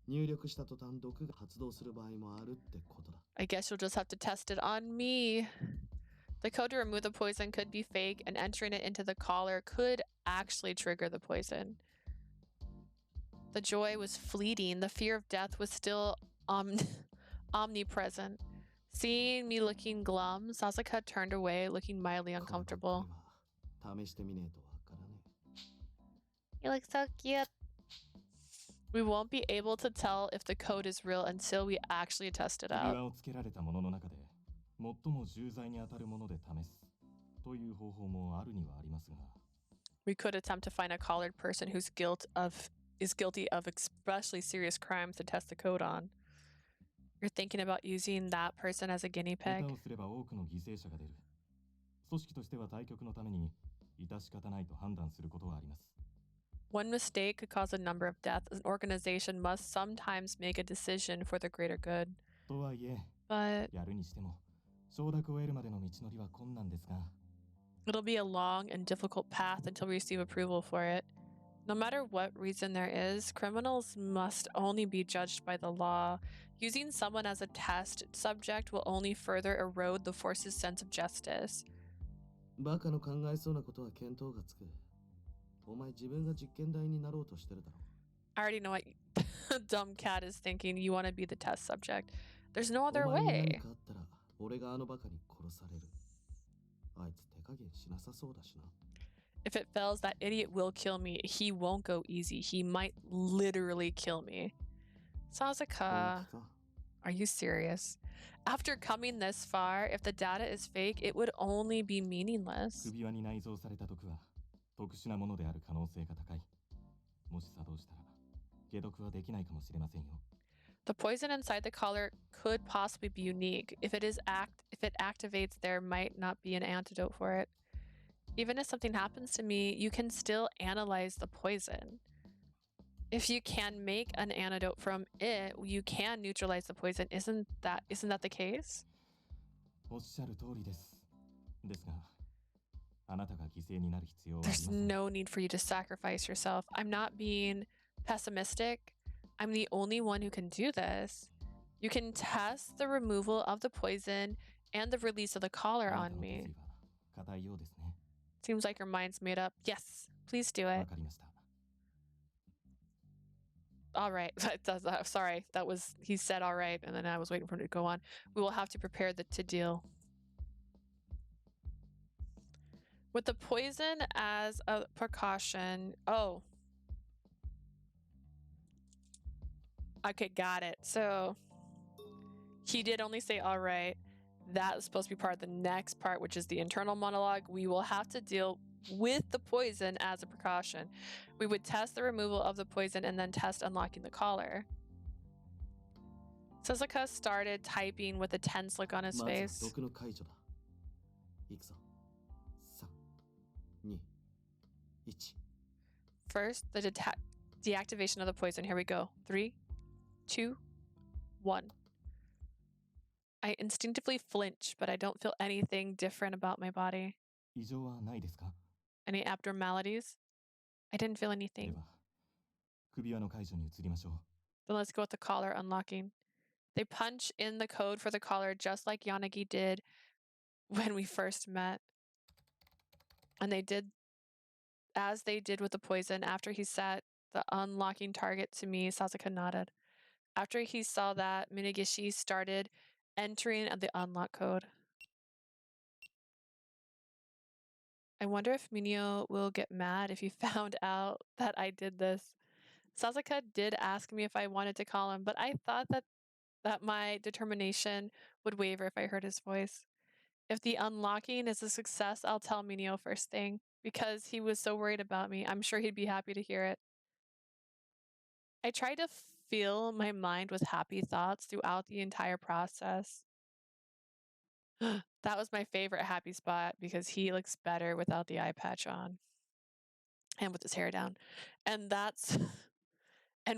入力した途端毒が発動する場合もあるってことだ。 I guess you'll just have to test it on me. The code to remove the poison could be fake, and entering it into the collar could actually trigger the poison. The joy was fleeting. The fear of death was still omnipresent. Seeing me looking glum, Sasaka turned away, looking mildly uncomfortable. 試してみねえとわからね You look so cute. We won't be able to tell if the code is real until we actually test it え。 out. 指輪をつけられたものの中で最も重罪に当たるもので試すという方法もあるにはありますが。 We could attempt to find a collared person whose is guilty of especially serious crimes to test the code on. You're thinking about using that person as a guinea 下 pig? 手をすれば多くの犠牲者が出る。組織としては対局のために致し方ないと判断することはあります。 One mistake could cause a number of deaths. An organization must sometimes make a decision for the greater good. とはいえ、 But やるにしても承諾を得るまでの道のりは困難ですが。 it'll be a long and difficult path until we receive approval for it. No matter what reason there is, criminals must only be judged by the law. Using someone as a test subject will only further erode the force's sense of justice. バカの考えそうなことは見当がつく。お前自分が実験台になろうとしてるだろ。 I already know what dumb cat is thinking. You want to be the test subject. There's no お other 前に何 way. かあったら俺があのバカに殺される。あいつ手加減しなさそうだしな。 If it fails, that idiot will kill me. He won't go easy. He might literally kill me. Sasaka, 本気か。 are you serious? After coming this far, if the data is fake, it would only be meaningless. 首輪に内蔵された毒は特殊なものである可能性が高い。もし作動したら解毒はできないかもしれませんよ。 The poison inside the collar could possibly be unique. If it activates, there might not be an antidote for it. Even if something happens to me, you can still analyze the poison. If you can make an antidote from it, you can neutralize the poison. Isn't that the case? おっしゃる通りです。ですが、あなたが犠牲になる必要はありま There's せん。 no need for you to sacrifice yourself. I'm not being pessimistic. I'm the only one who can do this. You can test the removal of the poison and the release of the collar あな on たの決 me. 意は固いようですね。 Seems like your mind's made up. Yes, please do わ it. かりました。 All right. Sorry, he said all right, and then I was waiting for him to go on. We will have to prepare to deal with the poison as a precaution. Oh. Okay, got it. So he did only say all right. That's supposed to be part of the next part, which is the internal monologue. We will have to deal with the poison as a precaution. We would test the removal of the poison and then test unlocking the collar. Sasaka started typing with a tense look on his まず face. 毒の解除だ。いくぞ。3、2、1。 First, the deactivation of the poison. Here we go. 3, 2, 1. I instinctively flinch, but I don't feel anything different about my body. 異常はないですか？ Any abnormalities? I didn't feel で anything. は、首輪の解除に移りましょう。 Then let's go with the collar unlocking. They punch in the code for the collar just like Yanagi did when we first met. And they did as they did with the poison. After he set the unlocking target to me, Sasaka nodded. After he saw that, Minagishi started entering the unlock code. I wonder if Mineo will get mad if he found out that I did this. Sasaka did ask me if I wanted to call him, but I thought that my determination would waver if I heard his voice. If the unlocking is a success, I'll tell Mineo first thing, because he was so worried about me. I'm sure he'd be happy to hear it. I tried to fill my mind with happy thoughts throughout the entire process. That was my favorite happy spot because he looks better without the eye patch on and with his hair down. And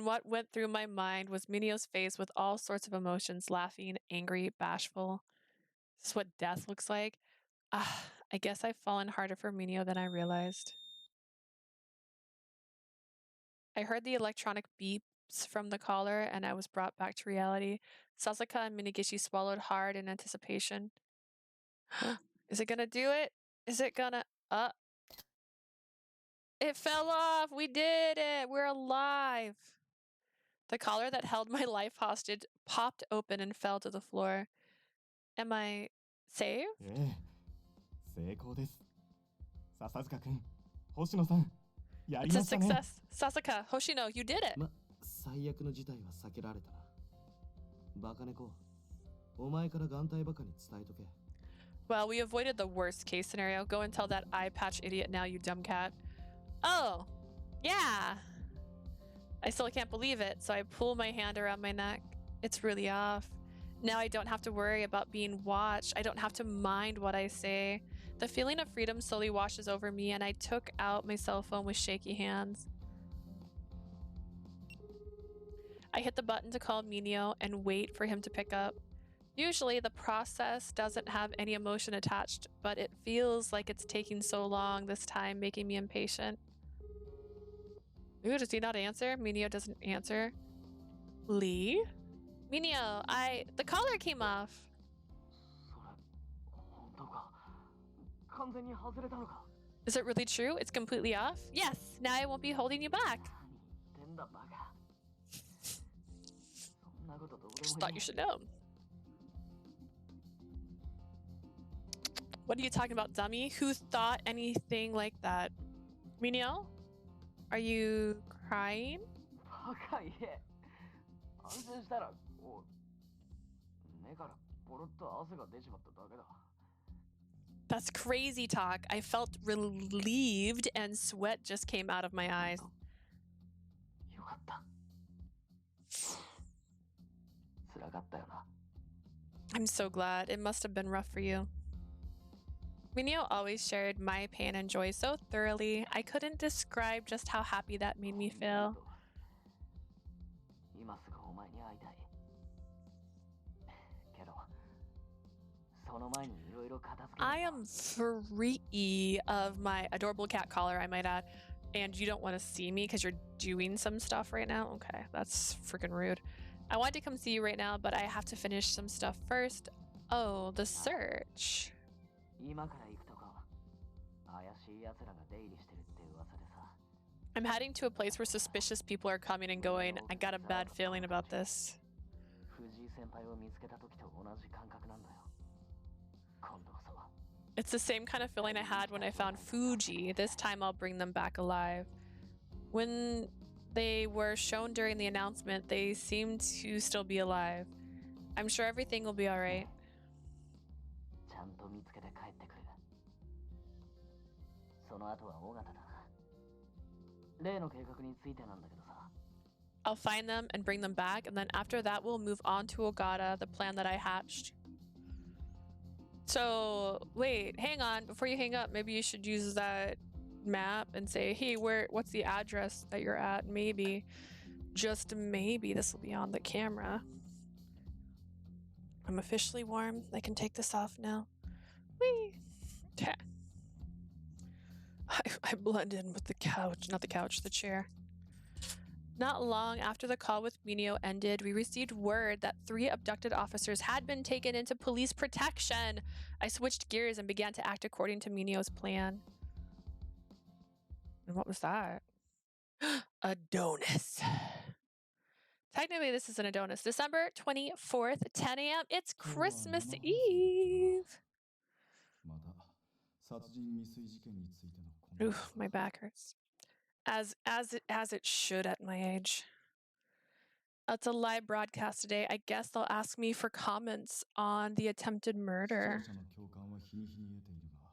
what went through my mind was Mineo's face with all sorts of emotions, laughing, angry, bashful. This is what death looks like. I guess I've fallen harder for Mineo than I realized. I heard the electronic beeps ropes from the collar, and I was brought back to reality. Sasuke and Minigishi swallowed hard in anticipation. Is it gonna do it? Is it gonna... It fell off! We did it! We're alive! The collar that held my life hostage popped open and fell to the floor. Am I safe? ええ、成功です。笹塚君、星野さん、やり It's a ましたね。 success. Sasuke, Hoshino, you did it! 最悪の事態は避けられたな。バカ猫、お前から眼帯バカに伝えとけ。Well, we avoided the worst case scenario. Go and tell that eye patch idiot now, you dumb cat. Oh, yeah. I still can't believe it, so I pull my hand around my neck. It's really off. Now I don't have to worry about being watched. I don't have to mind what I say. The feeling of freedom slowly washes over me, and I took out my cell phone with shaky hands. I hit the button to call Mineo and wait for him to pick up. Usually the process doesn't have any emotion attached, but it feels like it's taking so long this time, making me impatient. Ooh, does he not answer? Mineo doesn't answer. Lee? Mineo, the collar came off. それ本当か完全に外れたのか Is it really true? It's completely off? Yes, now I won't be holding you back. 何言ってんだバカそんなことどうで Just も thought い you い should know. What are you talking about, dummy? Who thought anything like that? Mineo? Are you crying? バカ言え安心したらこう目からポロッと汗が出ちまっただけだ That's crazy talk. I felt relieved and sweat just came out of my eyes. よかった辛かったよな I'm so glad. It must have been rough for you. Mineo always shared my pain and joy so thoroughly. I couldn't describe just how happy that made me feel. 今すぐお前に会いたいけどその前にいろいろ片付け I am free of my adorable cat collar, I might add. And you don't want to see me because you're doing some stuff right now? Okay, that's freaking rude. I wanted to come see you right now, but I have to finish some stuff first. Oh, the search. 今から行くとこ怪しい奴らが出入りしてるって噂でさ I'm heading to a place where suspicious people are coming and going. I got a bad feeling about this. 藤井先輩を見つけた時と同じ感覚なんだよ今度こそ It's the same kind of feeling I had when I found Fuji. This time I'll bring them back alive. When they were shown during the announcement, they seemed to still be alive. I'm sure everything will be alright. ちゃんと見つけて帰ってくるその後は尾形だな例の計画についてなんだけどさ I'll find them and bring them back, and then after that we'll move on to Ogata, the plan that I hatched. So, wait, hang on. Before you hang up, maybe you should use that map and say, hey, what's the address that you're at? Maybe, just maybe this will be on the camera. I'm officially warm. I can take this off now. Whee! I blend in with the couch, not the couch, the chair. Not long after the call with Mineo ended, we received word that 3 abducted officers had been taken into police protection. I switched gears and began to act according to Mineo's plan. And what was that? Adonis. Technically, this is an Adonis. December 24th, 10 a.m. It's Christmas Eve. また殺人未遂事件についてのコメン Ooh, ト my back hurts. As it should at my age. It's a live broadcast today. I guess they'll ask me for comments on the attempted 視 murder. 聴者の共感は日に日に得ているが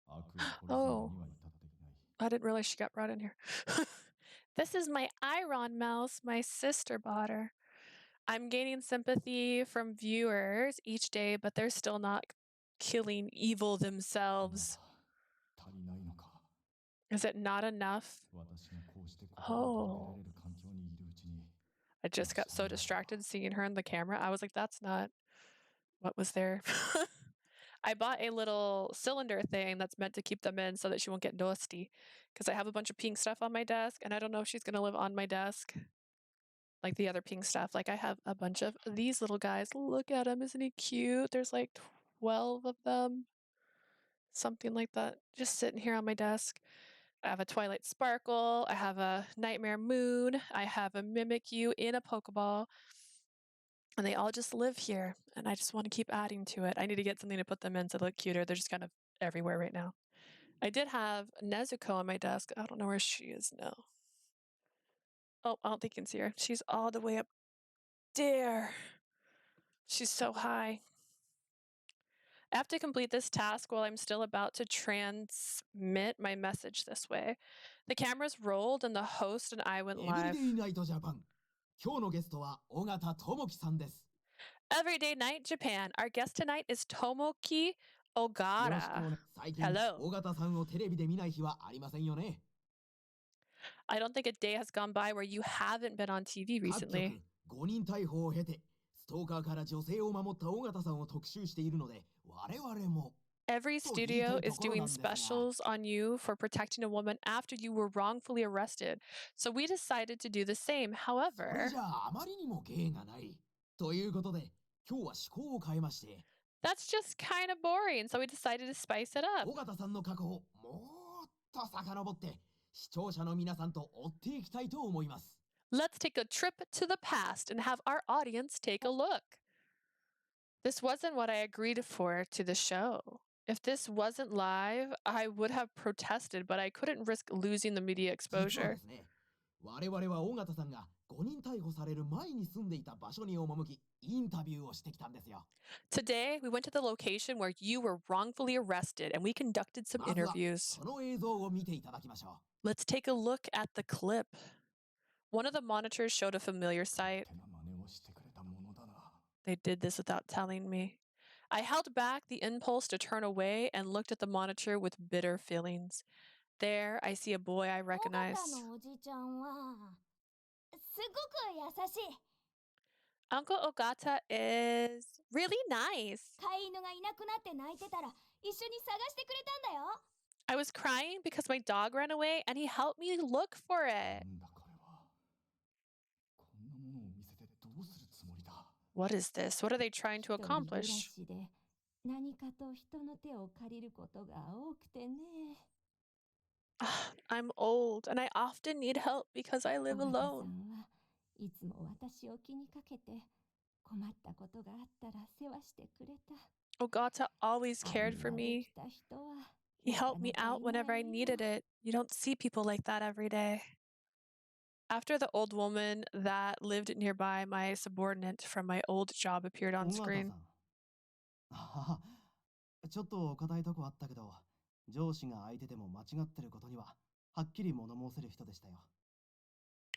悪を殺すまでには至っていない I didn't realize she got brought in here. This is my Iron mouse. My sister bought her. I'm gaining sympathy from viewers each day, but they're still not killing evil themselves. 足りないのか Is it not enough? 私がこうして心を届けられる環境にいるうちに I just got so distracted seeing her in the camera. I was like, that's not what was there. I bought a little cylinder thing that's meant to keep them in so that she won't get dusty. Because I have a bunch of pink stuff on my desk, and I don't know if she's going to live on my desk. like the other pink stuff. Like I have a bunch of these little guys. Look at him. Isn't he cute? There's like 12 of them. Something like that. Just sitting here on my desk. I have a Twilight Sparkle. I have a Nightmare Moon. I have a Mimikyu in a Pokeball. And they all just live here. And I just want to keep adding to it. I need to get something to put them in to look cuter. They're just kind of everywhere right now. I did have Nezuko on my desk. I don't know where she is now. Oh, I don't think you can see her. She's all the way up there. She's so high. I have to complete this task while I'm still about to transmit my message this way. The cameras rolled and the host and I went live. Everyday Night Japan. Our guest tonight is Tomoki Ogata. Hello. I don't think a day has gone by where you haven't been on TV recently. Every studio is doing specials on you for protecting a woman after you were wrongfully arrested. So we decided to do the same. However, that's just kind of boring. So we decided to spice it up. Let's take a trip to the past and have our audience take a look. This wasn't what I agreed for to the show. If this wasn't live, I would have protested, but I couldn't risk losing the media exposure. Today, we went to the location where you were wrongfully arrested and we conducted some interviews. Let's take a look at the clip. One of the monitors showed a familiar sight. They did this without telling me. I held back the impulse to turn away and looked at the monitor with bitter feelings. There, I see a boy I recognize. Uncle Ogata is really nice. I was crying because my dog ran away and he helped me look for it. What is this? What are they trying to accomplish? I'm old and I often need help because I live alone. Ogata always cared for me. He helped me out whenever I needed it. You don't see people like that every day. After the old woman that lived nearby, my subordinate from my old job appeared on screen.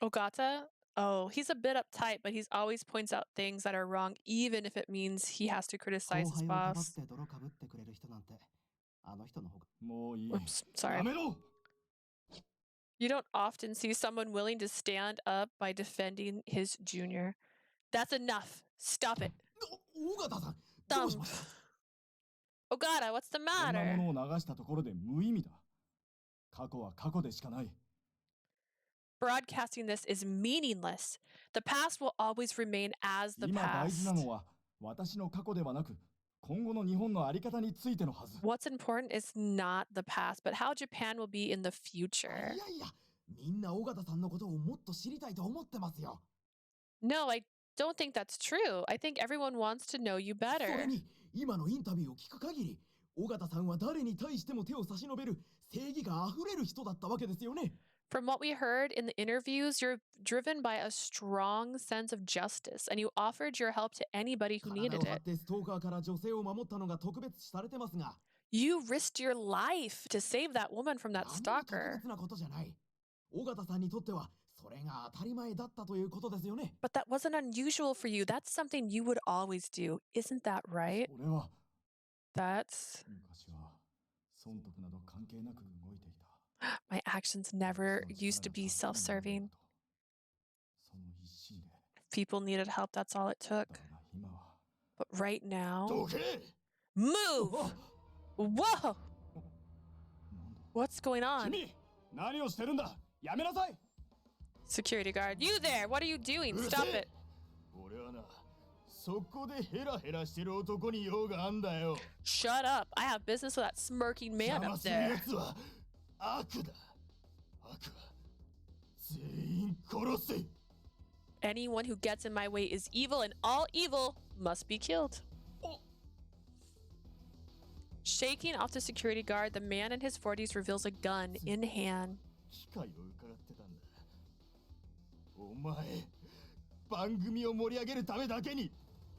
Ogata? Oh, he's a bit uptight, but he always points out things that are wrong, even if it means he has to criticize his boss. Oops, sorry. You don't often see someone willing to stand up by defending his junior. That's enough. Stop it. Ogata, what's the matter? Broadcasting this is meaningless. The past will always remain as the past. What's important is not the past, but how Japan will be in the future. No, I don't think that's true. I think everyone wants to know you better. From what we heard in the interviews, you're driven by a strong sense of justice, and you offered your help to anybody who needed it. You risked your life to save that woman from that stalker. But that wasn't unusual for you. That's something you would always do. Isn't that right? That's... My actions never used to be self-serving. People needed help, that's all it took. But right now... Move! Whoa! What's going on? Security guard, you there! What are you doing? Stop it! 俺はな、そこでヘラヘラしてる男に用があんだよ。 Shut up! I have business with that smirking man 邪魔 up する there. 奴は悪だ。悪は全員殺せ。 Anyone who gets in my way is evil, and all evil must be killed. Shaking off the security guard, the man in his 40s reveals a gun in hand. 機会を伺ってたんだ。お前、番組を盛り上げるためだけに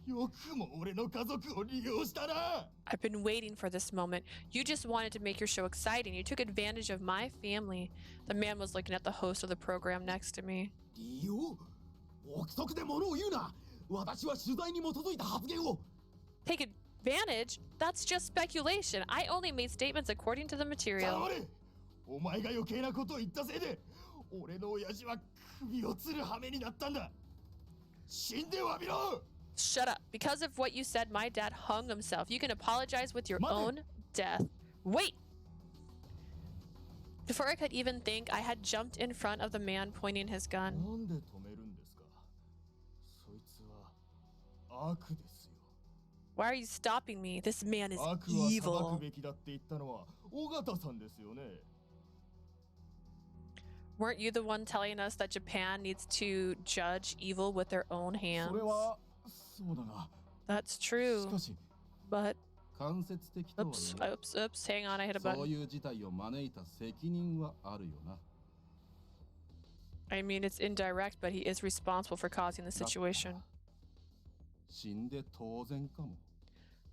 よくも俺の家族を利用したな。 I've been waiting for this moment. You just wanted to make your show exciting. You took advantage of my family. The man was looking at the host of the program next to me. 利用？憶測で物を言うな。私は取材に基づいた発言を。 Take advantage? That's just speculation. I only made statements according to the material. 黙れ！お前が余計なことを言ったせいで、俺の親父は首を吊る羽目になったんだ。死んで詫びろ！ Shut up. Because of what you said, my dad hung himself. You can apologize with your own death. Wait! Before I could even think, I had jumped in front of the man pointing his gun. なんで止めるんですか？そいつは悪ですよ。 Why are you stopping me? This man is 悪は裁く evil. べきだって言ったのは尾形さんですよね。 Weren't you the one telling us that Japan needs to judge evil with their own そ hands? れはそうだが、 That's true. しかし But 間接的とは oops, ね、 oops, oops. Hang on, I hit a そう button. いう事態を招いた責任はあるよな。 I mean, it's indirect, but he is responsible for causing the situation. 死んで当然かも。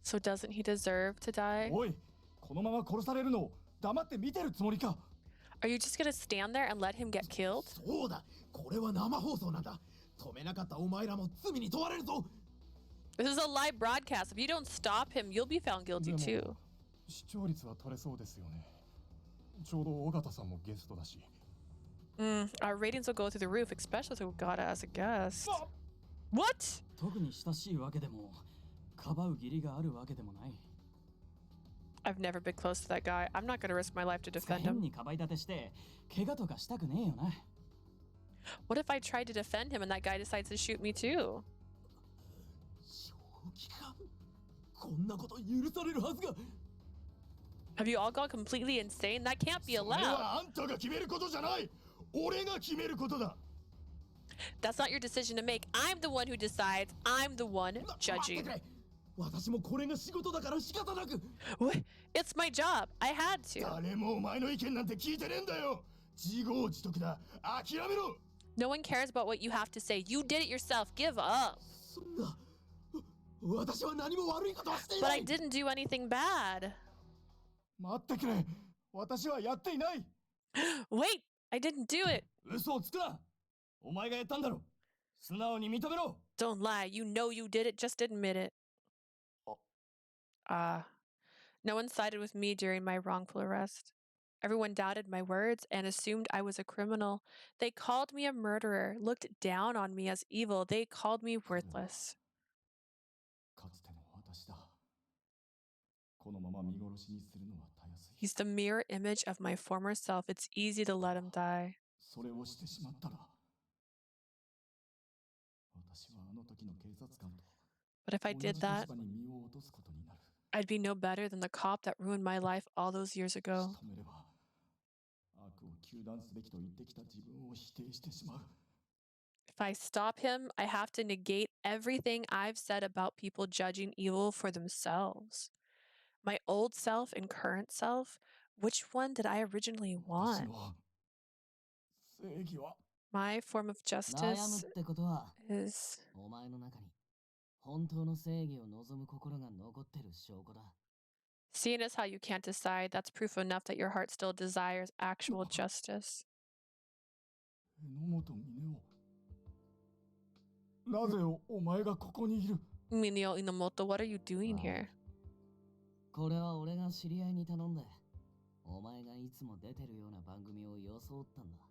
So doesn't he deserve to die? おい、このまま殺されるのを黙って見てるつもりか。 Are you just gonna stand there and let him get killed? そうだ、これは生放送なんだ。止めなかったお前らも罪に問われるぞ。 This is a live broadcast. If you don't stop him, you'll be found guilty で too. も視聴率は取れそうですよね。ちょうど尾形さんもゲストだし。 Our ratings will go through the roof, especially with Ogata as a guest. What? 特に親しいわけでも、かばう義理があるわけでもない。 I've never been close to that guy. I'm not gonna risk my life to defend 変 him. にかばい立てして、怪我とかしたくねえよな。 What if I tried to defend him and that guy decides to shoot me too? 正気か？こんなこと許されるはずが。 Have you all gone completely insane? That can't be それ allowed. はあんたが決めることじゃない。俺が決めることだ。 That's not your decision to make. I'm the one who decides. I'm the one 待って judging. くれ。私もこれが仕事だから仕方なく。 What? It's my job. I had to. 誰もお前の意見なんて聞いてねえんだよ。自業自得だ。諦めろ。 No one cares about what you have to say. You did it yourself. Give up. そんな。私は何も悪いことはしてい But な I い。 didn't do anything bad. 待ってくれ。私はやっていない。 Wait, I didn't do it. 嘘をつくな。お前がやったんだろ。素直に認めろ。 Don't lie. You know you did it. Just admit it. No one sided with me during my wrongful arrest. Everyone doubted my words and assumed I was a criminal. They called me a murderer, looked down on me as evil. They called me worthless. かつての私だ。このまま見殺しにするのはたやすい。 He's the mirror image of my former self. It's easy to let him die. それをしてしまったら、私はあの時の警察官と But if I 同じ did 立 that, 場に身を落とすことになる。 I'd be no better than the cop that ruined my life all those years 仕 ago. 留めれば、悪を糾弾すべきと言ってきた自分を否定してしまう。 If I stop him, I have to negate everything I've said about people judging evil for themselves. My old self and current self, which one did I originally 私 want? の正義は My form of 悩む justice ってことは、 is お前の中に本当の正義を望む心が残ってる証拠だ。 seeing as how you can't decide, that's proof enough that your heart still desires actual justice. 榎本峰夫。なぜお前がここにいる？ Mineo Enomoto, what are you doing here? これは俺が知り合いに頼んで、お前がいつも出てるような番組を装ったんだ。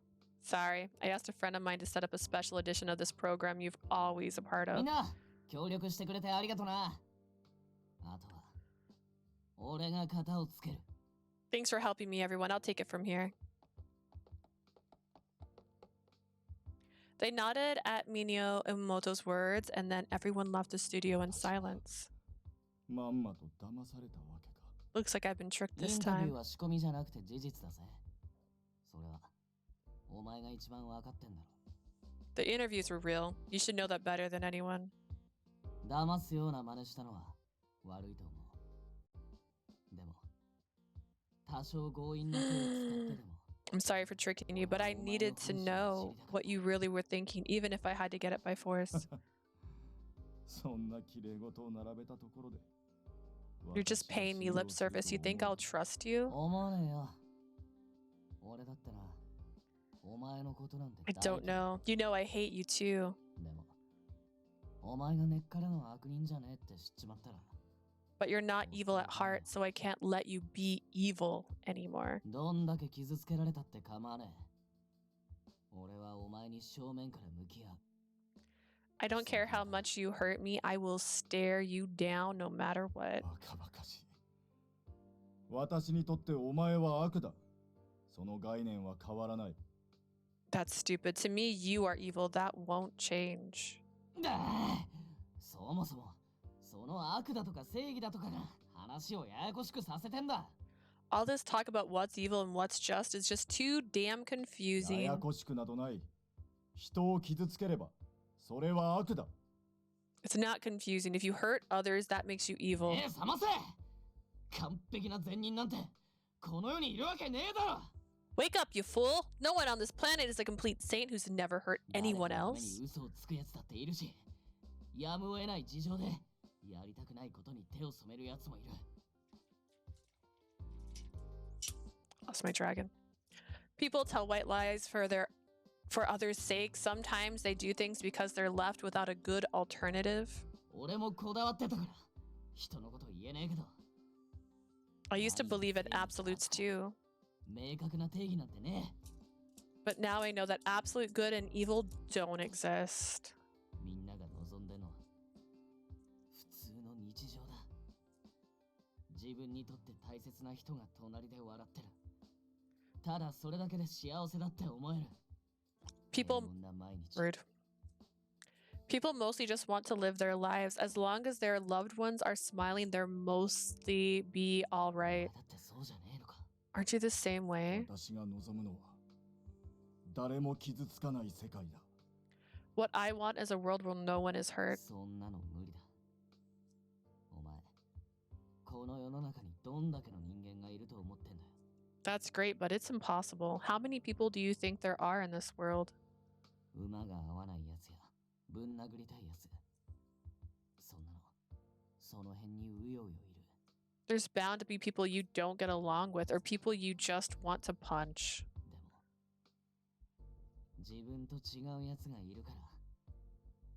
Sorry, I asked a friend of mine to set up a special edition of this program you've always a part み of. んな、協力してくれてありがとな。あとは、俺が型をつける。 Thanks for helping me, everyone. I'll take it from here. They nodded at Mineo Enomoto's words, and then everyone left the studio in silence. まんまと騙されたわけか。 Looks like I've been tricked イ this ンタビュー time. は仕込みじゃなくて事実だぜ。それはお前が一番わかってんだろ。 The interviews were real. You should know that better than anyone. 騙すような真似したのは悪いと思う。でも多少強引な手を使ってでも I'm sorry for tricking you, but I needed to know what you really were thinking, even if I had to get it by force. そんな綺麗事を並べたところで。 You're just paying me lip service. You think I'll trust you? 思わねえよ。俺だってな、お前のことなんて I don't know. You know I hate you too. でも、お前が根っからの悪人じゃねえって知っちまったら。 But you're not evil at heart, so I can't let you be evil anymore. どんだけ傷つけられたって構わねえ。俺はお前に正面から向き合う。 I don't care how much you hurt me. I will stare you down no matter what. バカバカしい。私にとってお前は悪だ。その概念は変わらない。 That's stupid. To me, you are evil. That won't change. そもそも、その悪だとか正義だとかが話をややこしくさせてんだ。 All this talk about what's evil and what's just is just too damn や confusing. やこしくなどない。人を傷つければ、それは悪だ。 It's not confusing. If you hurt others, that makes you evil. 覚ませ！完璧な善人なんてこの世にいるわけねえだろ。 Wake up, you fool! No one on this planet is a complete saint who's never hurt anyone 誰かのため else. に嘘をつくやつだっているし、やむを得ない事情でやりたくないことに手を染めるやつもいる。 Lost my dragon. People tell white lies for others' sake. Sometimes they do things because they're left without a good alternative. 俺もこだわってたから人のこと言えねえけど、 I used to believe in absolutes too, 明確な定義なんてね。 but now I know that absolute good and evil don't exist. みんなが望んでの普通の日常だ。自分にとって大切な人が隣で笑ってる。ただそれだけで幸せだって思える。 People 平凡な毎日。 Rude. People mostly just want to live their lives. As long as their loved ones are smiling, they're mostly be all right. だってそうじゃねえのか。 Aren't you the same way? 私が望むのは、誰も傷つかない世界だ。 What I want is a world where no one is hurt. そんなの無理だ。お前、この世の中にどんだけの人間がいると思ってんだよ。 That's great, but it's impossible. How many people do you think there are in this world? 馬が合わないやつや、ぶん殴りたいやつ。そんなの、その辺にうようよいる。 There's bound to be people you don't get along with or people you just want to punch. でも、自分と違うやつがいるから、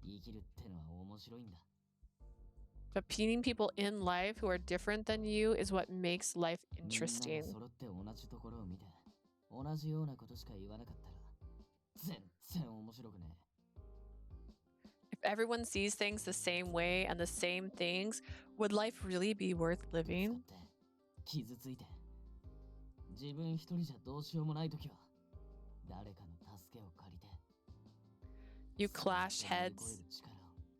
生きるってのは面白いんだ。 But meeting people in life who are different than you is what makes life みんな interesting. が揃って同じところを見て、同じようなことしか言わなかったら、全然面白くねえ。 If everyone sees things the same way and the same things, would life really be worth ぶつかっ living? て傷ついて自分一人じゃどうしようもないときは誰かの助けを借りて You clash それを乗り heads, 越える力を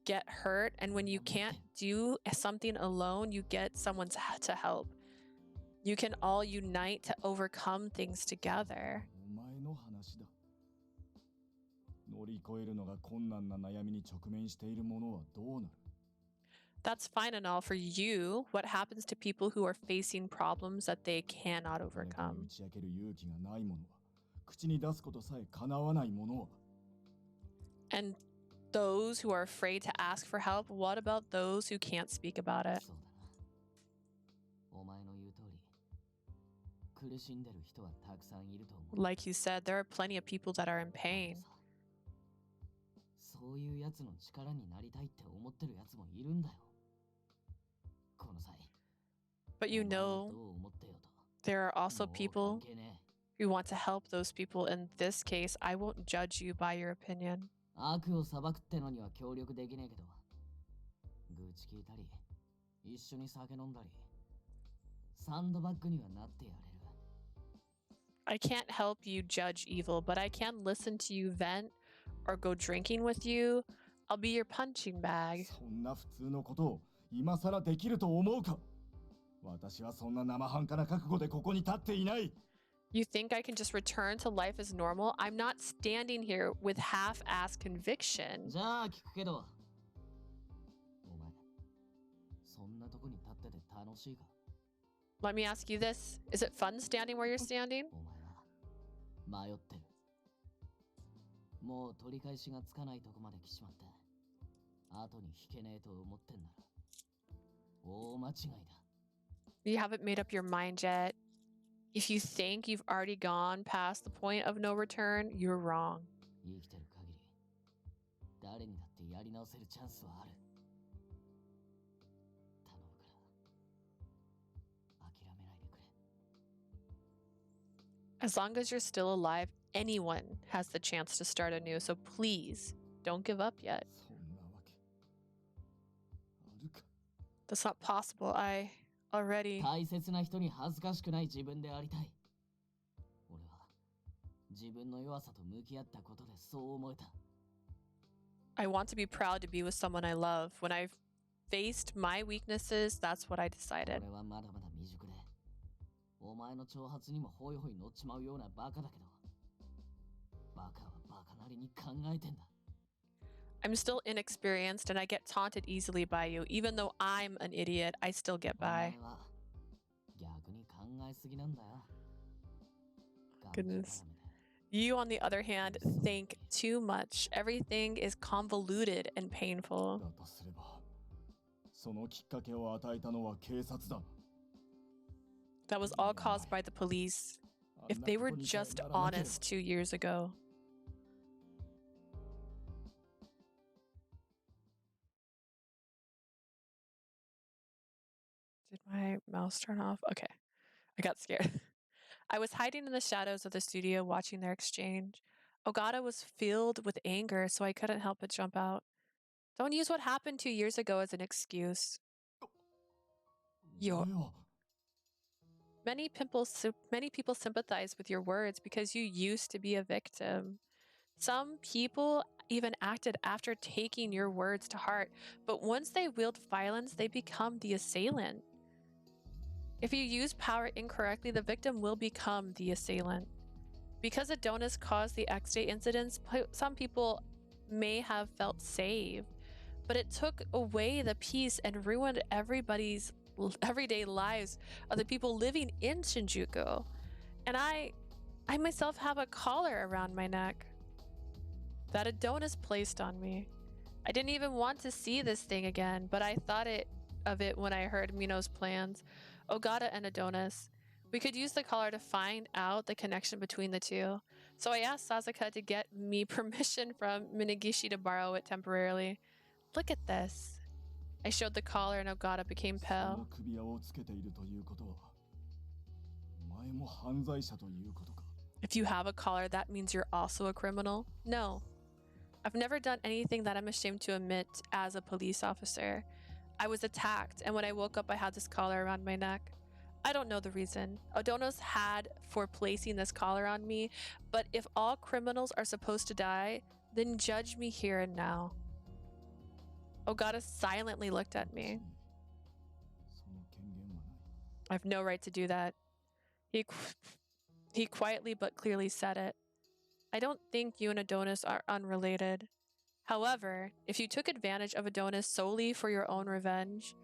get hurt, and when you can't do something alone, you get someone to help. You can all unite to overcome things together. お前の話だ。乗り越えるのが困難な悩みに直面している者はどうなる？ That's fine and all for you. What happens to people who are facing problems that they cannot 誰かに overcome? 打ち明ける勇気がない者は、口に出すことさえ叶わない者は、 And those who are afraid to ask for help, what about those who can't speak about it? そうだな。お前の言う通り苦しんでる人はたくさんいると思う。 Like you said, there are plenty of people that are in pain. そういうやつの力になりたいって思ってるやつもいるんだよ。この際。 But you お前は know, どう思ってよと。 there are also もう people 関係ね who want to help those people. In this case, I won't judge you by your opinion. え。悪を裁くってのには協力できねえけど、愚痴聞いたり、一緒に酒飲んだり、サンドバッグにはなってやれる。 I can't help you judge evil, but I can listen to you vent or go drinking with you, I'll be your punching bag. そんな普通のことを今さらできると思うか。私はそんな生半可な覚悟でここに立っていない。You think I can just return to life as normal? I'm not standing here with half-assed conviction. じゃあ聞くけど、お前、そんなとこに立ってて楽しいか？ Let me ask you this. Is it fun standing where you're standing? お前は迷ってる。もう取り返しがつかないとこまで来ちまって、後に引けねえと思ってんなら、大間違いだ。You haven't made up your mind yet. If you think you've already gone past the point of no return, you're wrong. 生きてる限り、誰にだってやり直せるチャンスはある。頼むから、諦めないでくれ。As long as you're still alive, anyone has the chance to start anew, so please don't give up yet. そんなわけあるか。 That's not possible. I already... 大切な人に恥ずかしくない自分でありたい。俺は自分の弱さと向き合ったことでそう思えた。I want to be proud to be with someone I love. When I've faced my weaknesses, that's what I decided. 俺はまだまだ未熟で、お前の挑発にもホイホイ乗っちまうようなバカだけど、バカはバカなりに考えてんだ。I'm still inexperienced and I get taunted easily by you. Even though I'm an idiot, I still get お前 by. は逆に考えすぎなんだよ。 Goodness. You, on the other hand, think too much. Everything is convoluted and painful. だとすれば、そのきっかけを与えたのは警察だ。 That was all caused by the police. If they were just honest 2 years ago. Did my mouse turn off? Okay. I got scared. I was hiding in the shadows of the studio watching their exchange. Ogata was filled with anger, so I couldn't help but jump out. Don't use what happened 2 years ago as an excuse. Many people sympathize with your words because you used to be a victim. Some people even acted after taking your words to heart, but once they wield violence, they become the assailant. If you use power incorrectly, the victim will become the assailant. Because Adonis caused the X-Day incidents, some people may have felt saved, but it took away the peace and ruined everybody's everyday lives of the people living in Shinjuku. And I myself have a collar around my neck that Adonis placed on me. I didn't even want to see this thing again, but I thought of it when I heard Mino's plans. Ogata and Adonis. We could use the collar to find out the connection between the two. So I asked Sasuke to get me permission from Minagishi to borrow it temporarily. Look at this. I showed the collar and Ogata became pale. If you have a collar, that means you're also a criminal? No. I've never done anything that I'm ashamed to admit as a police officer. I was attacked, and when I woke up, I had this collar around my neck. I don't know the reason. Adonis had for placing this collar on me, but if all criminals are supposed to die, then judge me here and now. Ogata silently looked at me. I have no right to do that. He quietly but clearly said it. I don't think you and Adonis are unrelated. However, if you took advantage of Adonis solely for your own revenge,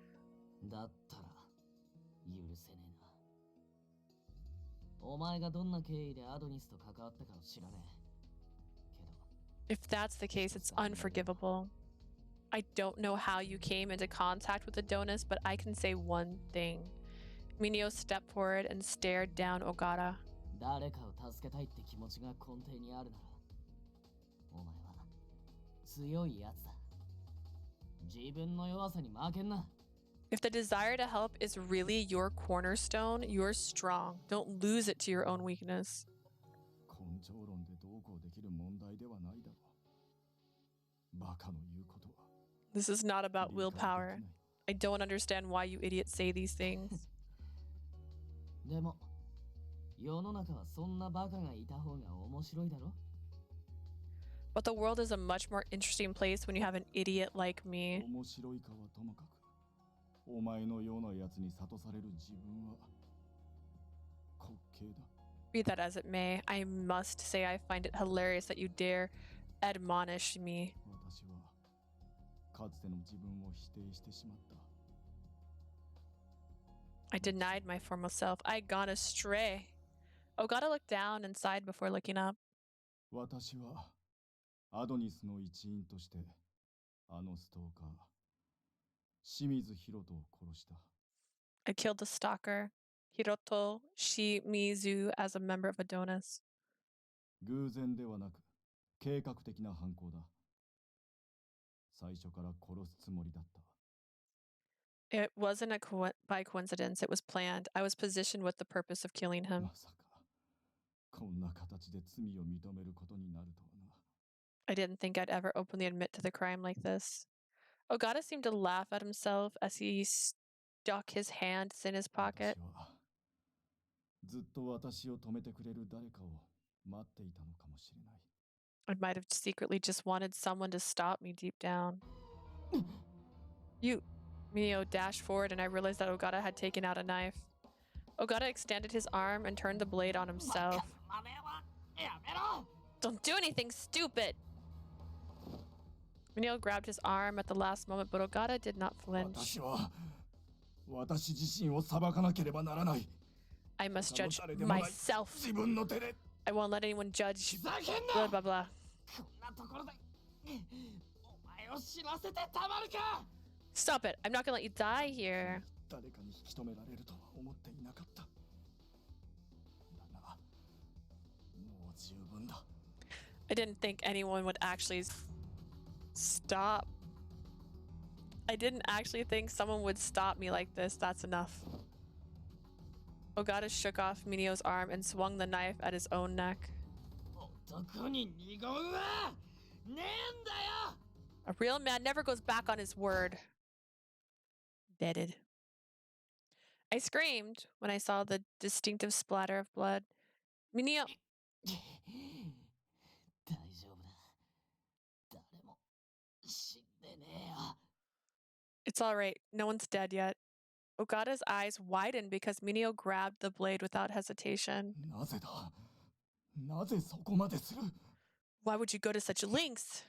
if that's the case, it's unforgivable. I don't know how you came into contact with Adonis, but I can say one thing. Mineo stepped forward and stared down Ogata. If the desire to help is really your cornerstone, you're strong. Don't lose it to your own weakness. This is not about willpower. I don't understand why you idiots say these things. But the world is a much more interesting place when you have an idiot like me. 面白いかはともかく、お前のようなやつに諭される自分は滑稽だ。Be that as it may, I must say I find it hilarious that you dare admonish me. 私はかつての自分を否定してしまった。I denied my former self. I had gone astray. Ogata looked down and sighed before looking up. 私はアドニスの一員としてあのストーカー清水博人を殺した。I killed the stalker, Hiroto Shimizu, as a member of Adonis. 偶然ではなく計画的な犯行だ。最初から殺すつもりだった。It wasn't by coincidence. It was planned. I was positioned with the purpose of killing him. まさかこんな形で罪を認めることになるとはな。I didn't think I'd ever openly admit to the crime like this. Ogata seemed to laugh at himself as he stuck his hands in his pocket. 私はずっと私を止めてくれる誰かを待っていたのかもしれない。I might have secretly just wanted someone to stop me deep down. Mineo dashed forward, and I realized that Ogata had taken out a knife. Ogata extended his arm and turned the blade on himself. Don't do anything stupid! Mineo grabbed his arm at the last moment, but Ogata did not flinch. 私自身を裁かなければならない。 I must judge myself. 自分の手で。I won't let anyone judge. Blah blah blah. Stop it. I'm not gonna let you die here. 誰かに引き止められるとは思っていなかった。だが、もう十分だ。I didn't think anyone would actually stop. I didn't actually think someone would stop me like this. That's enough. Ogata shook off Mineo's arm and swung the knife at his own neck. A real man never goes back on his word. Deaded. I screamed when I saw the distinctive splatter of blood. Mineo. It's all right. No one's dead yet. Ogata's eyes widened because Mineo grabbed the blade without hesitation. なぜだ? なぜそこまでする? Why would you go to such lengths?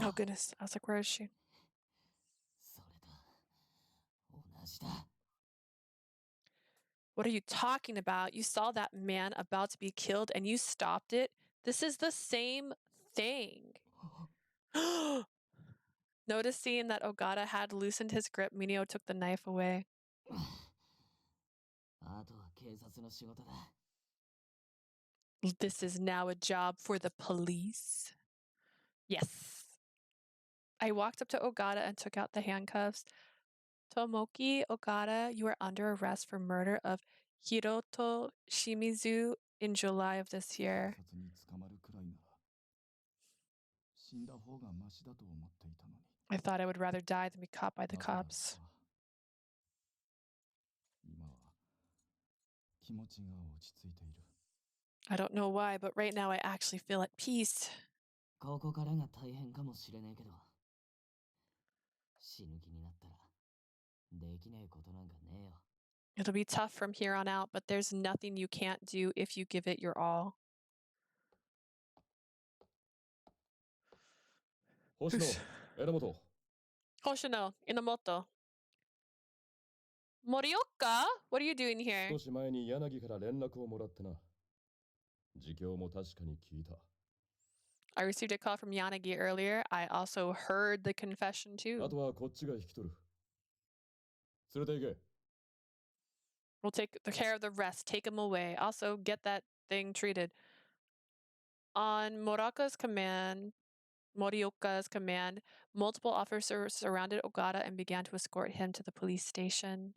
Oh goodness. I was like, where is she? What are you talking about? You saw that man about to be killed and you stopped it? This is the same thing. Noticing that Ogata had loosened his grip, Mineo took the knife away. This is now a job for the police. Yes. I walked up to Ogata and took out the handcuffs. Tomoki Ogata, you are under arrest for murder of Hiroto Shimizu in July of this year. I thought I would rather die than be caught by the cops. I don't know why, but right now I actually feel at peace. It'll be tough from here on out, but there's nothing you can't do if you give it your all. Hoshino, Enomoto. Hoshino, Enomoto. Morioka? What are you doing here? 少し前に柳から連絡をもらってな。自供も確かに聞いた。I received a call from Yanagi earlier. I also heard the confession too. あとはこっちが引き取る。連れて行け。We'll take care of the rest. Take him away. Also, get that thing treated. On Morioka's command, multiple officers surrounded Ogata and began to escort him to the police station.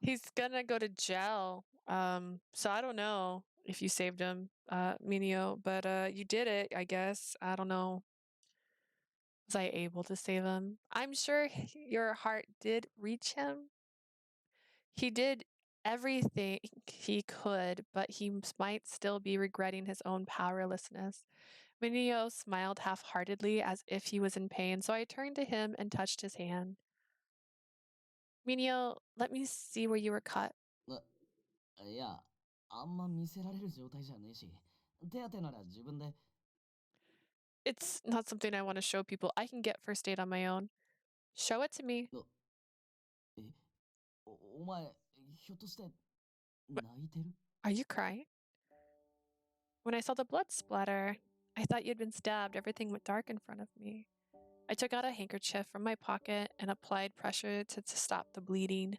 He's gonna go to jail. So I don't know if you saved him, Mineo, but you did it, I guess. I don't know. Was I able to save him? I'm sure your heart did reach him. He did everything he could, but he might still be regretting his own powerlessness. Mineo smiled half-heartedly as if he was in pain, so I turned to him and touched his hand. Mineo, let me see where you were cut. いや、あんま見せられる状態じゃねえし、手当てなら自分で。It's not something I want to show people. I can get first aid on my own. Show it to me. お前、ひょっとして泣いてる？ Are you crying? When I saw the blood splatter, I thought you'd been stabbed. Everything went dark in front of me. I took out a handkerchief from my pocket and applied pressure to stop the bleeding.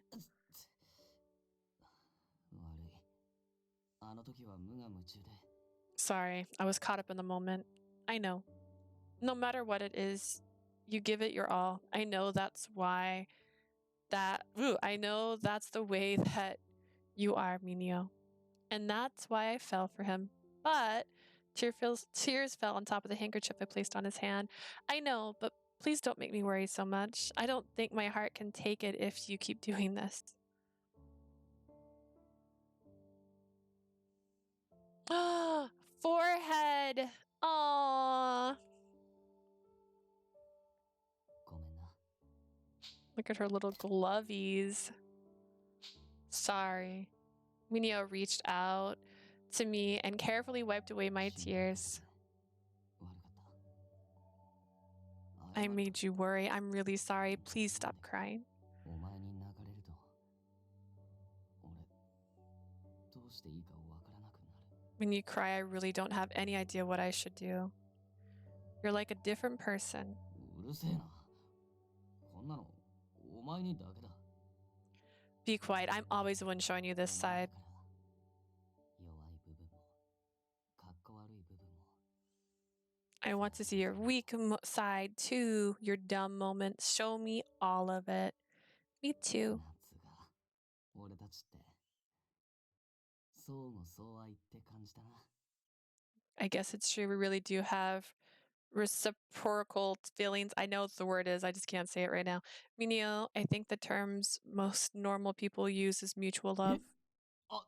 悪い。あの時は無我夢中で。Sorry, I was caught up in the moment. I know. No matter what it is, you give it your all. I know that's why I know that's the way that you are, Mineo. And that's why I fell for him. But tears fell on top of the handkerchief I placed on his hand. I know, but please don't make me worry so much. I don't think my heart can take it if you keep doing this. Forehead. Aww. ごめんな。 Look at her little glovies. Sorry. Mineo reached out to me and carefully wiped away my tears. I made you worry. I'm really sorry. Please stop crying. お前に泣かれると、俺、どうしていいかわからなくなる。 When you cry, I really don't have any idea what I should do. You're like a different person. うるせえな。こんなの、お前にだけだ。 Be quiet. I'm always the one showing you this side. 弱い部分も、かっこ悪い部分も。 I want to see your weak side too, your dumb moments. Show me all of it. Me too. 夏が、俺たちって、相互相愛って感じだな。 I guess it's true. We really do have reciprocal feelings. I know what the word is. I just can't say it right now. Mineo, I think the terms most normal people use is mutual love. あ、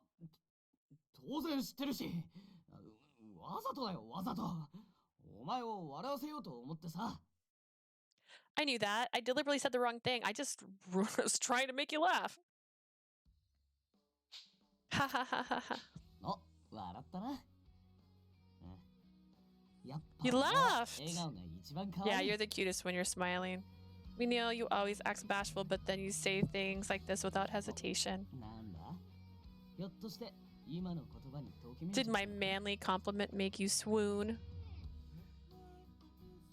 当然知ってるし、わざとだよ、わざと。お前を笑わせようと思ってさ。 I knew that. I deliberately said the wrong thing. I just was trying to make you laugh. Ha ha ha ha ha. お、笑ったな。You laughed! 笑顔が一番可愛い。 Yeah, you're the cutest when you're smiling. Mineo, you always act bashful, but then you say things like this without hesitation. なんだ？ひょっとして今の言葉にときめいちゃ Did my manly compliment make you swoon?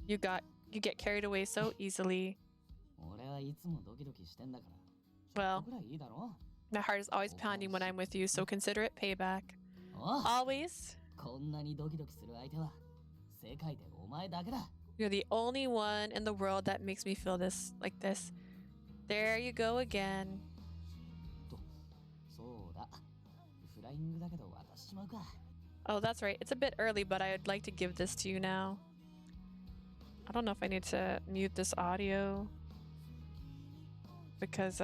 You get carried away so easily. 俺はいつもドキドキしてんだから。 Well, ぐらいいいだろ？ my heart is always pounding when I'm with you, so consider it payback. お、 Always. こんなにドキドキする相手は世界でお前だけだ。 You're the only one in the world that makes me feel this like this. There you go again. そうだ。フライングだけど渡しちまうか。 Oh, that's right. It's a bit early, but I'd like to give this to you now. I don't know if I need to mute this audio because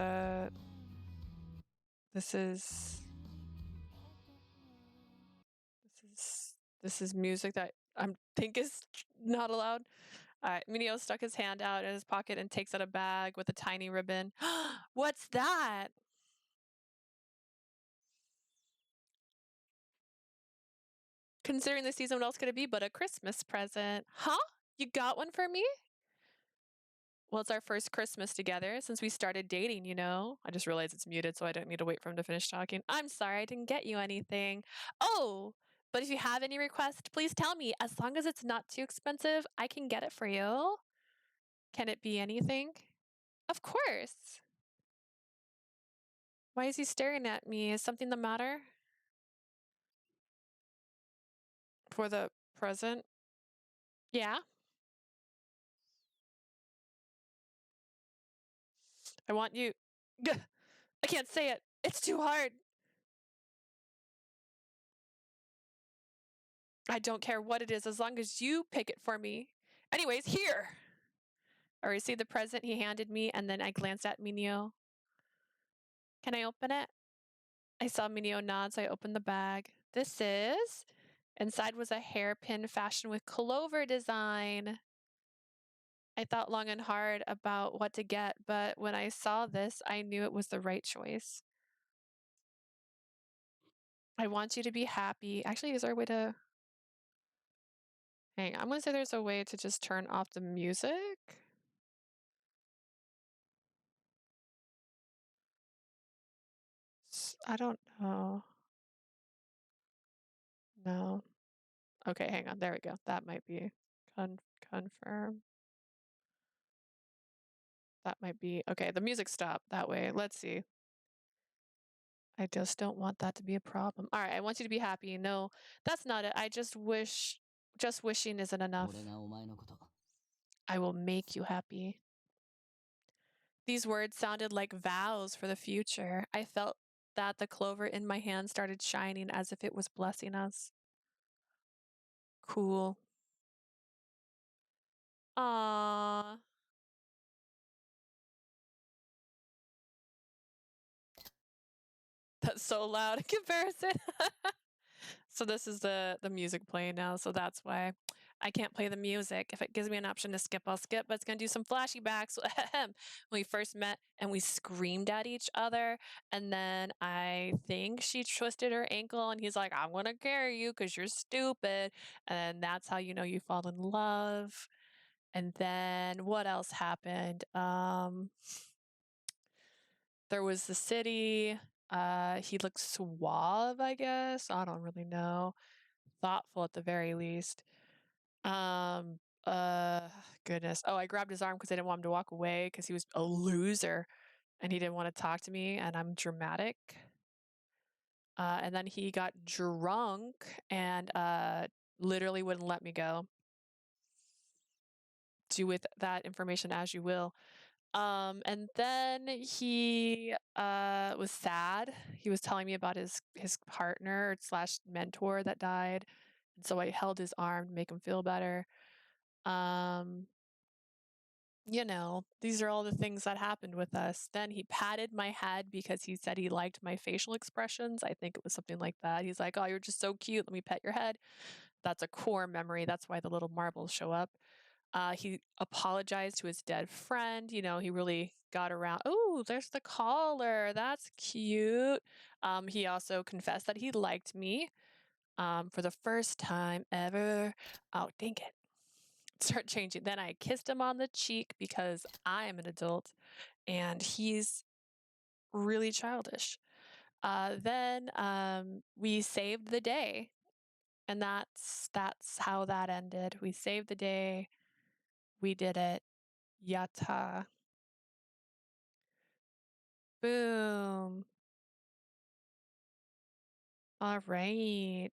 this is music that I think is not allowed. Mineo stuck his hand out in his pocket and takes out a bag with a tiny ribbon. What's that? Considering the season, what else could it be but a Christmas present? Huh? You got one for me? Well, it's our first Christmas together since we started dating, you know? I just realized it's muted, so I don't need to wait for him to finish talking. I'm sorry, I didn't get you anything. Oh, but if you have any requests, please tell me. As long as it's not too expensive, I can get it for you. Can it be anything? Of course. Why is he staring at me? Is something the matter? For the present? Yeah? I want you... I can't say it. It's too hard. I don't care what it is as long as you pick it for me. Anyways, here. or receive the present he handed me, and then I glanced at Mineo. Can I open it? I saw Mineo nod, so I opened the bag. This is... Inside was a hairpin fashioned with clover design. I thought long and hard about what to get, but when I saw this, I knew it was the right choice. I want you to be happy. Actually, is there a way to... Hang on, I'm going to say there's a way to just turn off the music. I don't know. No. Okay, hang on. There we go. That might be confirm. That might be... Okay, the music stopped that way. Let's see. I just don't want that to be a problem. All right, I want you to be happy. No, that's not it. I just wish... Just wishing isn't enough. I will make you happy. These words sounded like vows for the future. I felt that the clover in my hand started shining as if it was blessing us. Cool. Aww. That's so loud in comparison. So this is the music playing now, so that's why I can't play the music. If it gives me an option to skip, I'll skip, but it's going to do some flashbacks. When we first met and we screamed at each other, and then I think she twisted her ankle and he's like, I'm going to carry you because you're stupid. And that's how you know you fall in love. And then what else happened? There was the city. He looked suave, I guess. I don't really know. Thoughtful at the very least. Goodness. Oh, I grabbed his arm because I didn't want him to walk away because he was a loser and he didn't want to talk to me, and I'm dramatic. And then he got drunk and literally wouldn't let me go. Do with that information as you will. And then he was sad. He was telling me about his partner slash mentor that died. And so I held his arm to make him feel better. You know, these are all the things that happened with us. Then he patted my head because he said he liked my facial expressions. I think it was something like that. He's like, oh, you're just so cute. Let me pet your head. That's a core memory. That's why the little marbles show up. He apologized to his dead friend. You know, he really got around. Oh, there's the collar. That's cute. He also confessed that he liked me for the first time ever. Oh, dang it. Start changing. Then I kissed him on the cheek because I am an adult and he's really childish. Then we saved the day. And that's how that ended. We saved the day. We did it. Yatta. Boom. All right.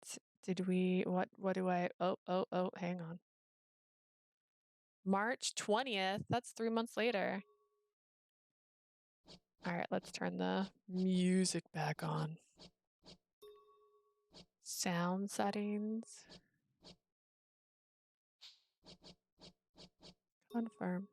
Did we, what do I, oh, hang on. March 20th. That's 3 months later. All right, let's turn the music back on. Sound settings. Confirm.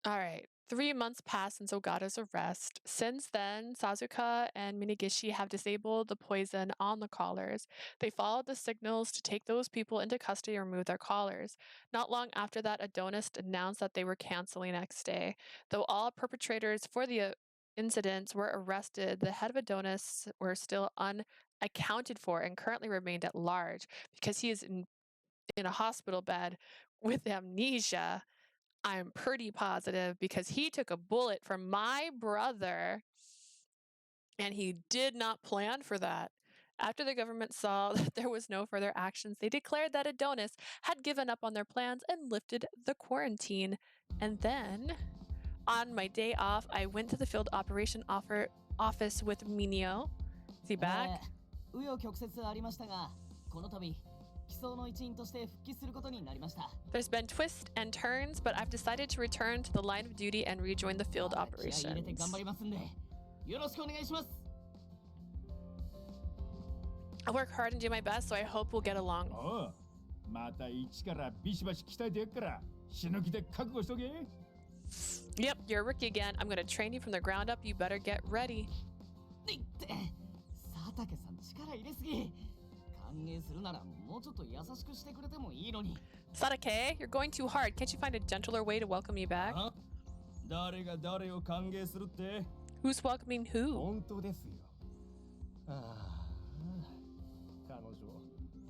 All right. 3 months passed since Ogata's arrest. Since then, Sasuke and Minagishi have disabled the poison on the collars. They followed the signals to take those people into custody and remove their collars. Not long after that, Adonis announced that they were canceling next day. Though all perpetrators for the incidents were arrested, the head of Adonis were still unaccounted for and currently remained at large because he is in a hospital bed with amnesia. I'm pretty positive because he took a bullet from my brother and he did not plan for that. After the government saw that there was no further actions, they declared that Adonis had given up on their plans and lifted the quarantine. And then, on my day off, I went to the field operation office with Mineo. Is he back? There's been twists and turns, but I've decided to return to the line of duty and rejoin the field operations. I work hard and do my best, so I hope we'll get along. また一からビシバシ鍛えてやっから死ぬ気で覚悟しとけ。 Yep, you're a rookie again. I'm gonna train you from the ground up. You better get ready. って佐竹さん力入れすぎ。歓迎するならもうちょっと優しくしてくれてもいいのに。 Satake, you're going too hard. Can't you find a gentler way to welcome me back? 誰が誰を歓迎するって？ Who's welcoming who? 本当ですよ。ああ、彼女、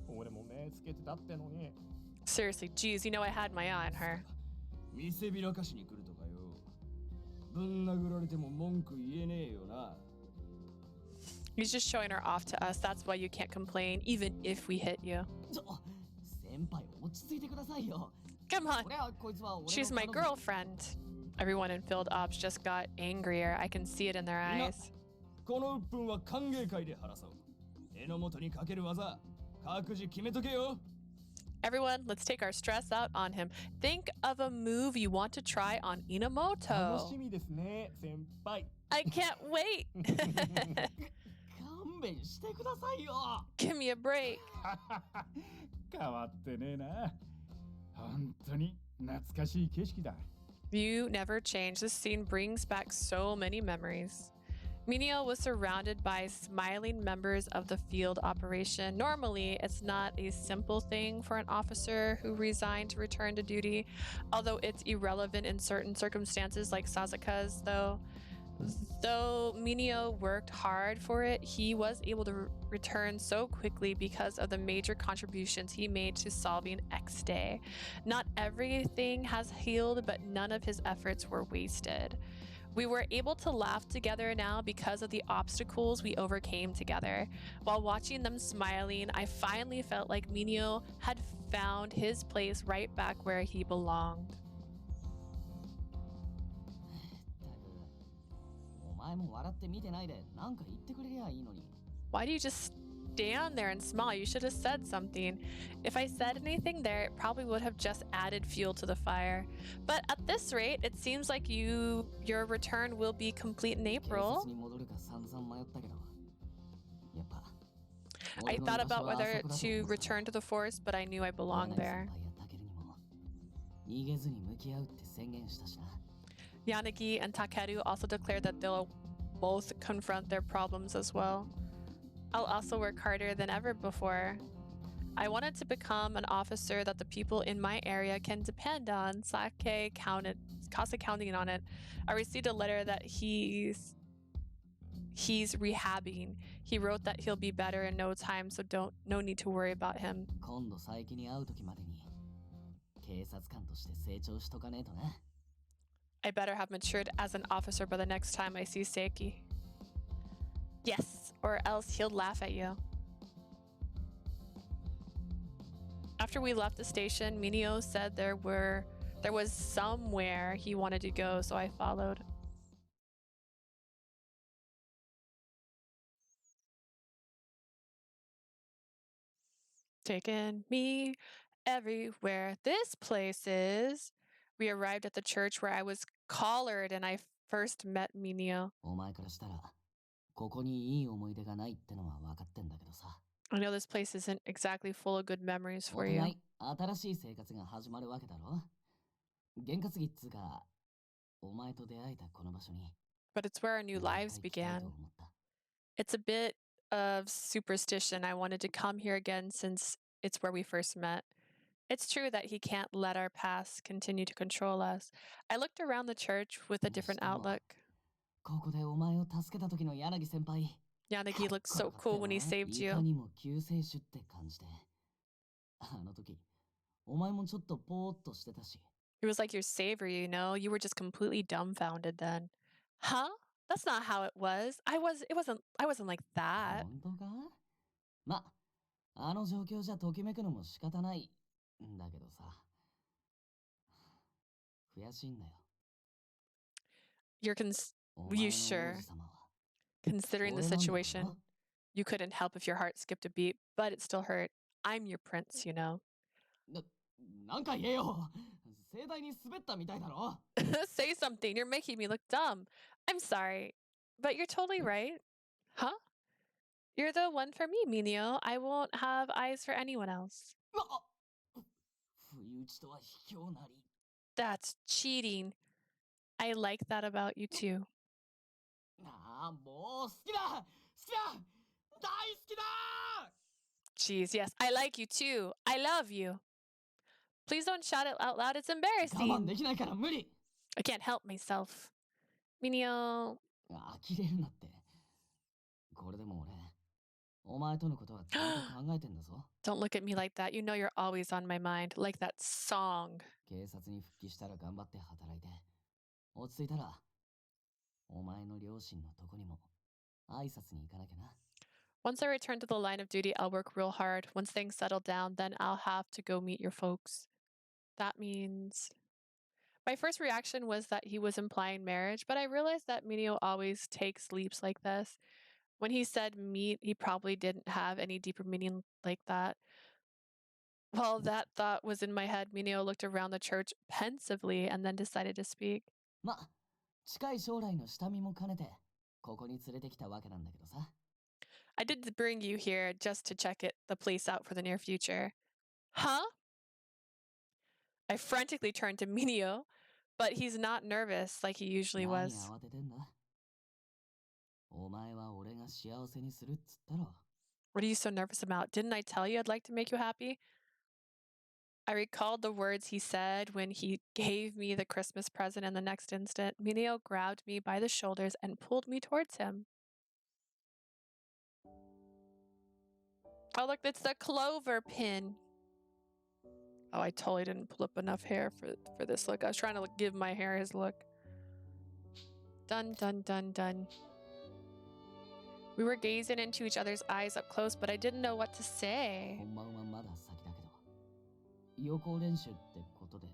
俺も目つけてたってのに。 Seriously, geez, you know I had my eye on her. 見せびらかしに来るとかよ。ぶん殴られても文句言えねえよな。 He's just showing her off to us. That's why you can't complain, even if we hit you. 先輩落ち着いてくださいよ。 Come on. She's my girlfriend. Everyone in Field Ops just got angrier. I can see it in their eyes. この鬱憤は歓迎会で晴らそう。Enomotoにかける技、各自決めとけよ。 Everyone, let's take our stress out on him. Think of a move you want to try on 楽 Enomoto. しみですね、先輩。 I can't wait. 勘弁してくださいよ。 Give me a break. 変わってねえな。本当に懐かしい景色だ。 You never change. This scene brings back so many memories. Mineo was surrounded by smiling members of the field operation. Normally, it's not a simple thing for an officer who resigned to return to duty, although it's irrelevant in certain circumstances like Sasuke's, though. Though Mineo worked hard for it, he was able to return so quickly because of the major contributions he made to solving X Day. Not everything has healed, but none of his efforts were wasted. We were able to laugh together now because of the obstacles we overcame together. While watching them smiling, I finally felt like Mineo had found his place right back where he belonged. お前も笑って見てないでなんか言ってくれりゃいいのに。 Why do you just stand there and smile? You should have said something. If I said anything there, it probably would have just added fuel to the fire. But at this rate, it seems like your return will be complete in April. 警察に戻るか散々迷ったけど。やっぱ。 I thought about whether to return to the force, but I knew I belonged there. 逃げずに向き合うって宣言したしな。 Yanagi and Takeru also declared that they'll both confront their problems as well. I'll also work harder than ever before. I wanted to become an officer that the people in my area can depend on. Kasa counting on it. I received a letter that he's rehabbing. He wrote that he'll be better in no time, so no need to worry about him. 今度佐伯に会う時までに警察官として成長しとかねえとな。 I better have matured as an officer by the next time I see Seiki. Yes, or else he'll laugh at you. After we left the station, Mineo said there was somewhere he wanted to go, so I followed. Taking me everywhere this place is. We arrived at the church where I was collared and I first met Mineo. お前からしたらここにいい思い出がないってのは分かってんだけどさ。 I know this place isn't exactly full of good memories お for you. 互い新しい生活が始まるわけだろ。験担ぎっつうかお前と出会えたこの場所に。 But it's where our new lives began. It's a bit of superstition. I wanted to come here again since it's where we first met. It's true that he can't let our past continue to control us. I looked around the church with a different outlook. ここでお前を助けた時の柳先輩。 Yanagi looked so cool when he saved いか you. にも救世主って感じで。あの時お前もちょっとポーっとしてたし。 It was like your savior, you know? You were just completely dumbfounded then. Huh? That's not how it was. I wasn't like that. 本当か？ま、あの状況じゃときめくのも仕方ないんだけどさ。悔しいんだよ。 You sure? Considering the situation, you couldn't help if your heart skipped a beat, but it still hurt. I'm your prince, you know? なんか言えよ。盛大に滑ったみたいだろ。 Say something. You're making me look dumb. I'm sorry, but you're totally right. Huh? You're the one for me, Mineo. I won't have eyes for anyone else. ちとは卑怯なり。 That's cheating. I like that about you too. ああ、もう好きだ好きだ大好きだ Jeez, yes, I like you too. I love you. Please don't shout it out loud. It's 我慢 embarrassing. できないから無理 I can't help myself. Mineo, 呆れるなって。これでも俺、お前とのことはずっと考えてんだぞ。 don't look at me like that. You know you're always on my mind, like that song. 警察に復帰したら頑張って働いて、落ち着いたら、お前の両親のとこにも挨拶に行かなきゃな。 Once I return to the line of duty, I'll work real hard. Once things settle down, then I'll have to go meet your folks. That means... My first reaction was that he was implying marriage, but I realized that Mineo always takes leaps like this. When he said meet, he probably didn't have any deeper meaning like that. While that thought was in my head, Mineo looked around the church pensively and then decided to speak. ま、近い将来の下見も兼ねて、ここに連れてきたわけなんだけどさ。 I did bring you here just to check the place out for the near future. Huh? I frantically turned to Mineo, but he's not nervous like he usually 何 was. 慌ててんだお前は俺が幸せにするっつったろ。 What are you so nervous about? Didn't I tell you I'd like to make you happy? I recalled the words he said when he gave me the Christmas present, and the next instant, Mineo grabbed me by the shoulders and pulled me towards him. Oh, look, it's the clover pin. Oh, I totally didn't pull up enough hair for this look. I was trying to give my hair his look. Dun, dun, dun, dun. We were gazing into each other's eyes up close, but I didn't know what to say. 本番はまだ先だけど、予行練習ってことでだ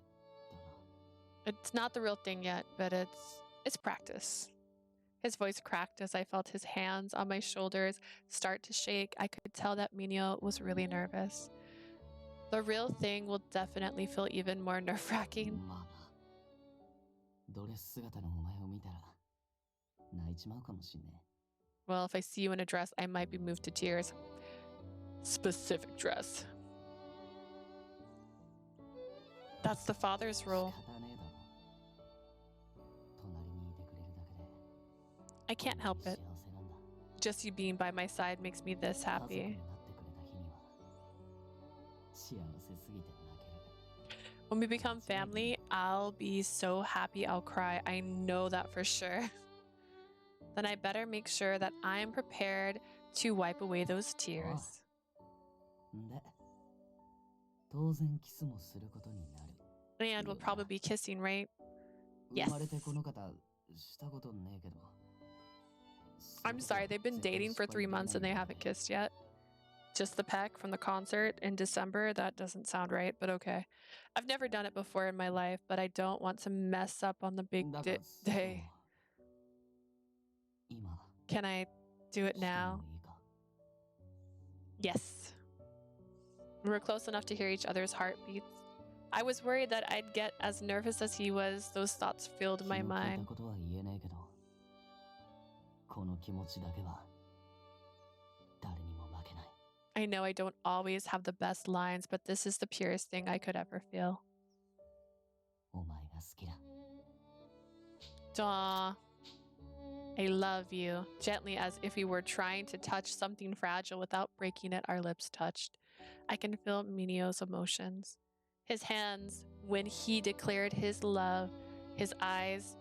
な。 It's not the real thing yet, but it's practice. His voice cracked as I felt his hands on my shoulders start to shake. I could tell that Mineo was really nervous. The real thing will definitely feel even more nerve-wracking. まあな。ドレス姿のお前を見たら、泣いちまうかもしんねえ。 Well, if I see you in a dress, I might be moved to tears. Specific dress. That's the father's role. 仕方ねえだろ。隣にいてくれるだけで I can't help 幸 it. せなんだ。 Just you being by my side makes me this 家族に happy. なってくれた日には、幸せすぎて泣ける。 When we become family, I'll be so happy I'll cry. I know that for sure. Then I better make sure that I am prepared to wipe away those tears. で、当然キスもすることになる。 And we'll probably be kissing, right? 生まれてこの方、したことねえけど。 I'm sorry, they've been dating for 3 months and they haven't kissed yet. Just the peck from the concert in December? That doesn't sound right, but okay. I've never done it before in my life, but I don't want to mess up on the big だからそう day. 今、 Can I do it しても now? いいか Yes. We were close enough to hear each other's heartbeats. I was worried that I'd get as nervous as he was. Those thoughts filled my 気の利い mind. たことは言えねえけど、この気持ちだけは誰にも負けない。 I know I don't always have the best lines, but this is the purest thing I could ever feel. お前が好きだ。 Daw. I love you. Gently, as if we were trying to touch something fragile without breaking it, our lips touched. I can feel Mineo's emotions. His hands when he declared his love. His eyes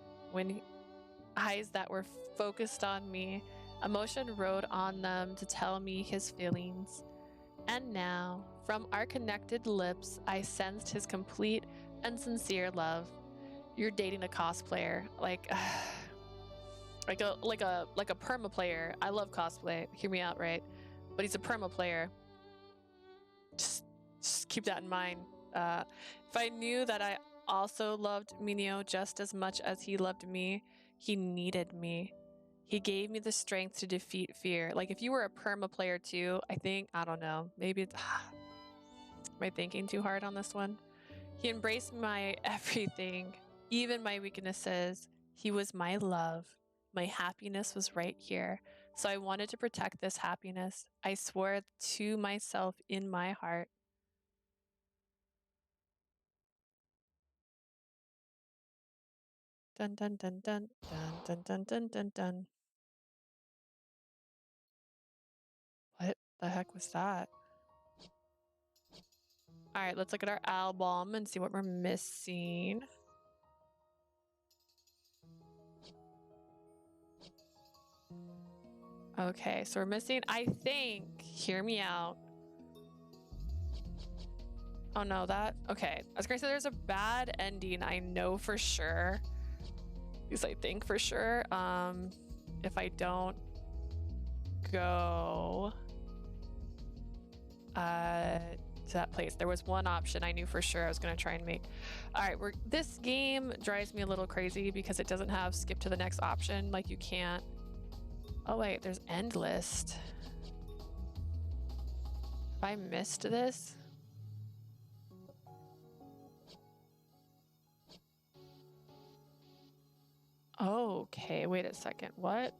eyes that were focused on me. Emotion rode on them to tell me his feelings. And now, from our connected lips, I sensed his complete and sincere love. You're dating a cosplayer, like a perma player. I love cosplay. Hear me out, right? But he's a perma player. Just keep that in mind. If I knew that I also loved Mineo just as much as he loved me, he needed me. He gave me the strength to defeat fear. Like if you were a perma player too, I don't know, maybe it's, am I thinking too hard on this one? He embraced my everything, even my weaknesses. He was my love. My happiness was right here. So I wanted to protect this happiness. I swore to myself in my heart. Dun dun dun dun dun dun dun dun dun dun. What the heck was that? All right, let's look at our album and see what we're missing. Okay, so we're missing, I think, hear me out. Oh no, that, okay. I was gonna say there's a bad ending, I know for sure. Because I think for sure, if I don't go to that place. There was one option I knew for sure I was gonna try and make. All right, this game drives me a little crazy because it doesn't have skip to the next option. Like you can't. Oh wait, there's end list. Have I missed this? Okay, wait a second. What?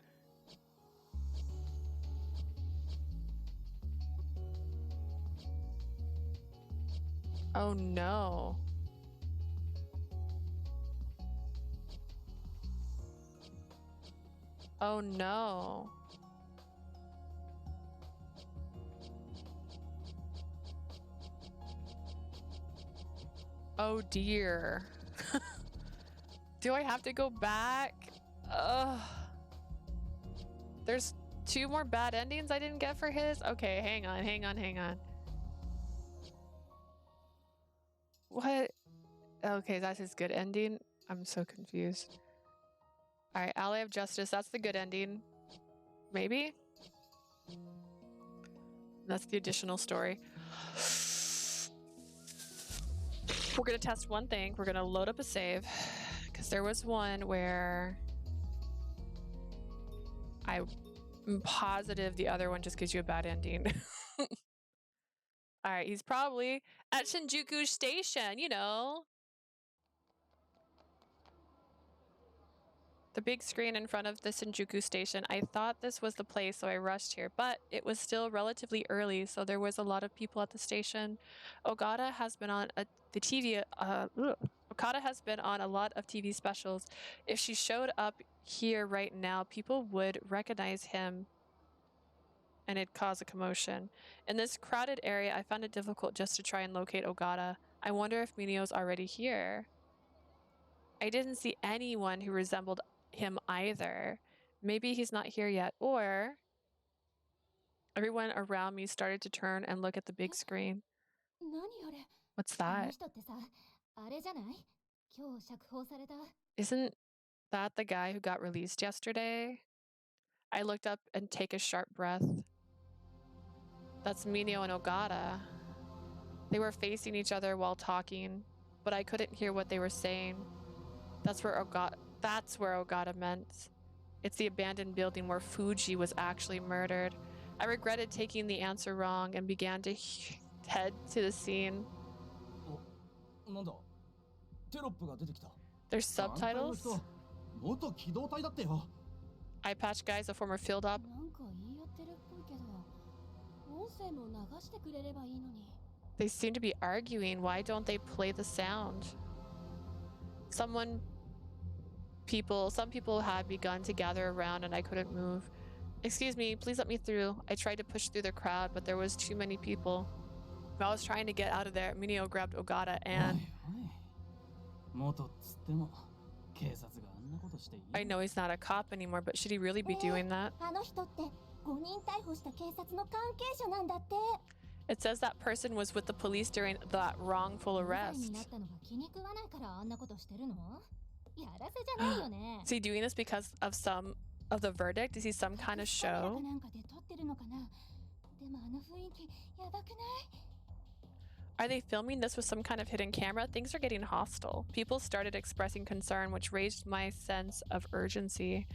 Oh no. Oh no. Oh dear. Do I have to go back? Ugh. There's 2 more bad endings I didn't get for his? Okay, hang on. What? Okay, that's his good ending? I'm so confused. All right, Alley of Justice, that's the good ending. Maybe? That's the additional story. We're gonna test one thing. We're gonna load up a save. Because there was one where I'm positive the other one just gives you a bad ending. All right, he's probably at Shinjuku Station, you know. The big screen in front of the Shinjuku Station. I thought this was the place, so I rushed here, but it was still relatively early, so there was a lot of people at the station. Okada has been on Okada has been on a lot of TV specials. If she showed up here right now, people would recognize him and it'd cause a commotion. In this crowded area, I found it difficult just to try and locate Okada. I wonder if Mineo's already here. I didn't see anyone who resembled him either. Maybe he's not here yet, or everyone around me started to turn and look at the big screen. What's that? Isn't that the guy who got released yesterday? I looked up and take a sharp breath. That's Mineo and Okada. They were facing each other while talking, but I couldn't hear what they were saying. That's where Okada meant. It's the abandoned building where Fuji was actually murdered. I regretted taking the answer wrong and began to head to the scene. There's subtitles? Eye patch guy's a former field op. They seem to be arguing. Why don't they play the sound? Some people had begun to gather around and I couldn't move. Excuse me, please let me through. I tried to push through the crowd, but there was too many people. While I was trying to get out of there, Mineo grabbed Okada and... I know he's not a cop anymore, but should he really be doing that? It says that person was with the police during that wrongful arrest. Is he doing this because of the verdict? Is he some kind of show? Are they filming this with some kind of hidden camera? Things are getting hostile. People started expressing concern, which raised my sense of urgency.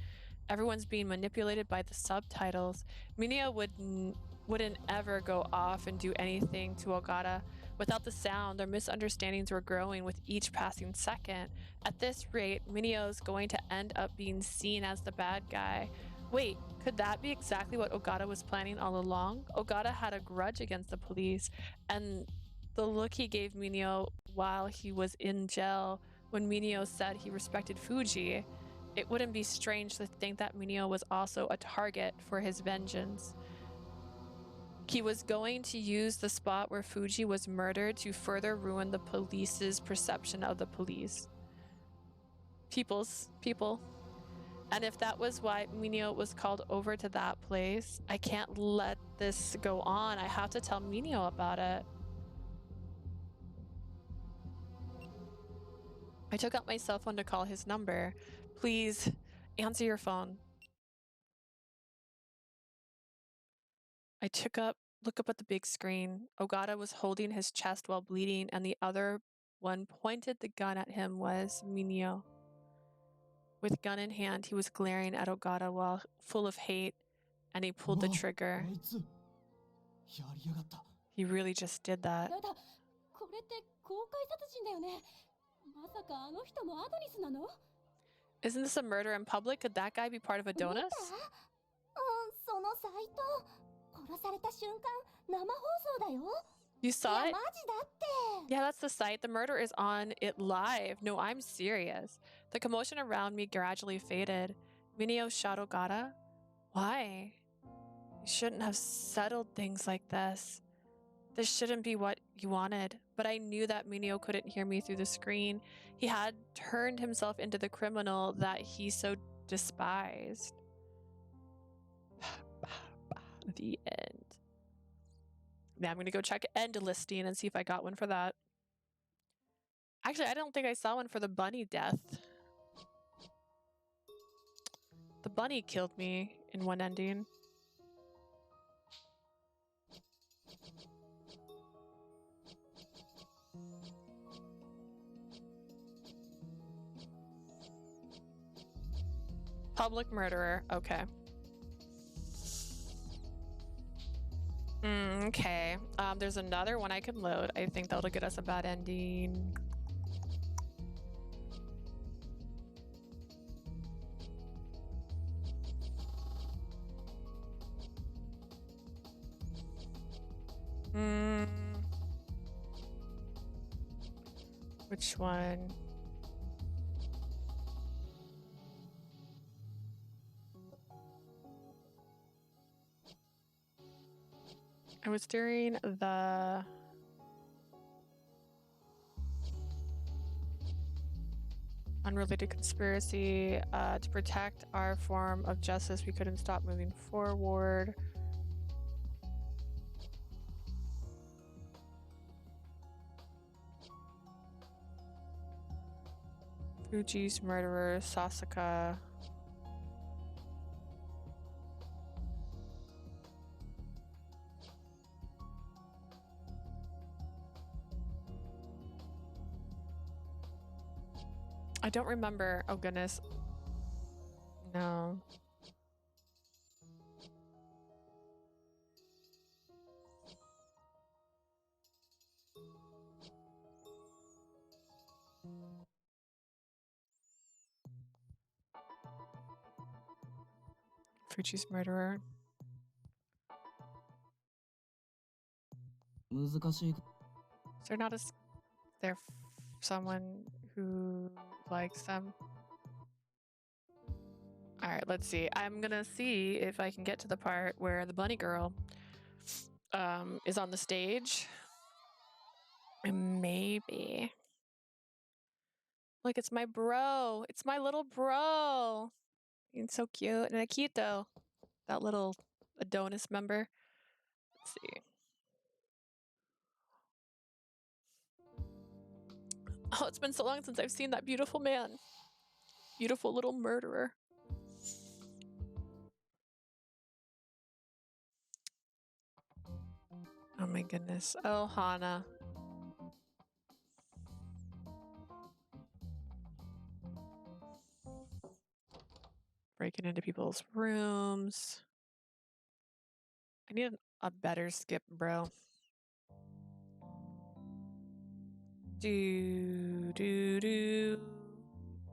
Everyone's being manipulated by the subtitles. Mineo wouldn't ever go off and do anything to Okada. Without the sound, their misunderstandings were growing with each passing second. At this rate, Mineo's going to end up being seen as the bad guy. Wait, could that be exactly what Okada was planning all along? Okada had a grudge against the police, and the look he gave Mineo while he was in jail When Mineo said he respected Fuji, it wouldn't be strange to think that Mineo was also a target for his vengeance. He was going to use the spot where Fuji was murdered to further ruin the police's perception of the police. People. And if that was why Mineo was called over to that place, I can't let this go on. I have to tell Mineo about it. I took out my cell phone to call his number. Please, answer your phone. I look up at the big screen. Ogata was holding his chest while bleeding, and the other one pointed the gun at him was Mineo. With gun in hand, he was glaring at Ogata while full of hate, and he pulled the trigger. He really just did that. Isn't this a murder in public? Could that guy be part of Adonis? You saw it? Yeah, that's the site. The murder is on it live. No, I'm serious. The commotion around me gradually faded. Mineo shot Ogata. Why? You shouldn't have settled things like this. This shouldn't be what you wanted. But I knew that Mineo couldn't hear me through the screen. He had turned himself into the criminal that he so despised. The end. Now I'm gonna go check end listing and see if I got one for that. Actually, I don't think I saw one for the bunny death. The bunny killed me in one ending. Public murderer, okay. Okay, there's another one I can load. I think that'll get us a bad ending. Which one? I was during the unrelated conspiracy to protect our form of justice. We couldn't stop moving forward. Fuji's murderer, Sasaka. I don't remember. Oh goodness. No. Fuji's murderer. Is there not someone who likes them? All right, let's see. I'm gonna see if I can get to the part where the bunny girl is on the stage. Maybe. Look, it's my bro. It's my little bro. He's so cute. And Akito, that little Adonis member. Let's see. Oh, it's been so long since I've seen that beautiful man. Beautiful little murderer. Oh my goodness. Oh, Hana. Breaking into people's rooms. I need a better skip, bro. Do, do, do.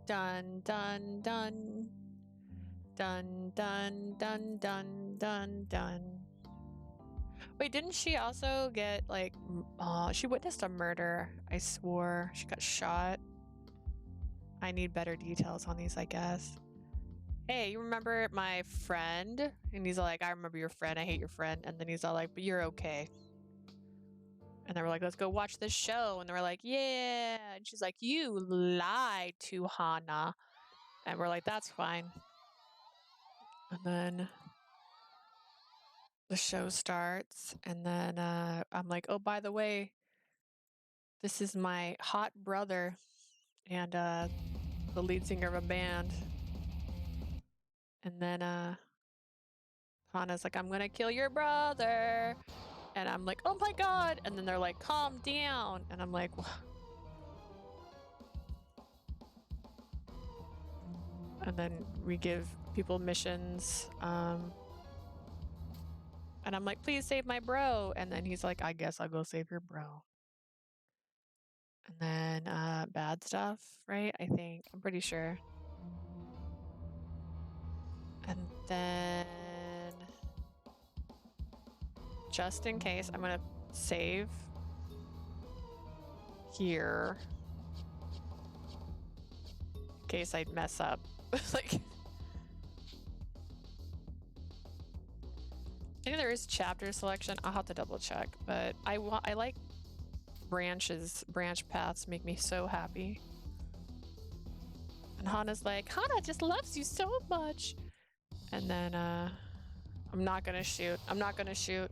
Dun, dun, dun. Dun, dun, dun, dun, dun, dun. Wait, didn't she also get, like, she witnessed a murder, I swore. She got shot. I need better details on these, I guess. Hey, you remember my friend? And he's all like, I remember your friend. I hate your friend. And then he's all like, but you're okay. And they were like, let's go watch this show. And they were like, yeah. And she's like, you lied to Hana. And we're like, that's fine. And then the show starts. And then I'm like, oh, by the way, this is my hot brother and the lead singer of a band. And then Hana's like, I'm gonna kill your brother. And I'm like, oh my god. And then they're like, calm down. And I'm like, what? And then we give people missions. And I'm like, please save my bro. And then he's like, I guess I'll go save your bro. And then bad stuff, right? I think. I'm pretty sure. And then just in case, I'm gonna save here. In case I mess up. Like, I think there is chapter selection. I'll have to double check, but I like branch paths make me so happy. And Hana's like, Hana just loves you so much. And then I'm not gonna shoot. I'm not gonna shoot.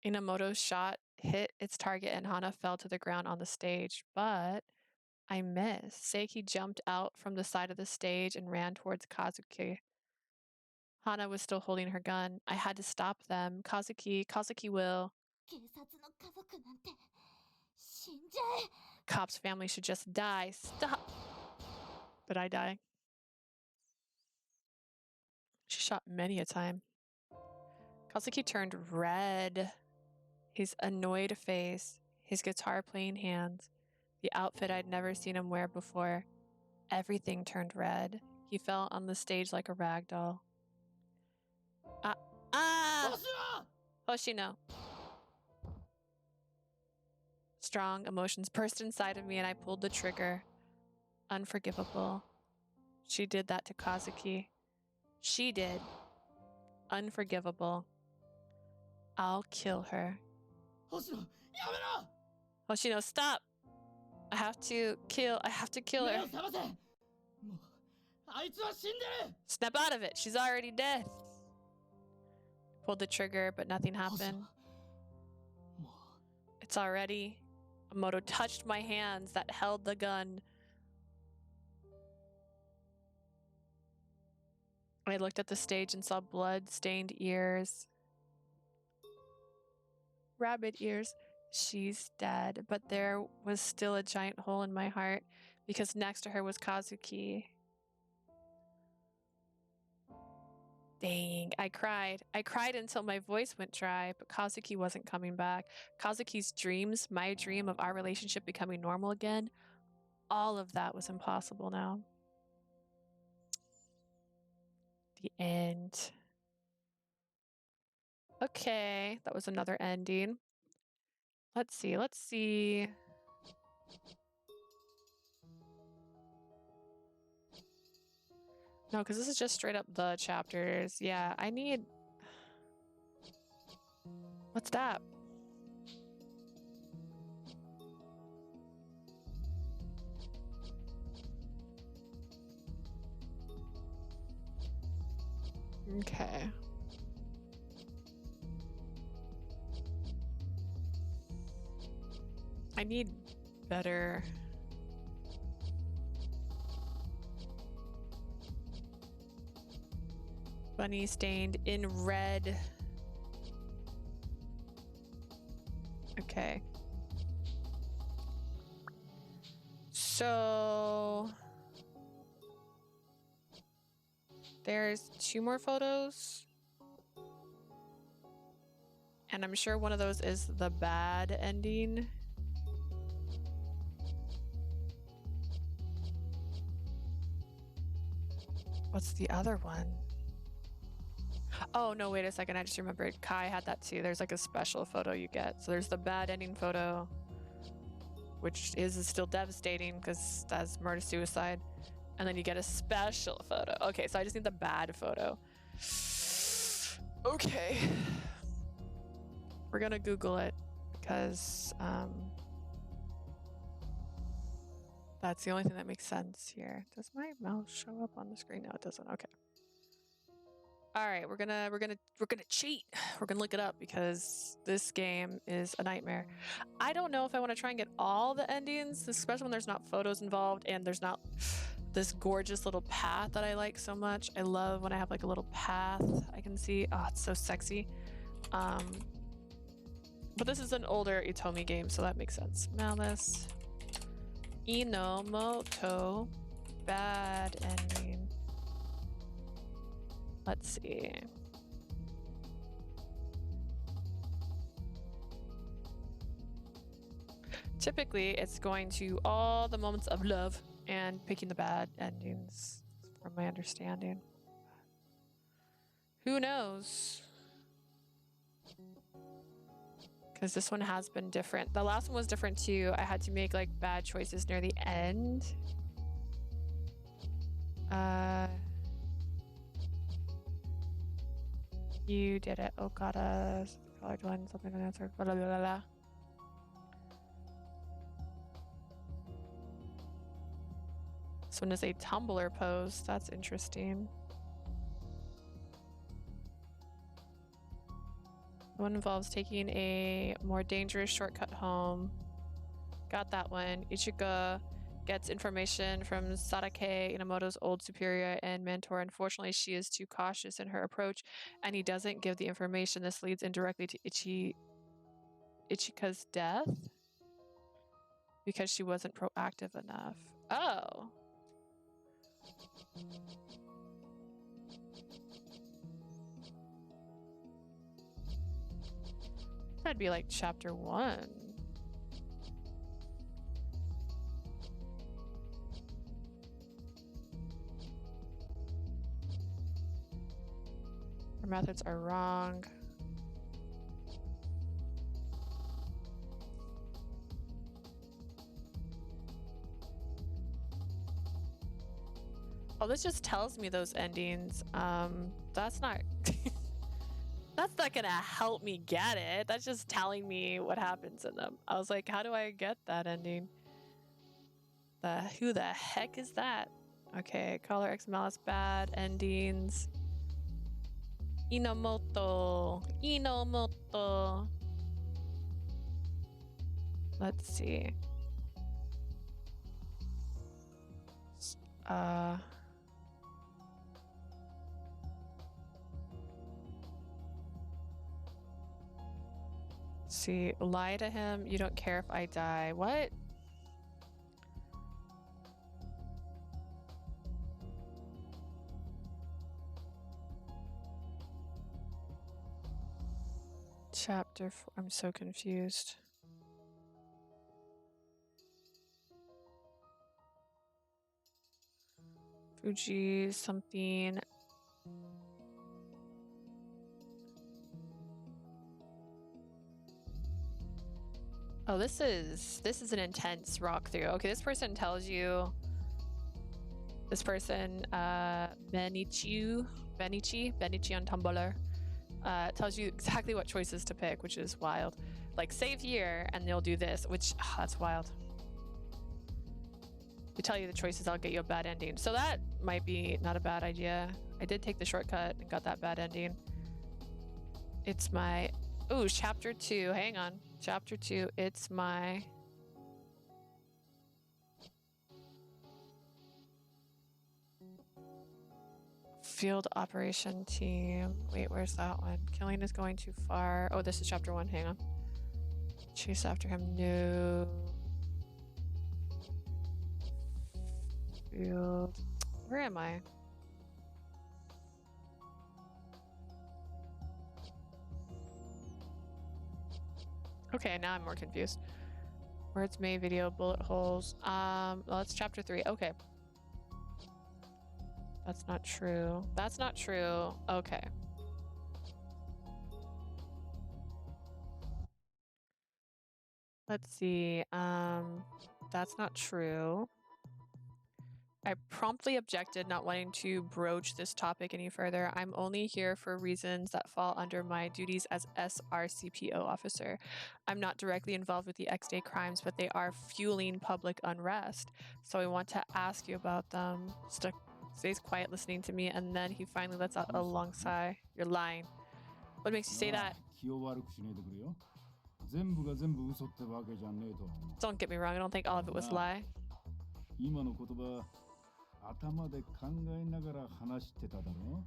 Enomoto's shot hit its target and Hana fell to the ground on the stage, but I missed. Seiki jumped out from the side of the stage and ran towards Kazuki. Hana was still holding her gun. I had to stop them. Kazuki will. Cop's family should just die. Stop. But I die. She shot many a time. Kazuki turned red. His annoyed face, his guitar playing hands, the outfit I'd never seen him wear before. Everything turned red. He fell on the stage like a rag doll. Hoshino! Strong emotions burst inside of me and I pulled the trigger. Unforgivable. She did that to Kazuki. She did. Unforgivable. I'll kill her. Hoshino, stop! I have to kill her. Snap out of it. She's already dead. Pulled the trigger, but nothing happened. It's already. Enomoto touched my hands that held the gun. I looked at the stage and saw blood-stained ears. Rabbit ears. She's dead, but there was still a giant hole in my heart because next to her was Kazuki. Dang, I cried. I cried until my voice went dry, but Kazuki wasn't coming back. Kazuki's dreams, my dream of our relationship becoming normal again, all of that was impossible now. The end. Okay, that was another ending. Let's see. No, because this is just straight up the chapters. Yeah, I need... What's that? Okay. I need better... Bunny stained in red. Okay. So... There's 2 more photos. And I'm sure one of those is the bad ending. What's the other one? Oh, no, wait a second. I just remembered. Kai had that too. There's like a special photo you get. So there's the bad ending photo, which is still devastating because that's murder-suicide. And then you get a special photo. Okay, so I just need the bad photo. Okay. We're gonna Google it because that's the only thing that makes sense here. Does my mouse show up on the screen? No, it doesn't. Okay. All right, we're gonna cheat. We're gonna look it up because this game is a nightmare. I don't know if I want to try and get all the endings, especially when there's not photos involved and there's not this gorgeous little path that I like so much. I love when I have like a little path I can see. Oh, it's so sexy. But this is an older Itomi game, so that makes sense. Malice, Enomoto, bad ending. Let's see. Typically, it's going to all the moments of love and picking the bad endings, from my understanding. Who knows? Because this one has been different. The last one was different too. I had to make like bad choices near the end. You did it. Okada, colored one, something unanswered. Blah, blah, blah, blah. This one is a Tumblr post. That's interesting. One involves taking a more dangerous shortcut home. Got that one. Ichika gets information from Sadake, Enomoto's old superior and mentor. Unfortunately, she is too cautious in her approach, and he doesn't give the information. This leads indirectly to Ichika's death because she wasn't proactive enough. Oh. That'd be like chapter 1. Her methods are wrong. Oh, this just tells me those endings. That's not that's not gonna help me get it. That's just telling me what happens in them. I was like, how do I get that ending? Who the heck is that? Okay, Caller X Malice bad endings. Enomoto. Let's see. See, lie to him. You don't care if I die. What? Chapter 4. I'm so confused. Fuji something. Oh, this is an intense walk through. Okay, this person tells you. This person, Benichi on Tumblr, tells you exactly what choices to pick, which is wild. Like, save here, and they'll do this, which, that's wild. They tell you the choices, I'll get you a bad ending. So that might be not a bad idea. I did take the shortcut and got that bad ending. It's my... Ooh, chapter 2. Hang on. Chapter 2. It's my... Field operation team. Wait, where's that one? Killing is going too far. Oh, this is chapter 1. Hang on. Chase after him. No. Field. Where am I? Okay, now I'm more confused. Words made, video, bullet holes. Well, that's chapter 3. Okay. That's not true. That's not true. Okay. Let's see. That's not true. I promptly objected, not wanting to broach this topic any further. I'm only here for reasons that fall under my duties as SRCPO officer. I'm not directly involved with the X-Day crimes, but they are fueling public unrest. So I want to ask you about them. Stays quiet listening to me, and then he finally lets out a long sigh. You're lying. What makes you say that? Don't get me wrong, I don't think all of it was lie. 今の言葉頭で考えながら話してただろ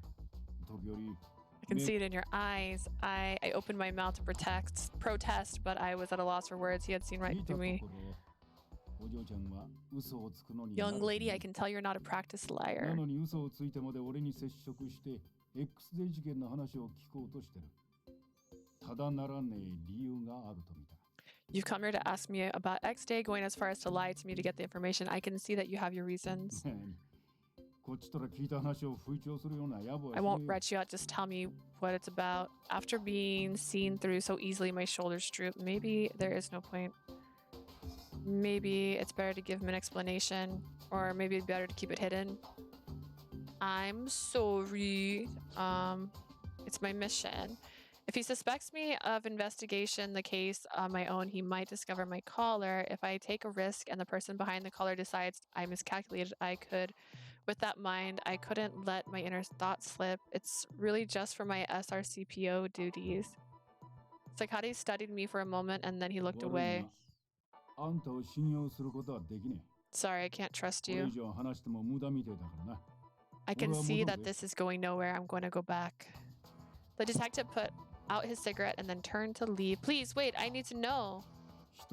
時折 I can see it in your eyes. I opened my mouth to protest, but I was at a loss for words. He had seen right through me. Young lady, I can tell you're not a practiced liar. なのに嘘をついてまで俺に接触して X デー事件の話を聞こうとしてるただならねえ理由があると見た You've come here to ask me about X-Day, going as far as to lie to me to get the information. I can see that you have your reasons. I won't rat you out, just tell me what it's about. After being seen through so easily, my shoulders droop. Maybe there is no point. Maybe it's better to give him an explanation, or maybe it's better to keep it hidden. I'm sorry. It's my mission. If he suspects me of investigation the case on my own, he might discover my caller. If I take a risk and the person behind the caller decides I miscalculated, I could. With that mind, I couldn't let my inner thoughts slip. It's really just for my SRCPO duties. Sakati studied me for a moment and then he looked away. Sorry, I can't trust you. I can see that this is going nowhere. I'm going to go back. The detective put out his cigarette and then turned to leave. Please, wait, I need to know. If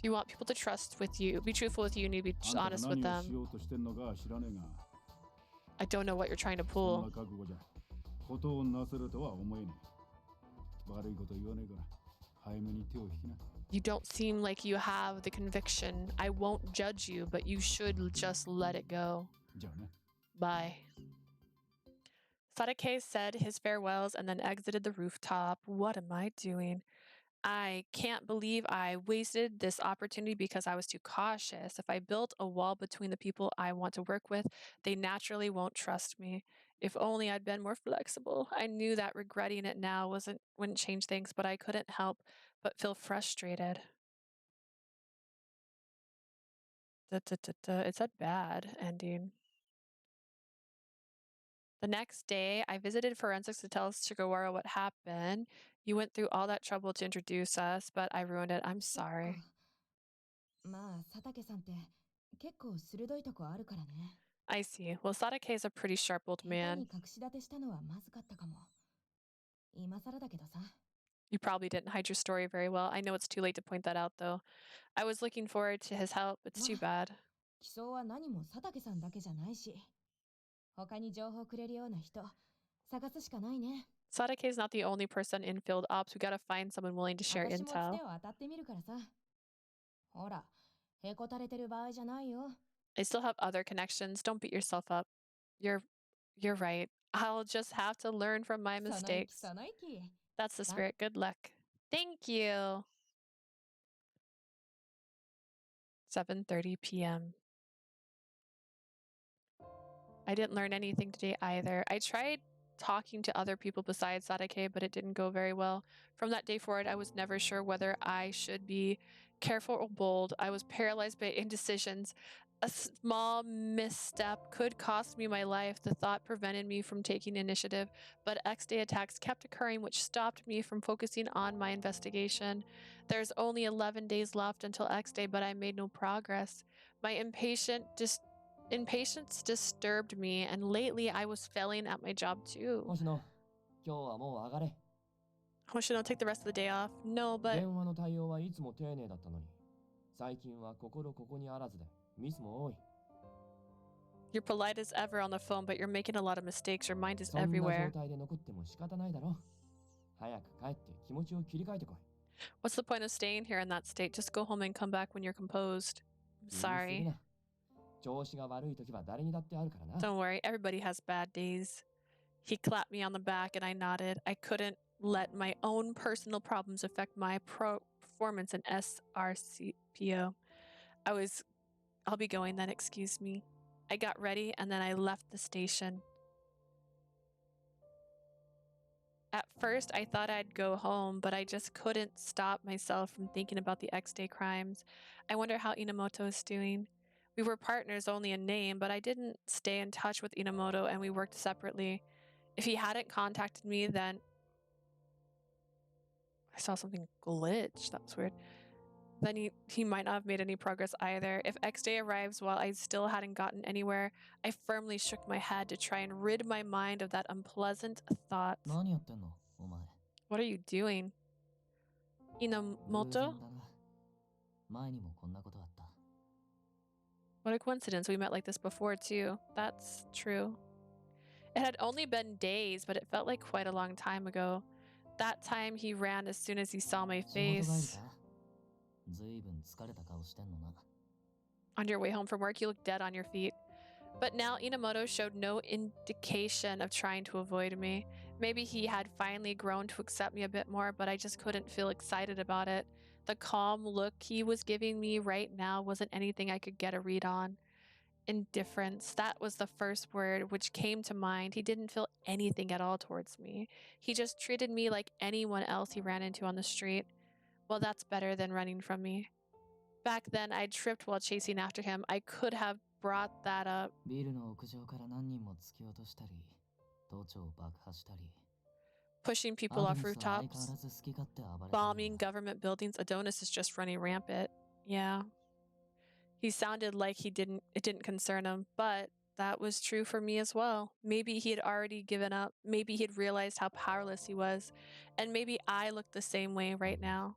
you want people to trust with you, be truthful with you, you need to be honest with them. I don't know what you're trying to pull. You don't seem like you have the conviction. I won't judge you, but you should just let it go. Bye. Sadake said his farewells and then exited the rooftop. What am I doing? I can't believe I wasted this opportunity because I was too cautious. If I built a wall between the people I want to work with, they naturally won't trust me. If only I'd been more flexible. I knew that regretting it now wouldn't change things, but I couldn't help but feel frustrated. It's a bad ending. The next day, I visited forensics to tell Sugawara what happened. You went through all that trouble to introduce us, but I ruined it. I'm sorry. I see. Well, Sadake is a pretty sharp old man. You probably didn't hide your story very well. I know it's too late to point that out, though. I was looking forward to his help. It's too bad. Sadake is not the only person in field ops. We gotta find someone willing to share intel. I still have other connections. Don't beat yourself up. You're right. I'll just have to learn from my mistakes. That's the spirit. Good luck. Thank you. 7:30 p.m. I didn't learn anything today either. I tried talking to other people besides Sadake, but it didn't go very well. From that day forward, I was never sure whether I should be careful or bold. I was paralyzed by indecisions. A small misstep could cost me my life. The thought prevented me from taking initiative, but X-Day attacks kept occurring, which stopped me from focusing on my investigation. There's only 11 days left until X-Day, but I made no progress. My impatience disturbed me, and lately I was failing at my job too. Hoshino, take the rest of the day off. No, but... You're polite as ever on the phone, but you're making a lot of mistakes. Your mind is everywhere. What's the point of staying here in that state? Just go home and come back when you're composed. I'm sorry. Don't worry, everybody has bad days. He clapped me on the back and I nodded. I couldn't let my own personal problems affect my performance in SRCPO. I'll be going then, excuse me. I got ready and then I left the station. At first, I thought I'd go home, but I just couldn't stop myself from thinking about the X-Day crimes. I wonder how Enomoto is doing. We were partners only in name, but I didn't stay in touch with Enomoto and we worked separately. If he hadn't contacted me, then... I saw something glitch. That was weird. Then he might not have made any progress either. If X-Day arrives while I still hadn't gotten anywhere, I firmly shook my head to try and rid my mind of that unpleasant thought. What are you doing? Enomoto? What a coincidence. We met like this before too. That's true. It had only been days, but it felt like quite a long time ago. That time he ran as soon as he saw my face. On your way home from work, you look dead on your feet. But now Enomoto showed no indication of trying to avoid me. Maybe he had finally grown to accept me a bit more, but I just couldn't feel excited about it. The calm look he was giving me right now wasn't anything I could get a read on. Indifference, that was the first word which came to mind. He didn't feel anything at all towards me. He just treated me like anyone else he ran into on the street. Well, that's better than running from me. Back then, I tripped while chasing after him. I could have brought that up. Pushing people off rooftops, bombing government buildings. Adonis is just running rampant. Yeah. He sounded like it didn't concern him, but that was true for me as well. Maybe he had already given up. Maybe he'd realized how powerless he was. And maybe I looked the same way right now.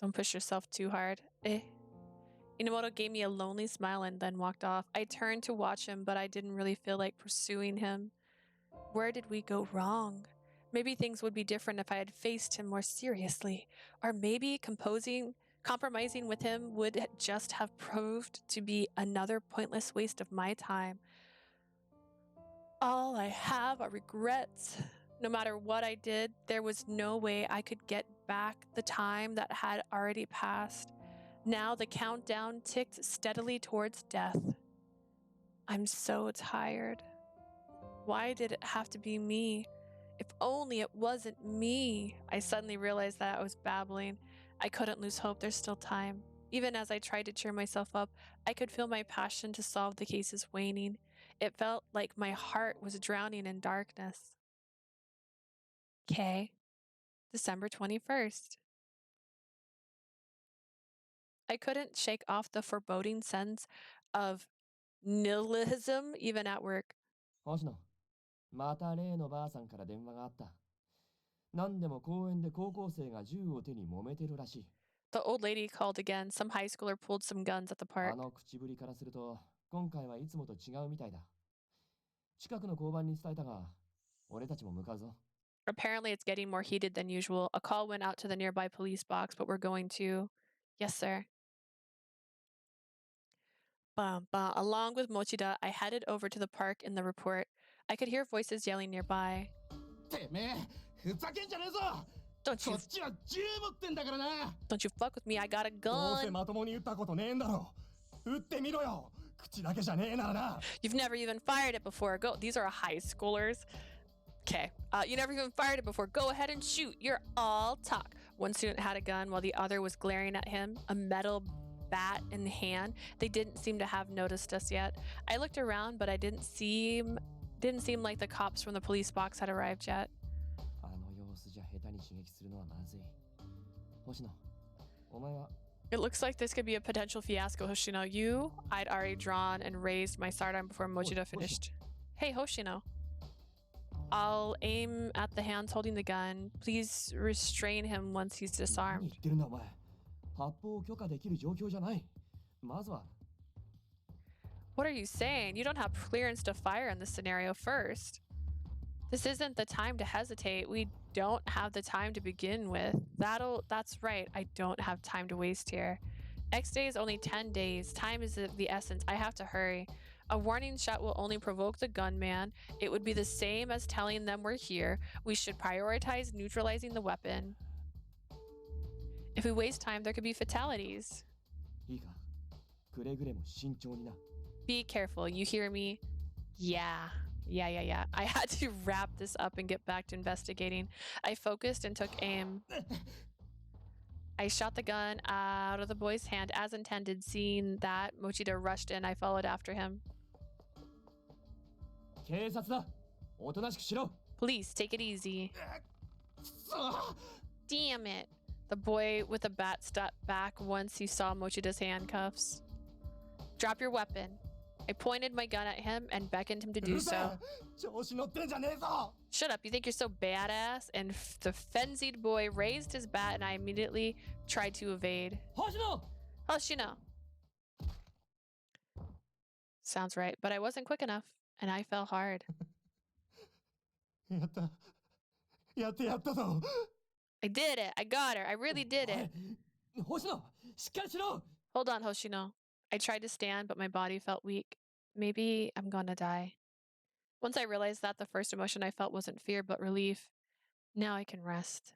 Don't push yourself too hard. Enomoto gave me a lonely smile and then walked off. I turned to watch him, but I didn't really feel like pursuing him. Where did we go wrong? Maybe things would be different if I had faced him more seriously. Or maybe compromising with him would just have proved to be another pointless waste of my time. All I have are regrets. No matter what I did, there was no way I could get back the time that had already passed. Now the countdown ticked steadily towards death. I'm so tired. Why did it have to be me? If only it wasn't me. I suddenly realized that I was babbling. I couldn't lose hope. There's still time. Even as I tried to cheer myself up, I could feel my passion to solve the cases waning. It felt like my heart was drowning in darkness. Okay. December 21st. I couldn't shake off the foreboding sense of nihilism even at work. 星野、また例のばあさんから電話があった。何でも公園で高校生が銃を手に揉めてるらしい。The old lady called again. Some high schooler pulled some guns at the park. あの口ぶりからすると、今回はいつもと違うみたいだ。近くの交番に伝えたが、俺たちも向かうぞ。Apparently, it's getting more heated than usual. A call went out to the nearby police box, but we're going to... Yes, sir. Along with Mochida, I headed over to the park in the report. I could hear voices yelling nearby. Don't you fuck with me, I got a gun. You've never even fired it before. Go. These are high schoolers. Okay. You never even fired it before. Go ahead and shoot. You're all talk. One student had a gun while the other was glaring at him, a metal bat in hand. They didn't seem to have noticed us yet. I looked around, but I didn't seem like the cops from the police box had arrived yet. It looks like this could be a potential fiasco, Hoshino. I'd already drawn and raised my sidearm before Mochida finished. Hey, Hoshino. I'll aim at the hands holding the gun. Please restrain him once he's disarmed. What are you saying? You don't have clearance to fire in this scenario first. This isn't the time to hesitate. We don't have the time to begin with. That's right. I don't have time to waste here. X-Day is only 10 days. Time is the essence. I have to hurry. A warning shot will only provoke the gunman. It would be the same as telling them we're here. We should prioritize neutralizing the weapon. If we waste time, there could be fatalities. いいか、くれぐれも慎重にな。 Be careful, you hear me? Yeah. I had to wrap this up and get back to investigating. I focused and took aim. I shot the gun out of the boy's hand as intended. Seeing that, Mochida rushed in. I followed after him. 警察だ。おとなしくしろ。 Please, take it easy. Damn it. The boy with the bat stepped back once he saw Mochida's handcuffs. Drop your weapon. I pointed my gun at him and beckoned him to do so. Shut up, you think you're so badass? And the frenzied boy raised his bat and I immediately tried to evade. Hoshino! Sounds right, but I wasn't quick enough, and I fell hard. やったぞ。 I did it! I got her! I really did it! 星野、しっかりしろ。 Hold on, Hoshino. I tried to stand, but my body felt weak. Maybe I'm gonna die. Once I realized that, the first emotion I felt wasn't fear, but relief. Now I can rest.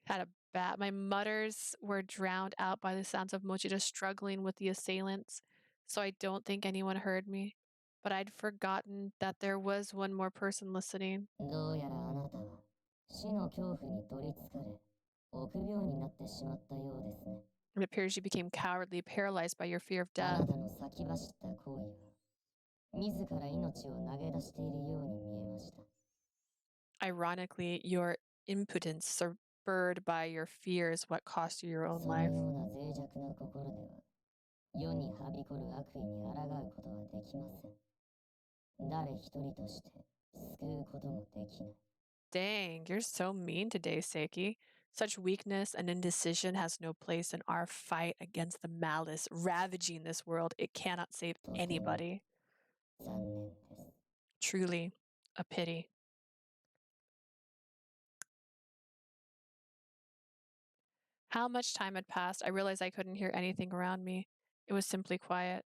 Had a bat. My mutters were drowned out by the sounds of Mochida struggling with the assailants, so I don't think anyone heard me. But I'd forgotten that there was one more person listening. どうやらあなたは死の恐怖に取りつかれ臆病になってしまったようですね。 It appears you became cowardly, paralyzed by your fear of あ death. なたの先走った行為は自ら命を投げ出しているように見えました。 Ironically, your impotence, spurred by your fear, is what cost you your own その life. ような脆弱な心では世にはびこる悪意に抗うことはできません。誰一人として救うこともできない。 Dang, you're so mean today, Seiki. Such weakness and indecision has no place in our fight against the malice ravaging this world. It cannot save anybody. 残念です。 Truly, a pity. How much time had passed, I realized I couldn't hear anything around me. It was simply quiet.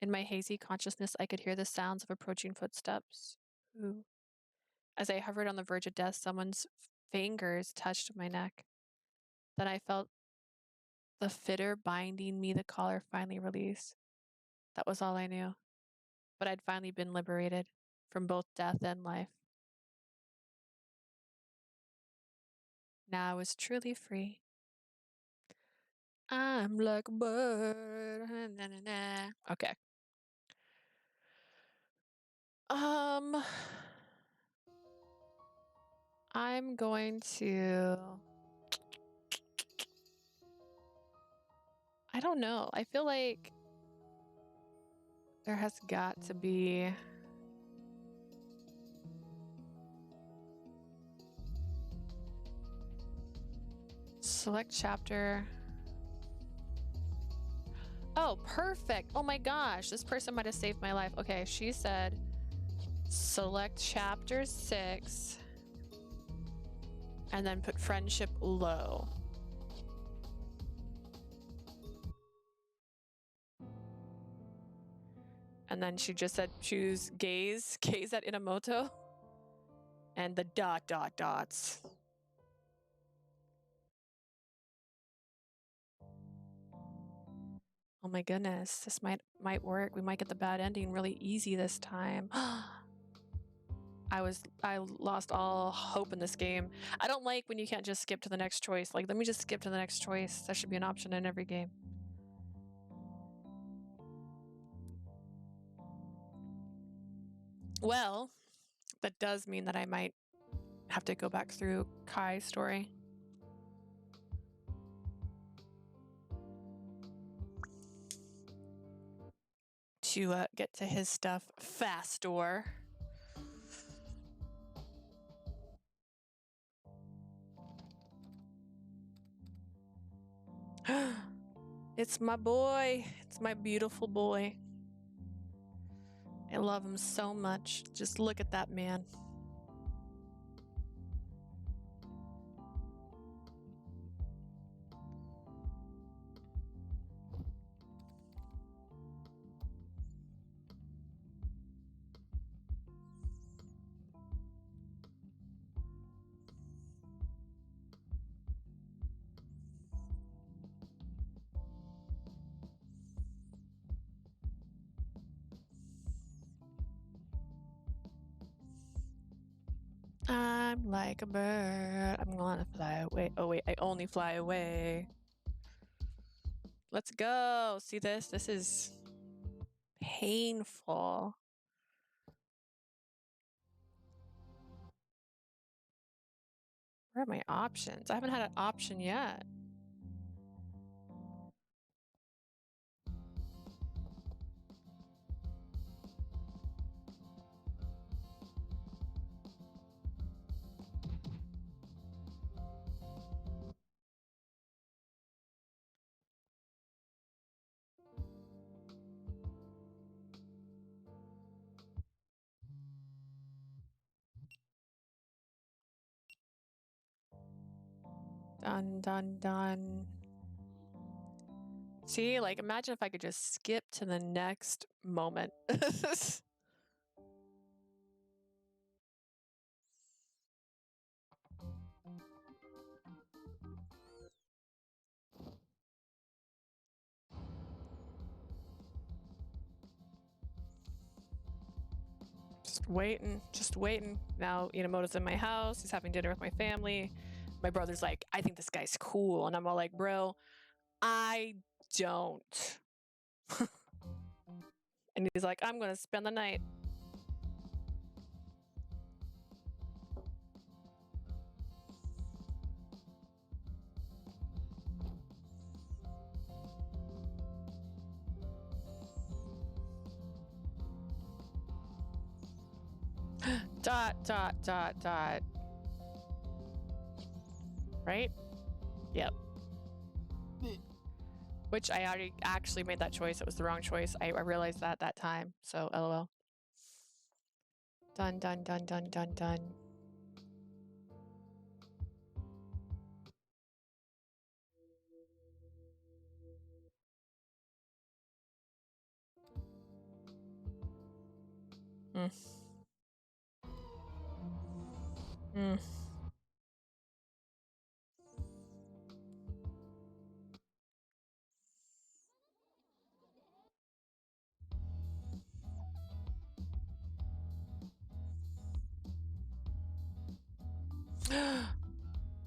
In my hazy consciousness, I could hear the sounds of approaching footsteps. Ooh. As I hovered on the verge of death, someone's fingers touched my neck. Then I felt the fitter binding me the collar finally release. That was all I knew. But I'd finally been liberated from both death and life. Now I was truly free. I'm like a bird. Na, na, na. Okay. I'm going to... I don't know. I feel like there has got to be... Select chapter. Oh, perfect. Oh my gosh. This person might have saved my life. Okay, she said select chapter 6 and then put friendship low. And then she just said choose gaze at Enomoto and the ... dots. Oh my goodness, this might work. We might get the bad ending really easy this time. I lost all hope in this game. I don't like when you can't just skip to the next choice. Like, let me just skip to the next choice. That should be an option in every game. Well, that does mean that I might have to go back through Kai's story. To get to his stuff faster. It's my boy. It's my beautiful boy. I love him so much. Just look at that man. I'm like a bird. I'm gonna fly away. Oh wait, I only fly away. Let's go. See this? This is painful. Where are my options? I haven't had an option yet. Done, done, done. See, like, imagine if I could just skip to the next moment. Just waiting, just waiting. Now Enomoto's in my house. He's having dinner with my family. My brother's like, I think this guy's cool. And I'm all like, bro, I don't. And he's like, I'm going to spend the night. Dot, dot, dot, dot. Right? Yep. Which I already actually made that choice. It was the wrong choice. I realized that time. So, LOL. Done, done, done, done, done, done. Mm. Mm.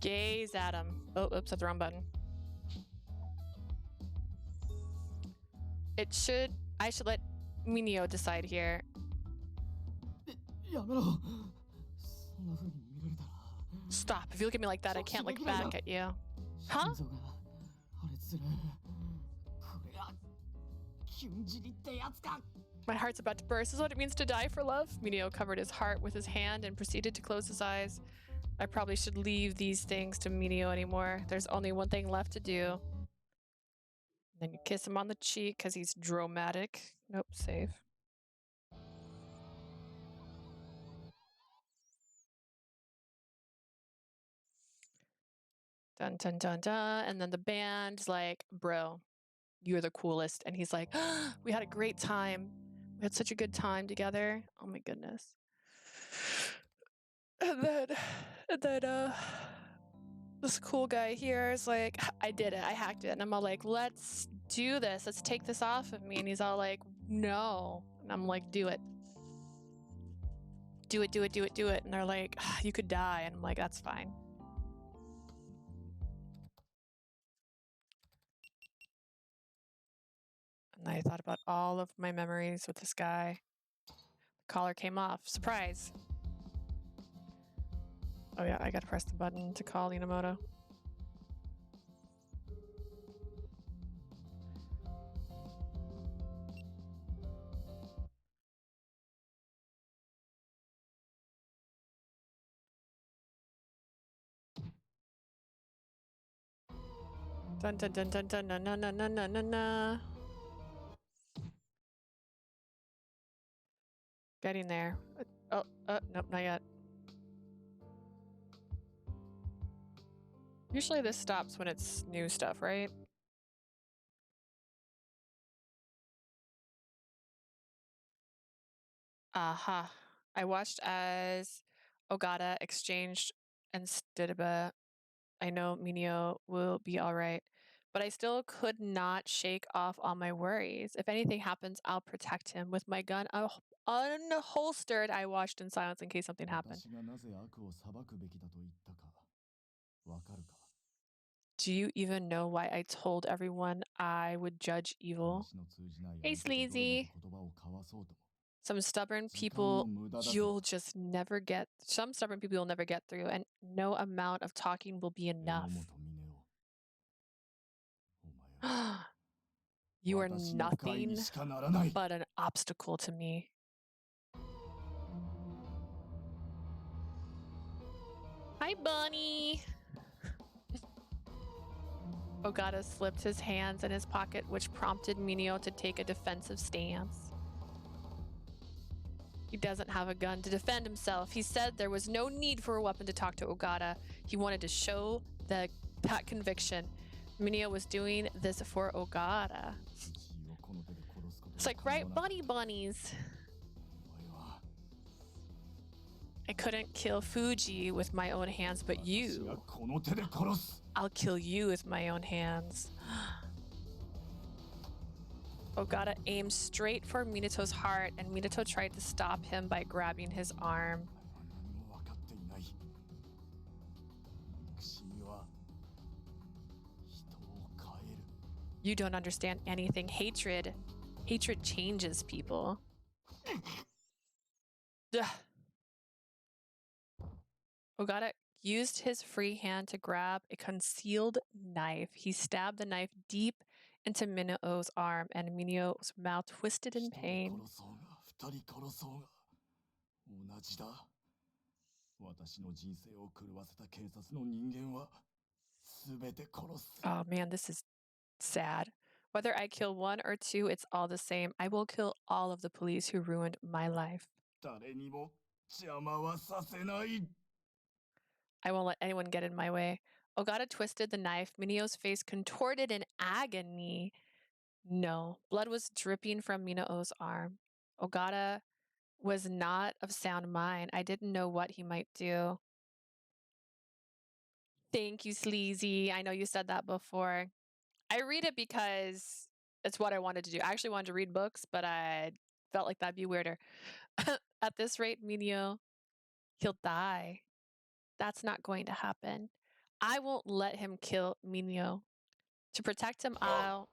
Gaze at him. Oh, oops, that's the wrong button. I should let Mineo decide here. Stop. If you look at me like that, I can't look back at you. Huh? My heart's about to burst. This is what it means to die for love. Mineo covered his heart with his hand and proceeded to close his eyes. I probably should leave these things to Mineo anymore. There's only one thing left to do. Then you kiss him on the cheek because he's dramatic. Nope, save. Dun, dun, dun, dun. And then the band's like, bro, you're the coolest. And he's like, we had a great time. We had such a good time together. Oh my goodness. And then this cool guy here is like, I did it. I hacked it. And I'm all like, let's do this. Let's take this off of me. And he's all like, no. And I'm like, do it. Do it, do it, do it, do it. And they're like, you could die. And I'm like, that's fine. And I thought about all of my memories with this guy. The collar came off. Surprise. Oh yeah, I gotta press the button to call Enomoto. Dun dun dun dun dun dun dun dun dun dun dun dun. Getting there. Oh, nope, not yet. Usually this stops when it's new stuff, right? Aha. I watched as Ogata exchanged and Stidaba. I know Mineo will be alright. but I still could not shake off all my worries. If anything happens, I'll protect him. With my gun unholstered, I watched in silence in case something happened. 私がなぜ悪を裁くべきだと言ったかわかるか Do you even know why I told everyone I would judge evil? 話の通じない Hey, 相手とどれだけ Sleazy. 言葉を交わそうとも Some stubborn 時間の people 無駄だと you'll just never get, some stubborn people you'll never get through, and no amount of talking will be enough. 榎本峰夫お前は You are 私の介に nothing しかならない but an obstacle to me. Hi, Bunny. Ogata slipped his hands in his pocket, which prompted Mineo to take a defensive stance. He doesn't have a gun to defend himself. He said there was no need for a weapon to talk to Ogata. He wanted to show that conviction. Mineo was doing this for Ogata. It's like, right, bunnies. I couldn't kill Fuji with my own hands, but you. I'll kill you with my own hands. Ogata aimed straight for Minato's heart, and Minato tried to stop him by grabbing his arm. You don't understand anything. Hatred changes people. Ogata used his free hand to grab a concealed knife. He stabbed the knife deep into Mineo's arm, and Mineo's mouth twisted in pain. Oh man, this is sad. Whether I kill one or two, it's all the same. I will kill all of the police who ruined my life. I won't let anyone get in my way. Ogata twisted the knife. Mineo's face contorted in agony. No, blood was dripping from Mineo's arm. Ogata was not of sound mind. I didn't know what he might do. Thank you, Sleazy. I know you said that before. I read it because it's what I wanted to do. I actually wanted to read books, but I felt like that'd be weirder. At this rate, Mineo, he'll die. That's not going to happen. I won't let him kill Mineo. To protect him, I'll...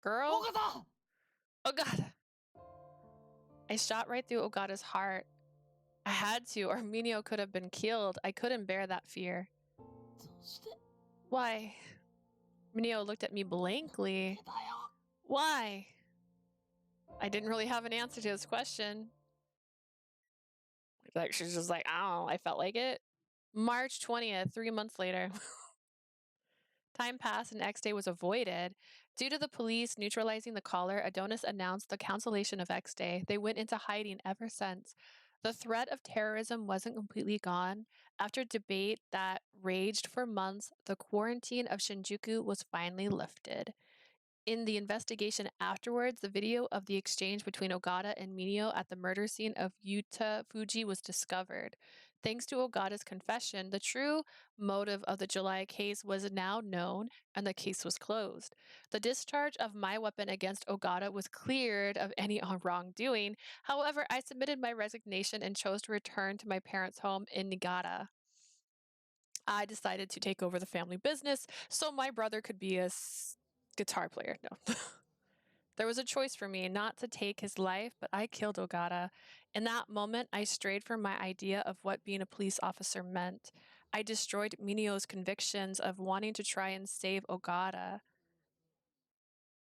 Girl? Ogata! I shot right through Ogata's heart. I had to, or Mineo could have been killed. I couldn't bear that fear. Why? Mineo looked at me blankly. Why? I didn't really have an answer to his question. Like, she's just like, I don't know, I felt like it. March 20th, 3 months later. Time passed and X Day was avoided. Due to the police neutralizing the caller, Adonis announced the cancellation of X Day. They went into hiding ever since. The threat of terrorism wasn't completely gone. After debate that raged for months, the quarantine of Shinjuku was finally lifted. In the investigation afterwards, the video of the exchange between Ogata and Mineo at the murder scene of Yuta Fuji was discovered. Thanks to Ogata's confession, the true motive of the July case was now known, and the case was closed. The discharge of my weapon against Ogata was cleared of any wrongdoing. However, I submitted my resignation and chose to return to my parents' home in Niigata. I decided to take over the family business so my brother could be a guitar player. No. There was a choice for me not to take his life, but I killed Ogata. In that moment, I strayed from my idea of what being a police officer meant. I destroyed Mineo's convictions of wanting to try and save Ogata.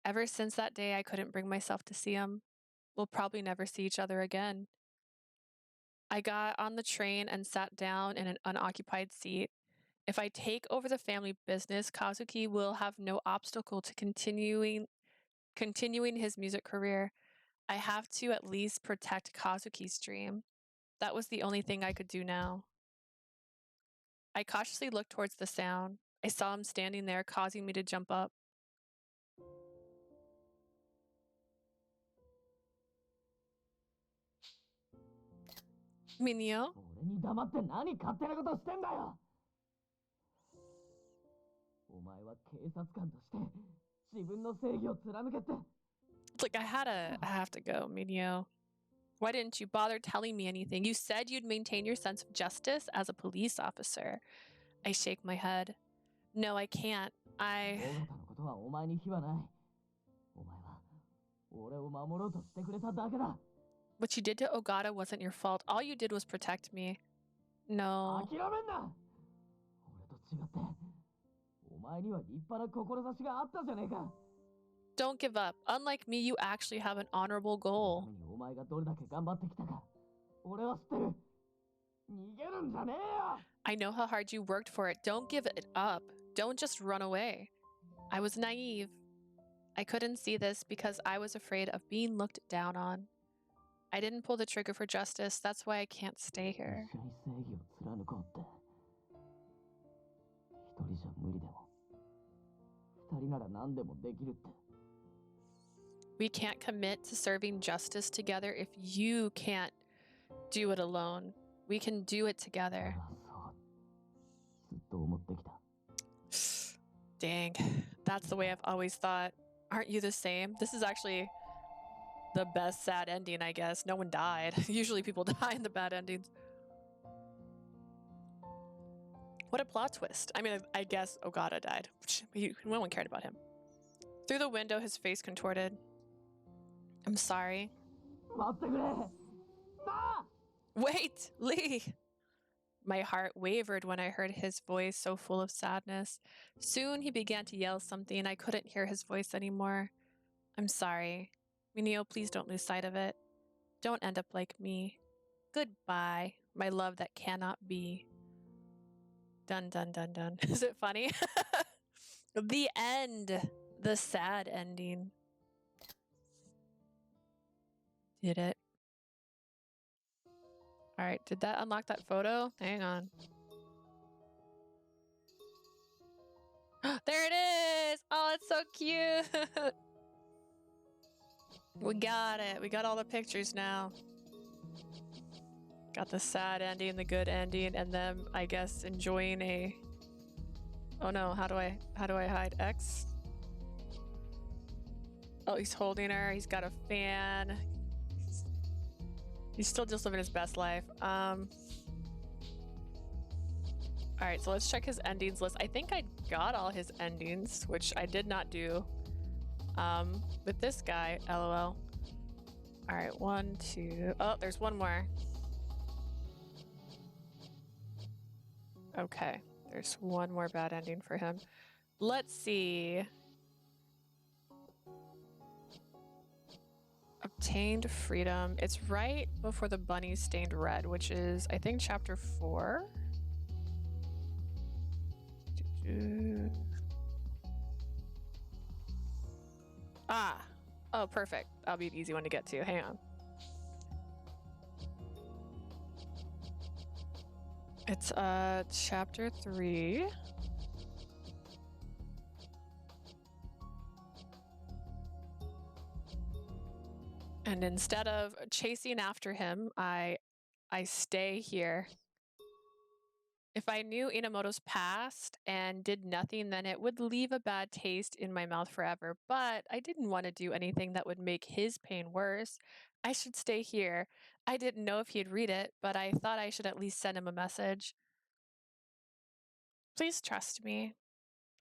Ever since that day, I couldn't bring myself to see him. We'll probably never see each other again. I got on the train and sat down in an unoccupied seat. If I take over the family business, Kazuki will have no obstacle to continuing his music career. I have to at least protect Kazuki's dream. That was the only thing I could do now. I cautiously looked towards the sound. I saw him standing there, causing me to jump up. Mineo? 俺に黙って何勝手なことしてんだよ。お前は警察官として自分の正義を貫けって。 It's like I have to go, Mineo. Why didn't you bother telling me anything? You said you'd maintain your sense of justice as a police officer. I shake my head. No, I can't. 尾形のことはお前に非はない。お前は俺を守ろうとしてくれただけだ。 What you did to Ogata wasn't your fault. All you did was protect me. No. 諦めんな。俺と違ってお前には立派な志があったじゃねえか。 Don't give up. Unlike me, you actually have an honorable goal. お前がどれだけ頑張ってきたか俺は知ってる。逃げるんじゃねえよ。 I know how hard you worked for it. Don't give it up. Don't just run away. I was naive. I couldn't see this because I was afraid of being looked down on. I didn't pull the trigger for justice. That's why I can't stay here. 一緒に正義を貫こうって一人じゃ無理でも二人なら何でもできるって。 We can't commit to serving justice together if you can't do it alone. We can do it together. ずっと思ってきた。 Dang, that's the way I've always thought. Aren't you the same? This is actually the best sad ending, I guess. No one died. Usually people die in the bad endings. What a plot twist. I mean, I guess Ogata died. No one cared about him. Through the window, his face contorted. I'm sorry. 待ってくれ。なあ! Wait, Lee! My heart wavered when I heard his voice so full of sadness. Soon he began to yell something. I couldn't hear his voice anymore. I'm sorry. Mineo, please don't lose sight of it. Don't end up like me. Goodbye, my love that cannot be. Dun dun dun dun. Is it funny? The end. The sad ending. Did it? All right, did that unlock that photo? Hang on. There it is! Oh, it's so cute! We got it. We got all the pictures now. Got the sad ending, the good ending, and then I guess enjoying a... Oh no, how do I hide X? Oh, he's holding her. He's got a fan. He's still just living his best life. All right, so let's check his endings list. I think I got all his endings, which I did not do with this guy, LOL. All right, 1, 2. Oh, there's one more. Okay, there's one more bad ending for him. Let's see. Obtained freedom. It's right before the bunny stained red, which is, I think, chapter 4. Ah. Oh, perfect. That'll be an easy one to get to. Hang on. It's chapter 3. And instead of chasing after him, I stay here. If I knew Enomoto's past and did nothing, then it would leave a bad taste in my mouth forever. But I didn't want to do anything that would make his pain worse. I should stay here. I didn't know if he'd read it, but I thought I should at least send him a message. Please trust me.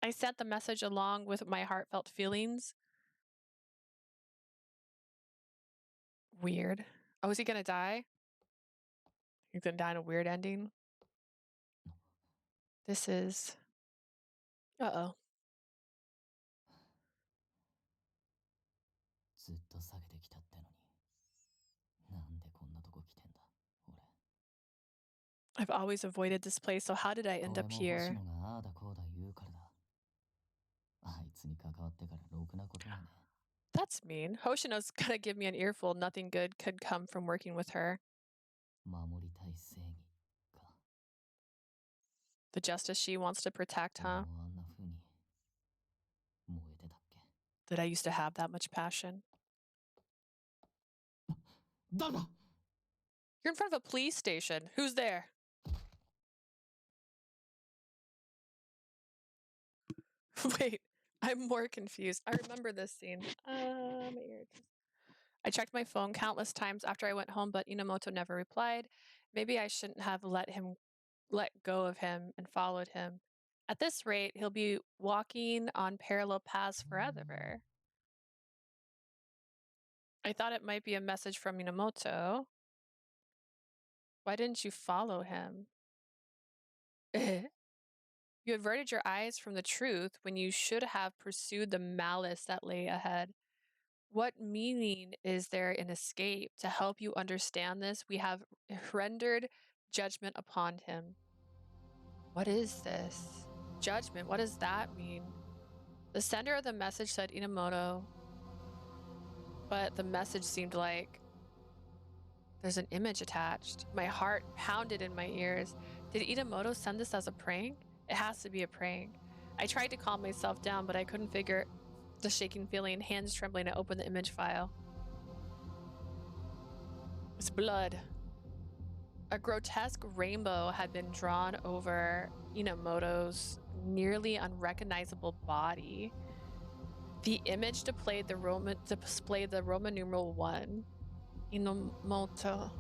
I sent the message along with my heartfelt feelings. Weird. Oh, is he gonna die? He's gonna die in a weird ending. This is... Uh-oh. ずっと下げてきたってのになんでこんなとこ来てんだ俺。 I've always avoided this place, so how did I end up これも星 here? 野がああだこうだ言うからだ。あいつに関わってからろくなことがね。 That's mean. Hoshino's gonna give me an earful. Nothing good could come from working with her. 守りたい正義か。 The justice she wants to protect, 俺 huh? もあんな風に燃えてたっけ。 Did I used to have that much passion? 誰だ? You're in front of a police station. Who's there? Wait, I'm more confused. I remember this scene. My ear. I checked my phone countless times after I went home, but Enomoto never replied. Maybe I shouldn't have let go of him and followed him. At this rate, he'll be walking on parallel paths forever. I thought it might be a message from Enomoto. Why didn't you follow him? You averted your eyes from the truth when you should have pursued the malice that lay ahead. What meaning is there in escape? To help you understand this, we have rendered judgment upon him. What is this? Judgment, what does that mean? The sender of the message said Enomoto, but the message seemed like there's an image attached. My heart pounded in my ears. Did Enomoto send this as a prank? It has to be a prank. I tried to calm myself down, but I couldn't figure the shaking feeling, hands trembling. I opened the image file. It's blood. A grotesque rainbow had been drawn over Enomoto's nearly unrecognizable body. The image displayed the Roman numeral 1. Enomoto.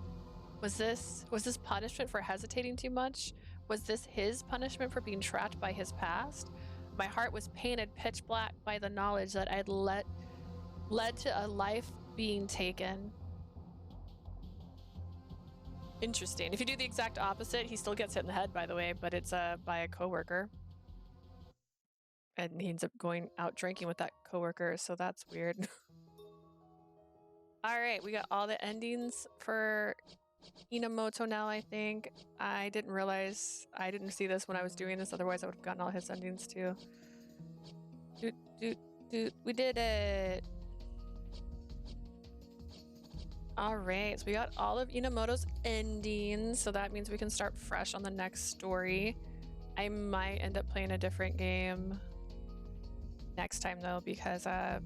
Was this punishment for hesitating too much? Was this his punishment for being trapped by his past? My heart was painted pitch black by the knowledge that I'd led to a life being taken. Interesting. If you do the exact opposite, he still gets hit in the head, by the way, but it's by a coworker. And he ends up going out drinking with that coworker, so that's weird. All right, we got all the endings for Enomoto now, I think. I didn't realize, I didn't see this when I was doing this, otherwise I would have gotten all his endings too. We did it! Alright, so we got all of Enomoto's endings, so that means we can start fresh on the next story. I might end up playing a different game next time though, because I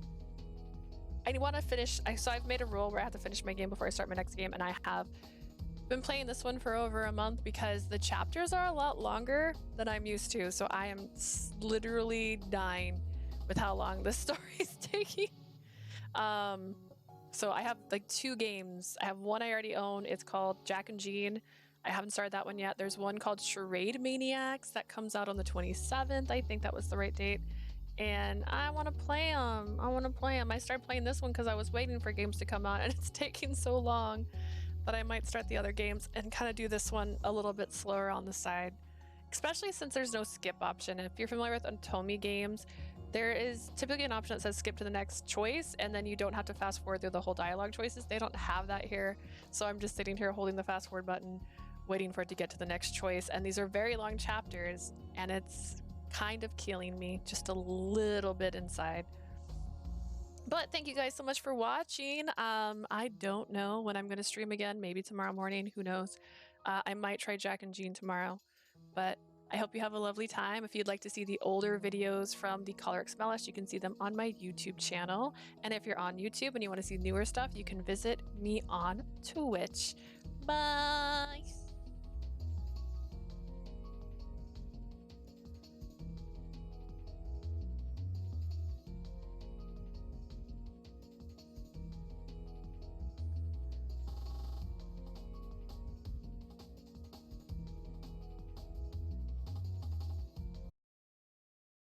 want to finish, so I've made a rule where I have to finish my game before I start my next game, and I have been playing this one for over a month because the chapters are a lot longer than I'm used to, so I am literally dying with how long this story is taking. So I have like 2 games. I have one I already own. It's called Jack and Jean. I haven't started that one yet. There's one called Charade Maniacs that comes out on the 27th. I think that was the right date. And I want to play them. I started playing this one because I was waiting for games to come out, and it's taking so long that I might start the other games and kind of do this one a little bit slower on the side, especially since there's no skip option. If you're familiar with Otomi games, there is typically an option that says skip to the next choice, and then you don't have to fast forward through the whole dialogue choices. They don't have that here, so I'm just sitting here holding the fast forward button, waiting for it to get to the next choice. And these are very long chapters, and it's kind of killing me just a little bit inside. But thank you guys so much for watching. I don't know when I'm going to stream again. Maybe tomorrow morning. Who knows? I might try Jack and Jean tomorrow. But I hope you have a lovely time. If you'd like to see the older videos from the Colorx Malice, you can see them on my YouTube channel. And if you're on YouTube and you want to see newer stuff, you can visit me on Twitch. Bye!